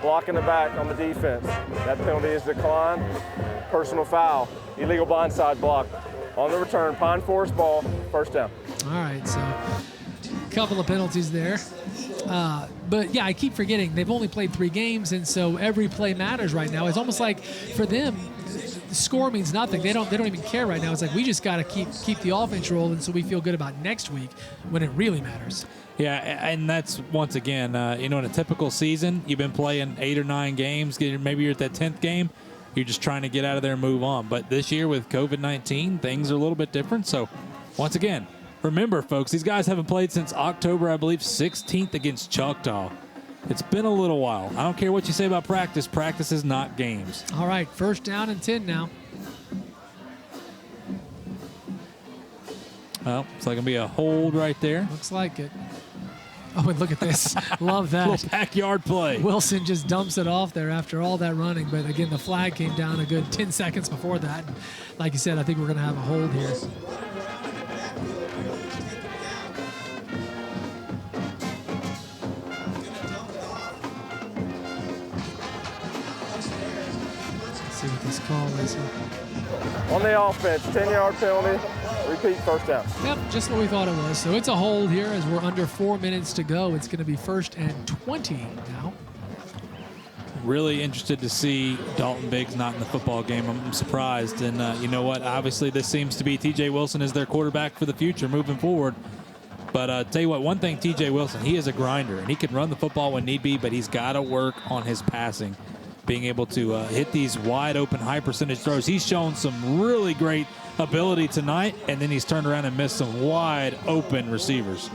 block in the back on the defense. That penalty is declined. Personal foul, illegal blindside block. On the return, Pine Forest ball, first down. All right, so a couple of penalties there. But, yeah, I keep forgetting they've only played 3 games, and so every play matters right now. It's almost like for them, the score means nothing. They don't even care right now. It's like we just got to keep the offense rolling so we feel good about next week when it really matters. Yeah, and that's, once again, in a typical season, you've been playing 8 or 9 games. Maybe you're at that 10th game. You're just trying to get out of there and move on. But this year with COVID-19, things are a little bit different. So, once again, remember, folks, these guys haven't played since October, I believe, 16th against Choctaw. It's been a little while. I don't care what you say about practice. Practice is not games. All right, first down and 10 now. Well, it's like going to be a hold right there. Looks like it. Oh, and look at this. Love that. Little backyard play. Wilson just dumps it off there after all that running. But, again, the flag came down a good 10 seconds before that. And like you said, I think we're going to have a hold here. Let's see what this call is here. On the offense, 10-yard penalty. Repeat, first down. Yep, just what we thought it was. So it's a hold here as we're under 4 minutes to go. It's going to be 1st and 20 now. Really interested to see Dalton Biggs not in the football game. I'm surprised. And you know what? Obviously, this seems to be T.J. Wilson is their quarterback for the future moving forward. But tell you what, one thing, T.J. Wilson, he is a grinder, and he can run the football when need be, but he's got to work on his passing, being able to hit these wide-open, high-percentage throws. He's shown some really great ability tonight, and then he's turned around and missed some wide-open receivers.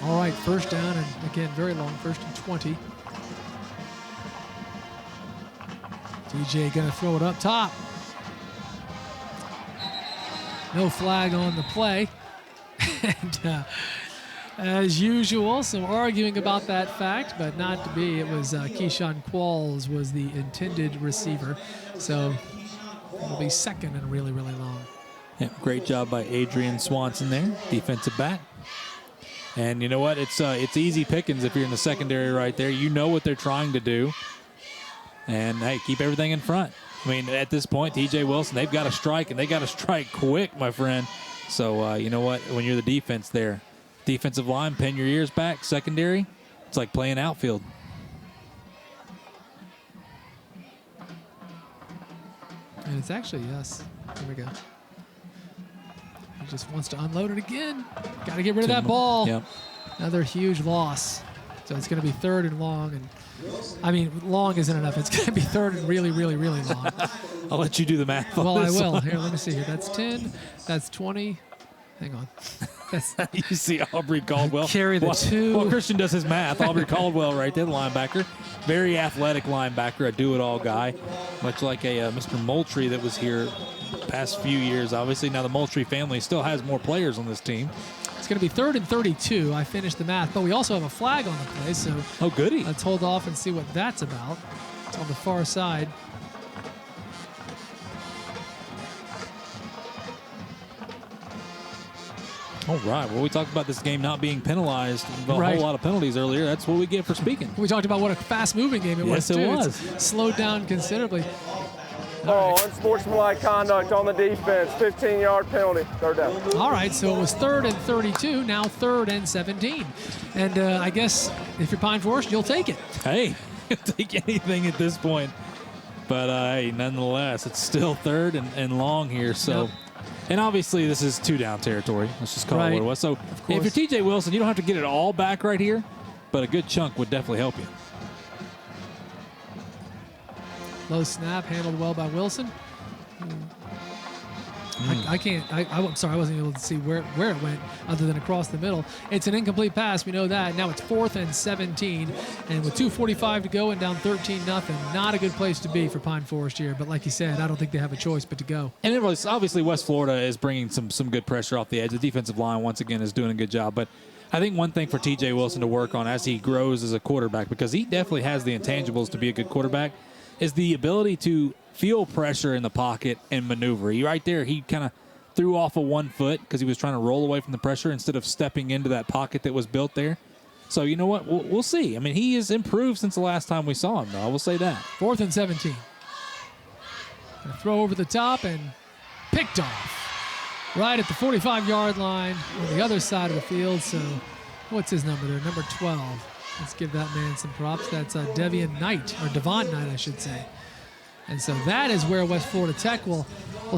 All right, first down, and again, very long, 1st and 20. DJ going to throw it up top. No flag on the play. And as usual, some arguing about that fact, but not to be. It was Keyshawn Qualls was the intended receiver. So it'll be second and really, really long. Yeah, great job by Adrian Swanson there, defensive back. And you know what? It's easy pickings if you're in the secondary right there. You know what they're trying to do. And, hey, keep everything in front. I mean, at this point, TJ Wilson, they've got to strike, and they got to strike quick, my friend. So, you know what? When you're the defense there, defensive line, pin your ears back. Secondary, it's like playing outfield. And it's actually, yes. Here we go. He just wants to unload it again. Got to get rid of that ball. Yep. Another huge loss. So it's going to be third and long. And I mean, long isn't enough. It's going to be third and really, really, really long. I'll let you do the math on well, I this will. one. Here, let me see here. That's 10. That's 20. Hang on. That's you see Aubrey Caldwell. Carry the two. While Christian does his math, Aubrey Caldwell right there, the linebacker. Very athletic linebacker, a do-it-all guy, much like a Mr. Moultrie that was here past few years. Obviously, now the Moultrie family still has more players on this team. It's going to be third and 32. I finished the math, but we also have a flag on the play, so oh, goody. Let's hold off and see what that's about. It's on the far side. All right. Well, we talked about this game not being penalized. A Right. whole lot of penalties earlier. That's what we get for speaking. We talked about what a fast-moving game it was, Yes, too. it was. It's slowed down considerably. Unsportsmanlike conduct on the defense, 15-yard penalty, third down. All right, so it was third and 32, now third and 17. And I guess if you're Pine Forest, you'll take it. Hey, you'll take anything at this point. But, hey, nonetheless, it's still third and long here. So, Yep. And obviously this is two-down territory. Let's just call it what it was. So if you're TJ Wilson, you don't have to get it all back right here, but a good chunk would definitely help you. Low snap, handled well by Wilson. I'm sorry, I wasn't able to see where it went other than across the middle. It's an incomplete pass, we know that. Now it's 4th and 17, and with 2:45 to go and down 13-0, not a good place to be for Pine Forest here. But like you said, I don't think they have a choice but to go. And it was obviously West Florida is bringing some good pressure off the edge. The defensive line, once again, is doing a good job. But I think one thing for TJ Wilson to work on as he grows as a quarterback, because he definitely has the intangibles to be a good quarterback, is the ability to feel pressure in the pocket and maneuver. Right there, he kind of threw off of 1 foot because he was trying to roll away from the pressure instead of stepping into that pocket that was built there. So, you know what? We'll see. I mean, he has improved since the last time we saw him, though. I will say that. 4th and 17. Gonna throw over the top and picked off. Right at the 45-yard line on the other side of the field. So, what's his number there? Number 12. Let's give that man some props. That's Devon Knight, I should say. And so that is where West Florida Tech will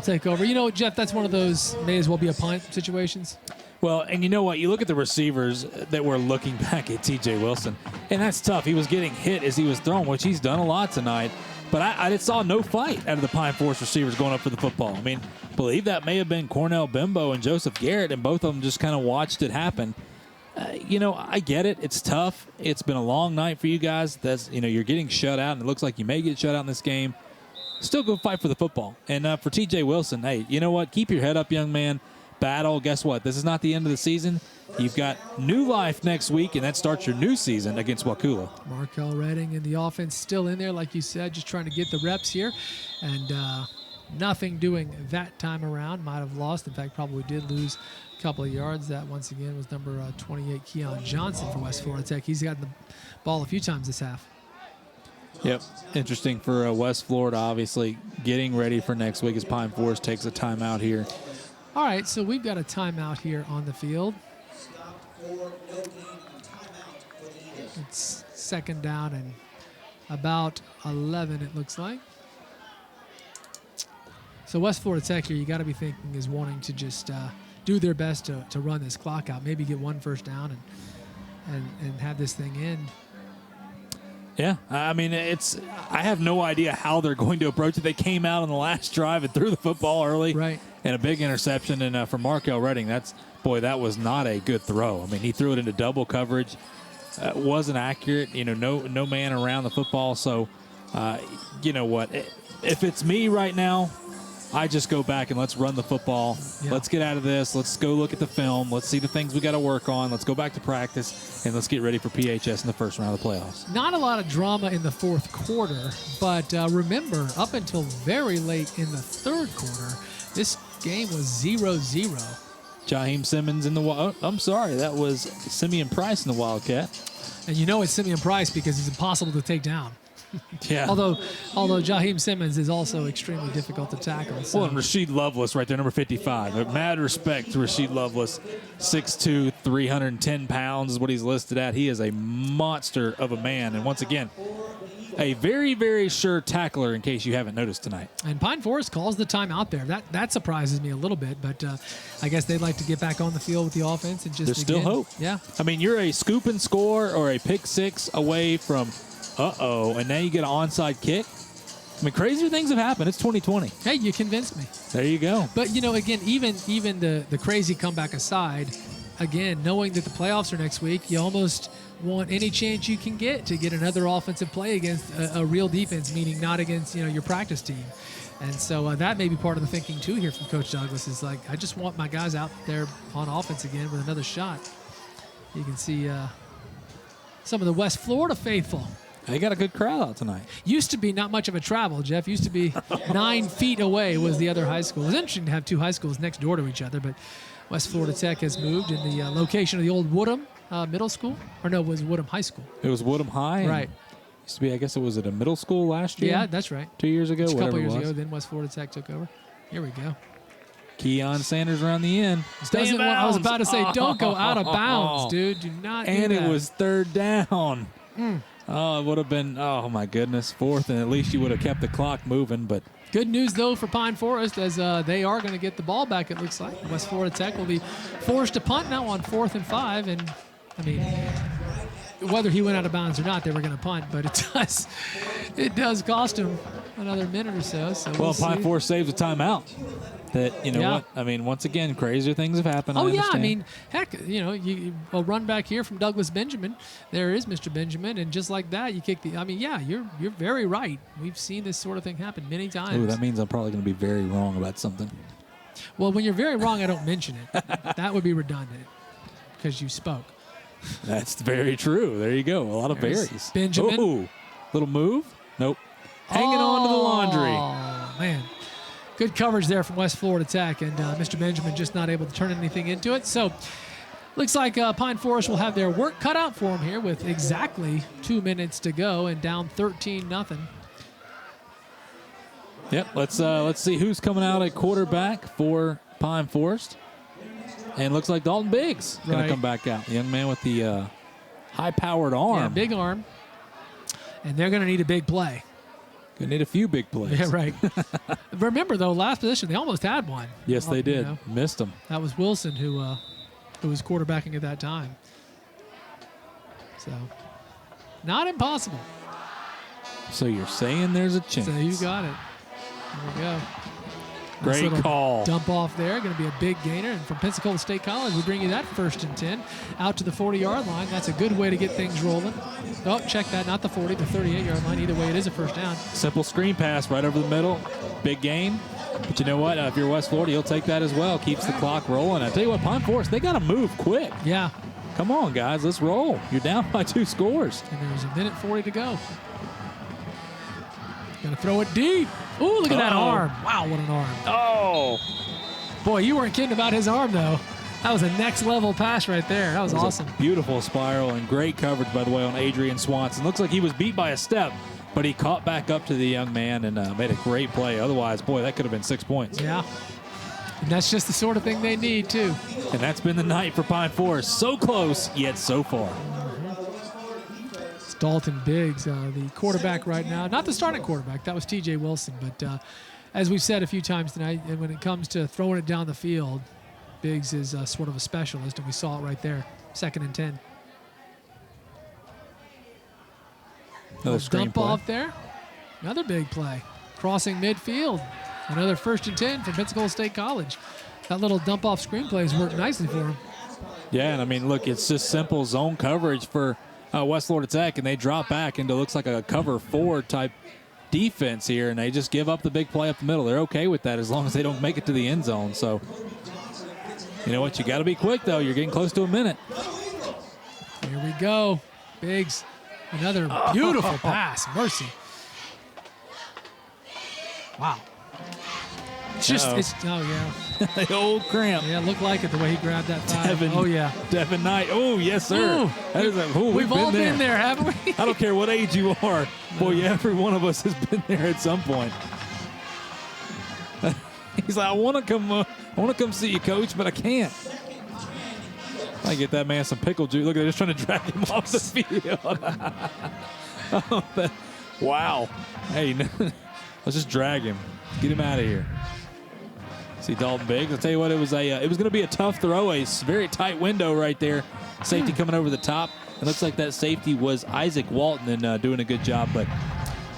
take over. You know, Jeff, that's one of those may as well be a punt situations. Well, and you know what? You look at the receivers that were looking back at TJ Wilson, and that's tough. He was getting hit as he was thrown, which he's done a lot tonight. But I saw no fight out of the Pine Forest receivers going up for the football. I mean, I believe that may have been Cornell Bimbo and Joseph Garrett, and both of them just kind of watched it happen. You know, I get it. It's tough. It's been a long night for you guys. You're getting shut out, and it looks like you may get shut out in this game. Still go fight for the football. And for TJ Wilson, hey, you know what? Keep your head up, young man. Battle. Guess what? This is not the end of the season. You've got new life next week, and that starts your new season against Wakulla. Markel Redding and the offense still in there, like you said, just trying to get the reps here. And nothing doing that time around. Might have lost. In fact, probably did lose a couple of yards. That, once again, was number 28, Keon Johnson for West Florida Tech. He's gotten the ball a few times this half. Yep. Interesting for West Florida, obviously, getting ready for next week as Pine Forest takes a timeout here. All right, so we've got a timeout here on the field. It's 2nd down and about 11, it looks like. So West Florida Tech here, you got to be thinking, is wanting to just do their best to run this clock out, maybe get 1 first down and have this thing end. Yeah, I mean, I have no idea how they're going to approach it. They came out on the last drive and threw the football early. Right. And a big interception. And for Markel Redding, that was not a good throw. I mean, he threw it into double coverage. Wasn't accurate. You know, no man around the football. So, you know what? If it's me right now, I just go back and let's run the football. Yeah. Let's get out of this. Let's go look at the film. Let's see the things we got to work on. Let's go back to practice, and let's get ready for PHS in the first round of the playoffs. Not a lot of drama in the fourth quarter, but remember, up until very late in the third quarter, this game was 0-0. Jaheim Simmons in the I'm sorry, that was Simeon Price in the Wildcat. And you know it's Simeon Price because he's impossible to take down. Yeah. Although Jaheim Simmons is also extremely difficult to tackle. So. Well, and Rasheed Lovelace right there, number 55. But mad respect to Rasheed Lovelace. 6'2", 310 pounds is what he's listed at. He is a monster of a man. And once again, a very, very sure tackler in case you haven't noticed tonight. And Pine Forest calls the timeout there. That surprises me a little bit, but I guess they'd like to get back on the field with the offense and just There's still hope. Yeah. I mean, you're a scoop and score or a pick six away from and now you get an onside kick. I mean, crazier things have happened. It's 2020. Hey, you convinced me. There you go. But, again, even the crazy comeback aside, again, knowing that the playoffs are next week, you almost want any chance you can get to get another offensive play against a real defense, meaning not against, your practice team. And so that may be part of the thinking, too, here from Coach Douglas is like, I just want my guys out there on offense again with another shot. You can see some of the West Florida faithful. They got a good crowd out tonight. Used to be not much of a travel, Jeff. Used to be 9 feet away was the other high school. It was interesting to have two high schools next door to each other, but West Florida Tech has moved in the location of the old Woodham Middle School. Or no, it was Woodham High School. It was Woodham High. Right. Used to be, I guess it was at a middle school last year? Yeah, that's right. 2 years ago, Just a couple whatever years it was. ago, then West Florida Tech took over. Here we go. Keon Sanders around the end. I was about to say, don't go out of bounds, dude. Do not do And that. it was third down. Oh, it would have been, oh my goodness, fourth, and at least you would have kept the clock moving. But good news, though, for Pine Forest, as they are going to get the ball back, it looks like. West Florida Tech will be forced to punt now on 4th and 5. And, I mean, whether he went out of bounds or not, they were going to punt. But it does cost him another minute or so. Well, Pine see. Forest saves a timeout. That, what? I mean, once again, crazier things have happened. Oh, I yeah. I understand. mean, heck, a run back here from Douglas Benjamin. There is Mr. Benjamin. And just like that, you kick you're very right. We've seen this sort of thing happen many times. Ooh, that means I'm probably going to be very wrong about something. Well, when you're very wrong, I don't mention it. That would be redundant because you spoke. That's very true. There you go. A lot of There's berries. Benjamin. Ooh, little move. Nope. Hanging on to the laundry. Oh, man. Good coverage there from West Florida Tech, and Mr. Benjamin just not able to turn anything into it. So looks like Pine Forest will have their work cut out for them here with exactly 2 minutes to go and down 13-0. Yep. Let's see who's coming out at quarterback for Pine Forest. And looks like Dalton Biggs going to come back out. The young man with the high-powered arm. Yeah, big arm. And they're going to need a big play. Going to need a few big plays. Yeah, right. Remember, though, last position, they almost had one. Yes, they did. Missed them. That was Wilson who was quarterbacking at that time. So, not impossible. So you're saying there's a chance. So you got it. There we go. Great Nice little call. Dump off there. Going to be a big gainer. And from Pensacola State College, we bring you that 1st and 10 out to the 40-yard line. That's a good way to get things rolling. Oh, check that. Not the 40, the 38-yard line. Either way, it is a first down. Simple screen pass right over the middle. Big gain. But you know what? If you're West Florida, you'll take that as well. Keeps the clock rolling. I tell you what, Pine Forest, they got to move quick. Yeah. Come on, guys. Let's roll. You're down by 2 scores. And there's a minute 40 to go. Going to throw it deep. Ooh, look at that arm. Wow, what an arm. Oh. Boy, you weren't kidding about his arm, though. That was a next-level pass right there. That was It was awesome. a beautiful spiral and great coverage, by the way, on Adrian Swanson. Looks like he was beat by a step, but he caught back up to the young man and made a great play. Otherwise, boy, that could have been 6 points. Yeah. And that's just the sort of thing they need, too. And that's been the night for Pine Forest. So close, yet so far. It's Dalton Biggs, the quarterback right now. Not the starting quarterback. That was T.J. Wilson. But as we've said a few times tonight, and when it comes to throwing it down the field, Biggs is sort of a specialist, and we saw it right there. 2nd and 10. Another screen dump play. off there. Another big play. Crossing midfield. Another 1st and 10 from Pensacola State College. That little dump off screen play has worked nicely for him. Yeah, and I mean, look, it's just simple zone coverage for West Florida Tech, and they drop back into looks like a cover 4 type defense here, and they just give up the big play up the middle. They're okay with that as long as they don't make it to the end zone. So, you know what? You got to be quick, though. You're getting close to a minute. Here we go. Biggs, another beautiful pass. Mercy. Wow. It's just, oh, yeah. The old cramp. Yeah, it looked like it the way he grabbed that thigh. Oh, yeah. Devin Knight. Oh, yes, sir. Ooh. That is We've all been there, haven't we? I don't care what age you are. Boy, every one of us has been there at some point. He's like, I want to come see you, coach, but I can't. I get that man some pickle juice. Look, they're just trying to drag him off the field. Wow. Hey, let's just drag him. Get him out of here. See Dalton Biggs. I'll tell you what, it was going to be a tough throw, a very tight window right there. Safety coming over the top. It looks like that safety was Isaac Walton and doing a good job, but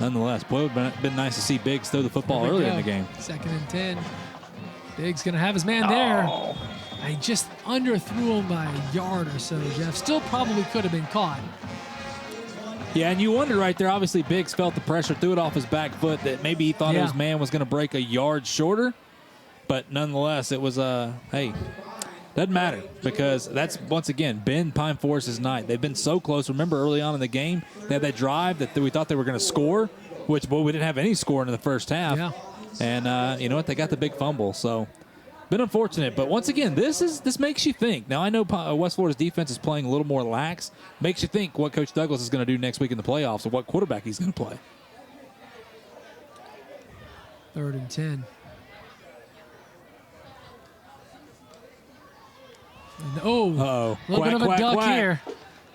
nonetheless, boy, it would have been nice to see Biggs throw the football earlier in the game. 2nd and 10. Biggs going to have his man there. He just underthrew him by a yard or so, Jeff. Still probably could have been caught. Yeah, and you wonder right there, obviously Biggs felt the pressure, threw it off his back foot, that maybe he thought his man was going to break a yard shorter. But nonetheless, it was, hey, doesn't matter because that's, once again, been Pine Forest's night. They've been so close. Remember early on in the game, they had that drive that we thought they were going to score, which, boy, we didn't have any scoring in the first half. Yeah. And you know what? They got the big fumble. So, been unfortunate. But once again, this makes you think. Now, I know West Florida's defense is playing a little more lax. Makes you think what Coach Douglas is going to do next week in the playoffs and what quarterback he's going to play. 3rd and 10. And, a little bit of a duck here.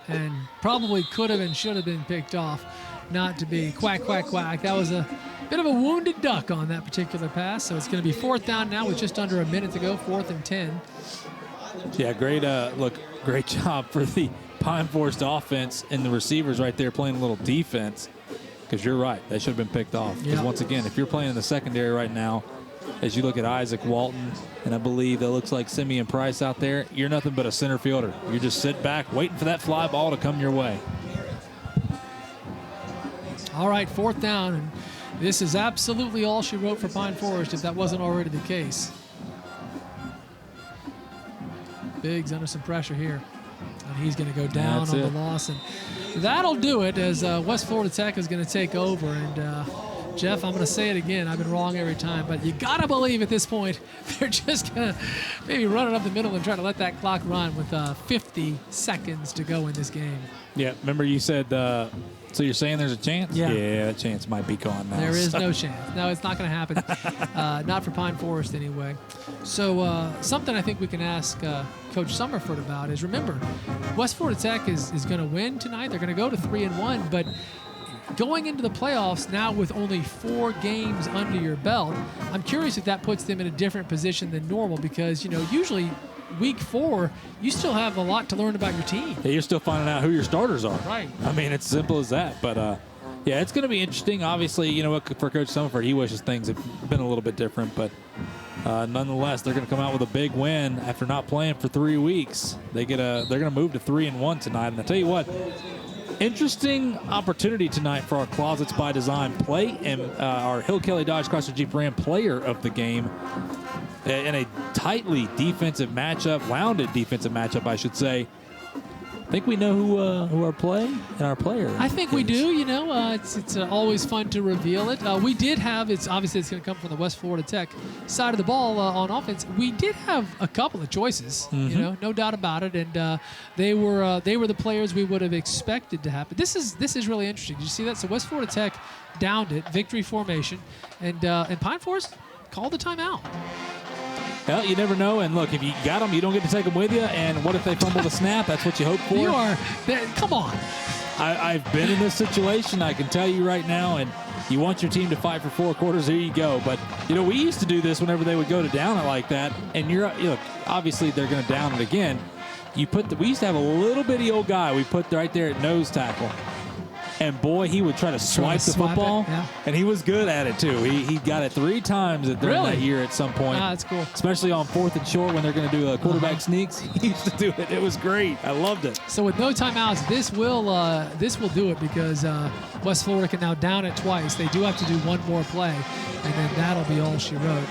And probably could have and should have been picked off. Not to be. Quack, quack, quack. That was a bit of a wounded duck on that particular pass. So it's going to be 4th down now with just under a minute to go. 4th and 10. Yeah, great job for the Pine Forest offense and the receivers right there playing a little defense. Because you're right, that should have been picked off. Because once again, if you're playing in the secondary right now, as you look at Isaac Walton, and I believe that looks like Simeon Price out there, you're nothing but a center fielder. You just sit back, waiting for that fly ball to come your way. All right, 4th down. And this is absolutely all she wrote for Pine Forest, if that wasn't already the case. Biggs under some pressure here. And he's going to go down on the loss. And that'll do it as West Florida Tech is going to take over. And Jeff, I'm going to say it again. I've been wrong every time, but you got to believe at this point they're just going to maybe run it up the middle and try to let that clock run with 50 seconds to go in this game. Yeah, remember you said, so you're saying there's a chance? Yeah, that chance might be gone now. There is no chance. No, it's not going to happen. Not for Pine Forest anyway. So something I think we can ask Coach Summerford about is, remember, West Florida Tech is going to win tonight. They're going to go to 3-1, but going into the playoffs now with only 4 games under your belt, I'm curious if that puts them in a different position than normal because, usually week 4, you still have a lot to learn about your team. Yeah, you're still finding out who your starters are. Right. I mean, it's simple as that. But, yeah, it's going to be interesting. Obviously, for Coach Summerford, he wishes things had been a little bit different. But nonetheless, they're going to come out with a big win after not playing for 3 weeks. They're going to move to 3-1 tonight. And I tell you what, interesting opportunity tonight for our Closets by Design play and our Hill Kelly Dodge Chrysler Jeep Ram player of the game in a tightly defensive matchup, wounded defensive matchup, I should say. I think we know who our play and our player. I think we do. It's always fun to reveal it. We did have. It's going to come from the West Florida Tech side of the ball on offense. We did have a couple of choices. No doubt about it. And they were the players we would have expected to happen. This is really interesting. Did you see that? So West Florida Tech downed it, victory formation, and Pine Forest called the timeout. Well, you never know. And look, if you got them, you don't get to take them with you. And what if they fumble the snap? That's what you hope for. Come on. I've been in this situation. I can tell you right now. And you want your team to fight for 4 quarters. There you go. But, we used to do this whenever they would go to down it like that. And look, obviously they're going to down it again. We used to have a little bitty old guy we put right there at nose tackle. And boy, he would try to swipe the football, yeah. and he was good at it too. He got it 3 times during that year at some point. That's cool. Especially on 4th and short when they're going to do quarterback sneaks. He used to do it. It was great. I loved it. So with no timeouts, this will do it because West Florida can now down it twice. They do have to do one more play, and then that'll be all she wrote.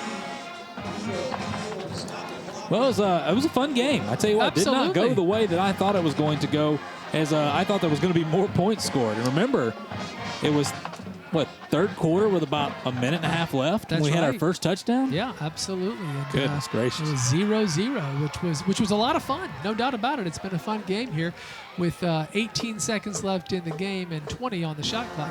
Well, it was a fun game. I tell you what, it did not go the way that I thought it was going to go. As I thought there was going to be more points scored. And remember, it was, third quarter with about a minute and a half left. That's we had our first touchdown? Yeah, absolutely. And, Goodness gracious. It was 0-0, which was a lot of fun. No doubt about it. It's been a fun game here with 18 seconds left in the game and 20 on the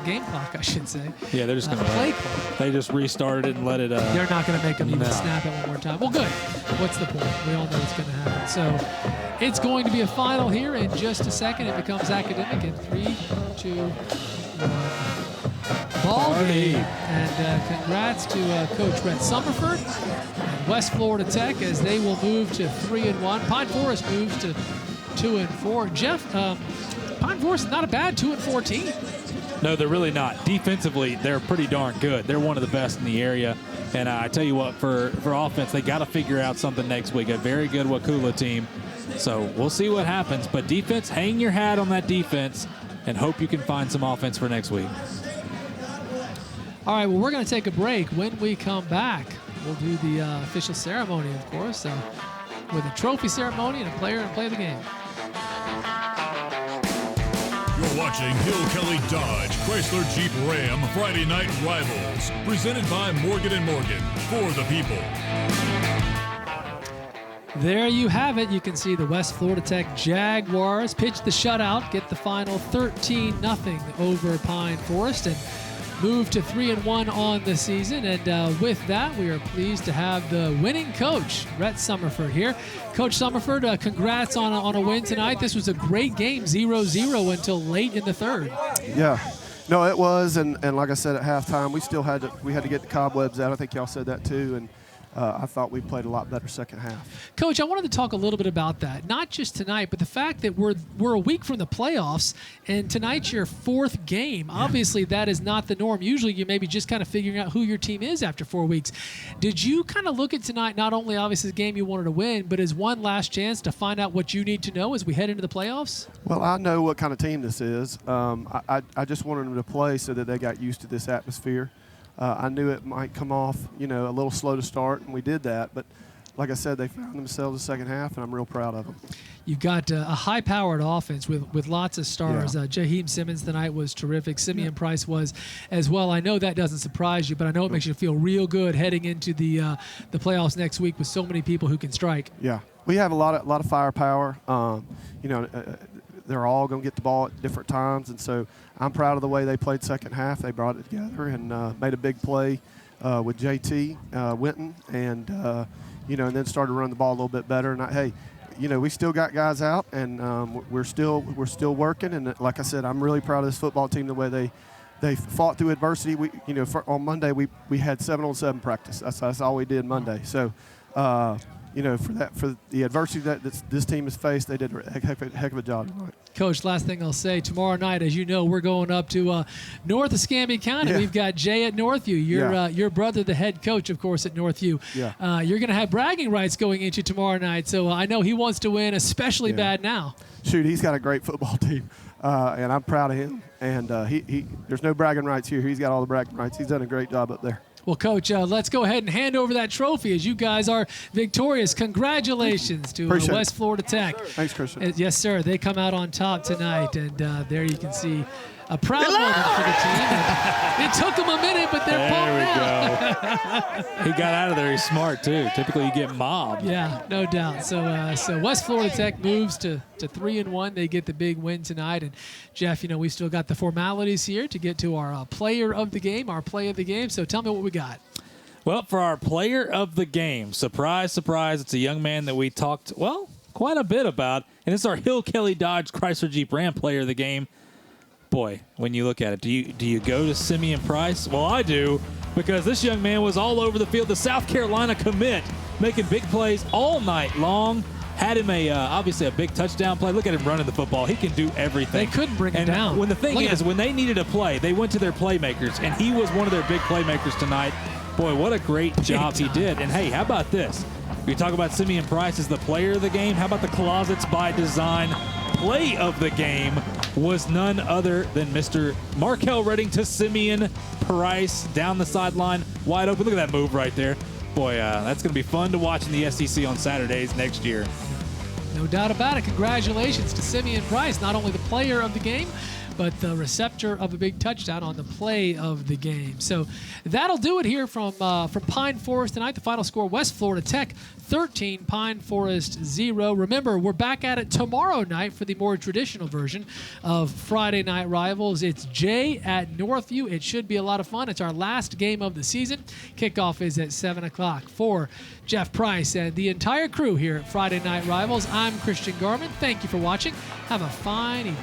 game clock, I should say. Yeah, they're just going to play clock. They just restarted it and let it. They're not going to make them even snap it one more time. Well, good. What's the point? We all know what's going to happen. So it's going to be a final here in just a second. It becomes academic in 3, 2, 1. Ball game. And congrats to Coach Rhett Summerford and West Florida Tech as they will move to 3-1. Pine Forest moves to 2-4. Jeff, Pine Forest is not a bad 2-4 team. No, they're really not. Defensively, they're pretty darn good. They're one of the best in the area. And I tell you what, for offense, they got to figure out something next week. A very good Wakula team. So we'll see what happens. But defense, hang your hat on that defense and hope you can find some offense for next week. All right, well, we're going to take a break. When we come back, we'll do the official ceremony, of course, with a trophy ceremony and a player and play the game. You're watching Hill Kelly Dodge Chrysler Jeep Ram Friday Night Rivals, presented by Morgan & Morgan, for the people. There you have it. You can see the West Florida Tech Jaguars pitch the shutout, get the final 13-0 over Pine Forest, and move to 3-1 on the season. And with that, we are pleased to have the winning coach, Rhett Summerford, here. Coach Summerford, congrats on a win tonight. This was a great game, 0-0 until late in the third. Yeah. No, it was, and like I said at halftime, we had to get the cobwebs out. I think y'all said that too, and I thought we played a lot better second half. Coach, I wanted to talk a little bit about that. Not just tonight, but the fact that we're a week from the playoffs, and tonight's your 4th game. Yeah. Obviously, that is not the norm. Usually, you may be just kind of figuring out who your team is after 4 weeks. Did you kind of look at tonight, not only obviously the game you wanted to win, but as one last chance to find out what you need to know as we head into the playoffs? Well, I know what kind of team this is. I just wanted them to play so that they got used to this atmosphere. I knew it might come off, a little slow to start, and we did that. But like I said, they found themselves the second half, and I'm real proud of them. You've got a high-powered offense with lots of stars. Yeah. Jaheim Simmons tonight was terrific. Simeon Price was as well. I know that doesn't surprise you, but I know it makes you feel real good heading into the playoffs next week with so many people who can strike. Yeah, we have a lot of firepower. They're all going to get the ball at different times, and so I'm proud of the way they played second half. They brought it together and made a big play with JT Winton, and and then started to run the ball a little bit better. And we still got guys out, and we're still working. And like I said, I'm really proud of this football team, the way they fought through adversity. On Monday we had 7-on-7 practice. That's all we did Monday. So. For the adversity that this team has faced, they did a heck of a job tonight. Coach, last thing I'll say, tomorrow night, as you know, we're going up to north of Escambia County. Yeah. We've got Jay at Northview. Your brother, the head coach, of course, at Northview. Yeah. You're going to have bragging rights going into tomorrow night, so I know he wants to win especially bad now. Shoot, he's got a great football team, and I'm proud of him. And there's no bragging rights here. He's got all the bragging rights. He's done a great job up there. Well, Coach, let's go ahead and hand over that trophy as you guys are victorious. Congratulations to West Florida Tech. Thanks, Christian. Yes, sir. They come out on top tonight, and there you can see a proud moment for the team. It took them a minute, but they're pumped now. He got out of there. He's smart, too. Typically, you get mobbed. Yeah, no doubt. So West Florida Tech moves to 3-1. They get the big win tonight. And, Jeff, we've still got the formalities here to get to our player of the game, our play of the game. So tell me what we got. Well, for our player of the game, surprise, surprise, it's a young man that we talked, quite a bit about. And it's our Hill Kelly Dodge Chrysler Jeep Ram player of the game. Boy, when you look at it, do you go to Simeon Price? Well, I do, because this young man was all over the field. The South Carolina commit, making big plays all night long. Had him obviously a big touchdown play. Look at him running the football. He can do everything. They couldn't bring him down. When the thing is, when they needed a play, they went to their playmakers, and he was one of their big playmakers tonight. Boy, what a great job he did. And, hey, how about this? We talk about Simeon Price as the player of the game. How about the Closets by Design play of the game was none other than Mr. Markel Redding to Simeon Price down the sideline, wide open. Look at that move right there. Boy, that's going to be fun to watch in the SEC on Saturdays next year. No doubt about it. Congratulations to Simeon Price, not only the player of the game, but the receptor of a big touchdown on the play of the game. So that'll do it here from Pine Forest tonight. The final score, West Florida Tech 13, Pine Forest 0. Remember, we're back at it tomorrow night for the more traditional version of Friday Night Rivals. It's Jay at Northview. It should be a lot of fun. It's our last game of the season. Kickoff is at 7 o'clock. For Jeff Price and the entire crew here at Friday Night Rivals, I'm Christian Garman. Thank you for watching. Have a fine evening.